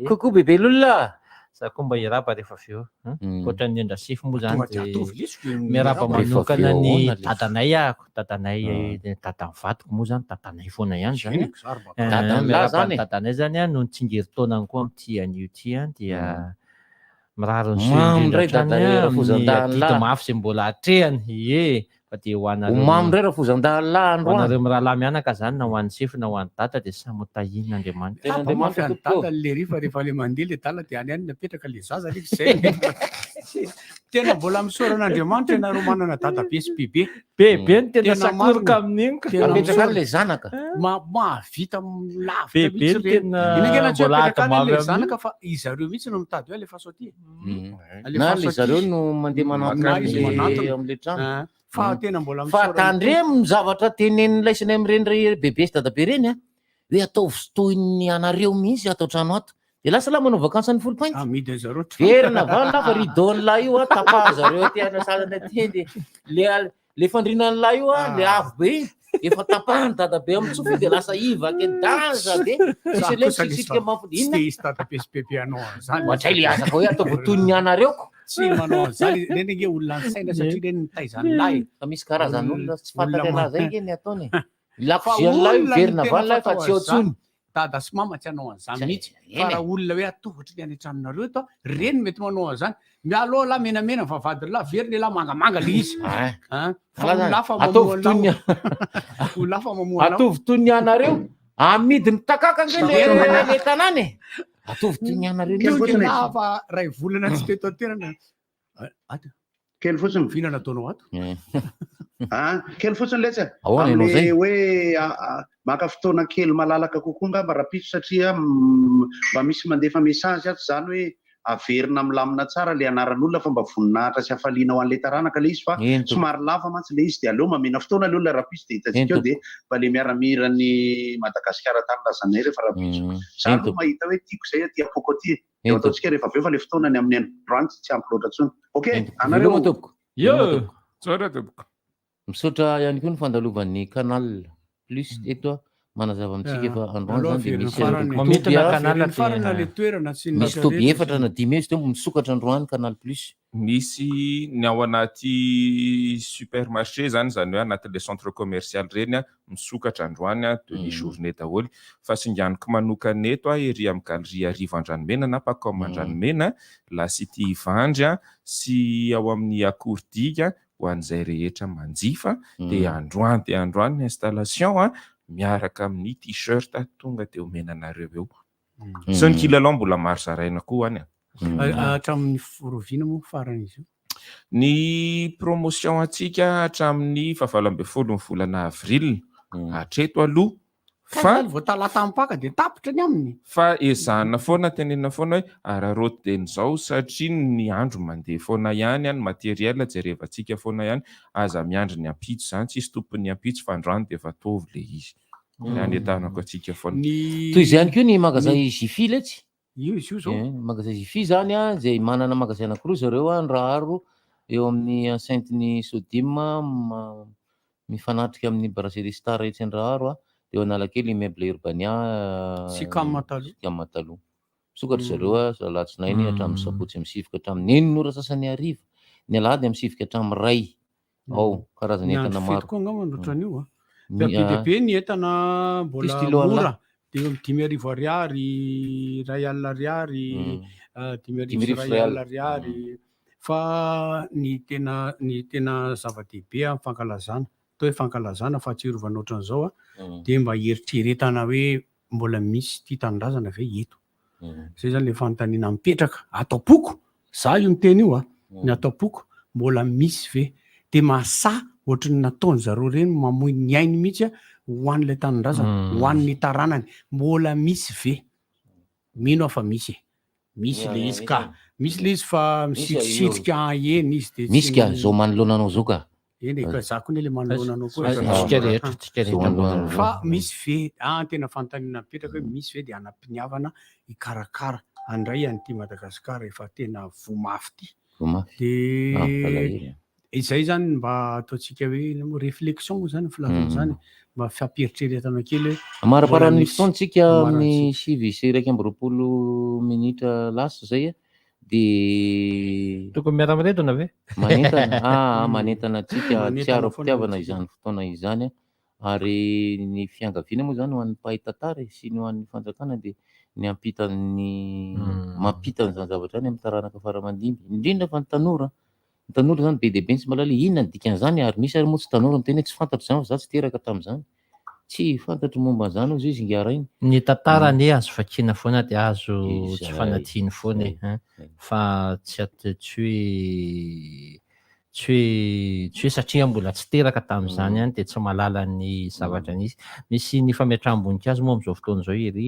R: Coucou bébé Lula.
C: Ça komba iraba rehefa avy eo. Koatra ny endra sify moa zany miaraba manokana ny dadanay ako, dadanay dadan'ny vatiko moa zany dadanay foana ihany zany. Miaraba ny dadanay zany no nitsingerin-taonany koa am'ty an'io ty dia mirary ny soindrindratrany mafy zay mbola hatrehany ie fa de
R: hoanareo
C: hoanareo mirahalahy mianaka zany na hoan'ny sify na hoan'ny dada de samy tahina Andriamanitra.
A: Mafy any dada le rifa rehefa le mandeha le dala de any any napetraka le zaza lik zay tena mbola misoran'Andriamanitra ianareo manana dada be sy bebe
C: bebe ny tena sakoroka amin'iny
R: apetraka le zanaka
A: mahavita lavitra mihitsy le zanaka fa izareo mihitsy no mitady hoe alefa soty
R: na le zareo no mandeha manantona am'le trano
A: fa tena mbola
R: fa tandremo ny zavatra tenen'ilay sinay mireny bebe sy dadabe reny hoe ataovy toy anareo mihitsy atao trano ato de lasa la manao vakansy ny folo-painty verina vana fa ridon'lahy io tapaha zareo ty anasanana ty de le fandrinan'lahy io le avo be efa tapahany dadabe am'tsofa de lasa ivaka danza de misy le sisika
A: mampodinatray
R: le azaka hoe ataovy toy ny anareoko
A: tsy manao zany reny nge olona ny saina satria reny nitaizan'lahy
R: fa misy karazan'olona tsy fantatra anazy zay nge ny ataony lakozian'lahy verina van'lahy fa tsy aotsony
A: dada sy mama tsy hanao an'izany mihitsy fa raha olona hoe atovatra ny any an-tranonareo to reny mety manao an'izany mialoha lahy menamena fa vady lahy very lahy mangamanga le izy
R: atovy toy ny anareo amidiny takaka nge le tanany atovy toy ny anareo
A: fa ray volana tsy teto aterana
F: kely fotsiny
A: fihinana ataonao ato
F: kely fotsiny letsy amle hoe maka fotoana kely malalaka kokoa ngamba raha piso satria mba misy mandefa message ato zany hoe averina milamina tsara le anaran'olona fa mba voninahitra sy hafaliana ho an'le taranaka le izy fa somary lava mantsy le izy de aleo mamena fotoana le olona raha piso de hitantsika eo de mba le miaramirany Madagasikara tany lazanay rehefa raha piso zany aloha mahita hoe tiako zay ty apoko ty eo ataontsika rehefa aveo fa le fotoanany amin'ny androany tsy ampy loatra tsony ok anareo
W: tsara tompoko
R: misaotra ihany koa ny fandalovan'ny Canal Plus eto manazava amitsika efa androany zany de misy toby efatra na dimy izy teo misokatra androany Canal Plus
W: misy ny ao anaty supermarché zany hoe anatin'le centre commercial reny misokatra androany de journée daholo fa singaniko manokana eto ery amin'ny galerie Arivo Andranomena na Pacom Andranomena la City Ivandry sy ao amin'ny Akorodika ho an'izay rehetra manjifa de androany installation miaraka amin'ny t-shirt tonga de omenanareo eo sy ny kilalao mbola maro zaraina koa any
A: hatramin'ny roviana moa farany izy io
W: ny promotion atsika hatramin'ny 7 ny volana avril hatreto aloha fa
A: voatalatam-paka de tapitra ny aminy
W: fa ezahana foana tenena foana hoe araroty de n'izao satria ny andro mandeha foana ihany ny materiel jerevantsika foana ihany aza miandry ny ampitso zany tsisy tompony ampitso fa androany de vatovy le izy anetanako atsika foana
R: toy izay ihany koa ny magazay Jiffy letsy
A: io izy io zao
R: magazay Jiffy zany zay manana magazay anankiroa zareo andraharo eo amin'ny Sainte-ny Sodime mifanatrika amin'ny Brasserie Star etsy andraharo eo Analakely immeuble Urbania
A: sy
R: Kamatalo misokatra zareo alatsinainy hatramin'ny sabotsy misifika hatramin'ny enina ora sasany hariva ny alahady misifika hatramin'ny ray ao karazana entana maro
A: koa angamba notran'io bebe ny entana mbola mora de eo amin'ny 5,000 ariary 2 alina ariary $5,000 fa ny tena zava-dehibe amin'ny fankalazana atao hoe fankalazana fahatsiarovana ohatran'izao dia mba eritreretana hoe mbola misy ity tanindrazana ve eto. Zay zany le fanontaniana mipetraka atao-poko za io miteny io ny atao-poko mbola misy ve dia masa ohatrany nataony zareo reny mamoy ny ainy mihitsy ho an'ilay tanindrazana ho an'ny taranany mbola misy ve mino afa misy le izy ka misy le izy fa misitrisitra eny izy dia
R: misy ka zao manoloananao zao ka
A: eny ka za koa le manoloananao koa fa misy ve tena fanontaniana mipetraka hoe misy ve dia anampiniavana hikarakara andray an'ity Madagasikara efa tena vomafy ity dia izay zany mba ataontsika hoe réflexion zany filavana zany mba fampieritrretana kely
R: amaraparan'ny fotoantsika amin'ny 7:20 minitra lasa zay dia
C: tokony miara-miredona ve
R: manentana atsika tsiaro fitiavana izany fotoana izany ary ny fiangaviana moa zany ho an'ny mpahay-tantara sy ny ho an'ny fanjakana dia ny mampitany zany zavatra any amin'ny taranaka faramandimby indrindra fa ny tanora zany be dia be tsy malala inona ny dikan'izany ary misy ary moa tsy tanora miteny tsy fantatro zany fa za tsy teraka tamin'izany tsy fantatro momba zany ozy izy ingarainy
C: ny tantara ne azo vakiana foana dia azo tsy fanatsiany foana fa tsy hoe satria mbola tsy teraka tamin'izany any dia tsy malala ny zavatra nisy misy ny fametraham-boninkazo moa amin'izao fotoana izao ery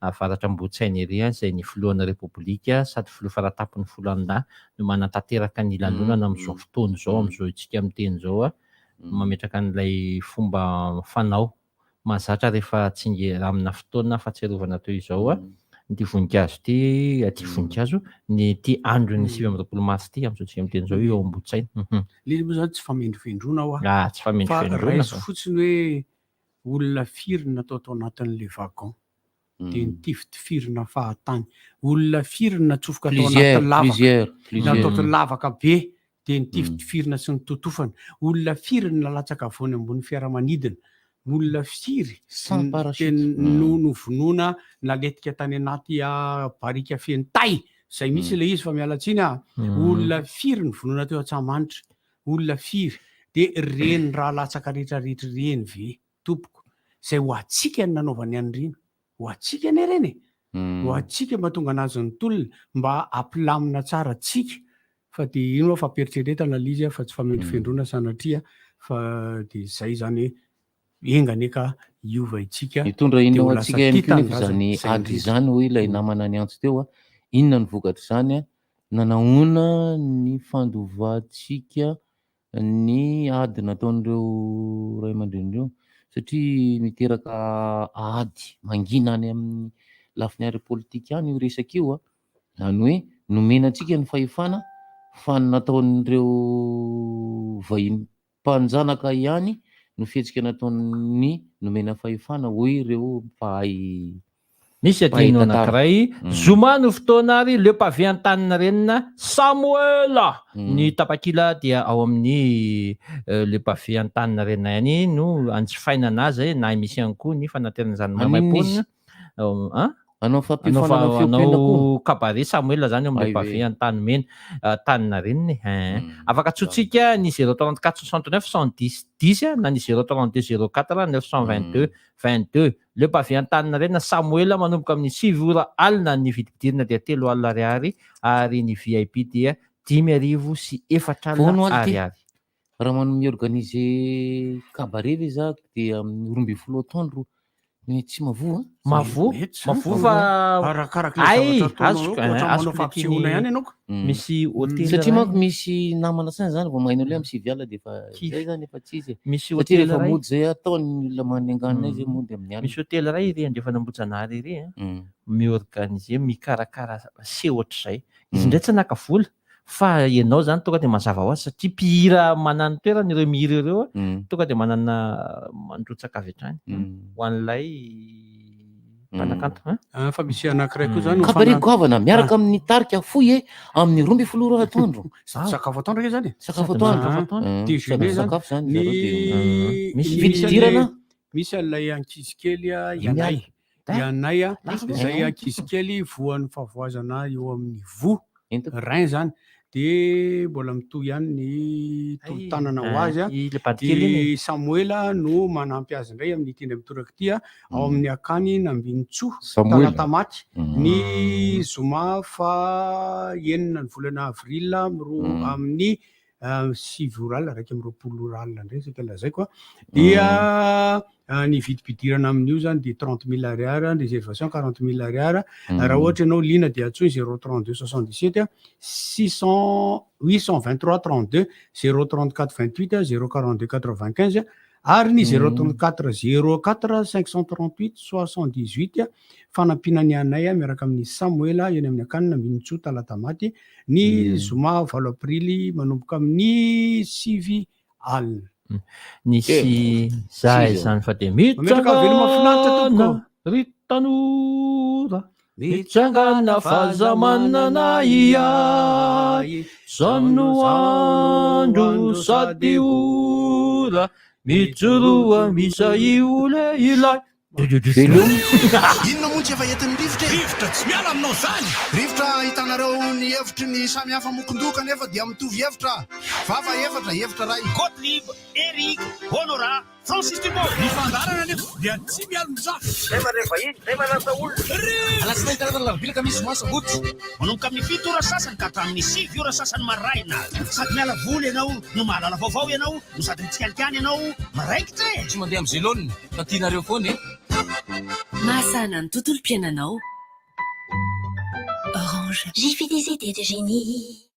C: avaratra Ambohitsaina ery izay ny filohan'ny repoblika sady filoha faratapon'ny Foloandahy no manatanteraka ny lanonana amin'izao fotoana izao amin'izao itsika miteny izao mametraka an'ilay fomba fanao mahazatra rehefa tsingery amina fotoana fahatsiarovana toy izao ny voninkazo ty voninkazo ny ty andro ny 20 mars ty amin'izao tsika miteny izao eo Ambohitsaina
A: le moa zany tsy famendrivendrona
C: tsy famendrivendrona
A: fa fotsiny hoe olona firy natao tao anatin'le wagon dia nitifirina fahatany olona firy natsofoka tao anaty natao lavaka be dia nitifirina sy nitotofana olona firy nalatsaka avony ambony fiaramanidina olona firy novonona naletika tany anaty barika feny tay izay misy le izy fa mialatsiny olona firy nyvonona teo Antsahamanitra olona firy dia reny raha latsaka rehetrarehetra reny ve tompoko izay ho atsika ny nanaovany an'ireny ho atsika ny reny ho atsika mahatonga anazy ny tolona mba ampilamina tsara atsika fa dia ino fa ampieritrretana le izy fa tsy famendrifendrona sanatria fa dia izay zany engany ka iova itsika
R: mitondra inona atsika nefa zany ady izany hoe ilay namana ny antso teo inona ny vokatra izany nanahoana ny fandovantsika ny ady nataon'ireo ray aman-drenireo satria miteraka ady mangina any amin'ny lafiny ary politika any io resaka io zany hoe nomenantsika ny fahefana fa nataon'ireo vahiny mpanjanaka ihany no fihetsika nataony nomena fahefana hoy ireo mpahay
C: misy adino anankiray zoma no fotoana ary le pavie an-tanina renina Samuela ny tapakila dia ao amin'ny le pavie an-tanina renina ihany no anjifaina anazy na misy ihany koa ny fanaterana zany mamaimponina anao kabare Samuela zany amin'ny pavie an-tany mena tanina reniny afaka atsotsika ny 034 69 110 na ny 032 04 922 22 le pavie an-tanina renina Samuela manomboka amin'ny 7 ora alina ny vidipidirana dia 3 alina ariary ary ny VIP dia 10,000 sy 4 alina ariary
R: raha manome organiser kabare ve za dia amin'ny 12 taondro tsy mavoa
C: fa misy hôtely
R: satria manko misy namana sany zany vao mahaino le amin'ny siviala dia zay zany efa tsisy
C: misy
R: hôtely rehefa mody zay ataony olona manenganina izy mody amin'ny
C: misy hôtely ray iry andrefanambojanahary iry miorganiser mikarakara sehotra zay izy ndray tsy naka-vola fa ianao zany tonga dia mazava ho azy satria mpihira manana toerana ireo mihira ireo tonga dia manana mandrotsaka avy hatrany ho an'ilay mpanakanto
A: fa misy anankiray koa zany
R: kabare goavana miaraka amin'ny tarika foy amin'ny 12 atoandro
A: sakafo atoandro ke zany
R: sakafo atoandro
A: sakafo
R: zany
A: misy vididirana misy an'ilay ankizy kely ianay anay a izay ankizy kely voan'ny fahavoazana eo amin'ny vo rain zany de mbola mitoy ihany ny tolo-tanana ho azy a de Samuela no manampy azy indray amin'ny tindray mitoraka ty a ao amin'ny akany Nambinitsoa Talatamaty ny zoma fa enina ny volana avrila amin'ny 6 orala raiky amin'ny 20 orala ndray saka lazaiko a dia ny vidibidirana amin'io zany de 30 000 ariary réservation 40 000 ariary raha ohatra ianao lina de atsoy 032 77 823 32 034 28 042 95 ary ny 034 04 538 78 fanampinany anay miaraka amin'ny Samuela eny amin'ny akanina Nambinitsoa Talatamaty ny zoma 8 aprily manomboka amin'ny 6 alina
D: nisy zahay zany fa de mitsangana ry tanora mitsangana fahazamanana iay zano andro sady ora mijoroa misy ole ilay
O: inona moa tsy efa entin'ny rivotra tsy miala aminao zany rivotra hitanareo ny hevitry ny samy hafa mokondoka nefa dia mitovy hevitra vava hevitra ray Gottlieb, Eric, Honora, Francis Dumont mifandarana nefa dia tsy miala mizafa zay marefa iny zay manasa olona alasina hitanareo lavilaka misy masa goty manomboka amin'ny 7 ora sasany ka hatramin'ny 6 ora sasany maraina sady miala voly ianao no mahalala vaovao ianao no sady mitsikalikany ianao maraikitra tsy mandeha amin'ny zélone fa tianareo foana
L: Mahasana ny tontolo-piainanao. Orange.
E: J'ai fait des idées de génie.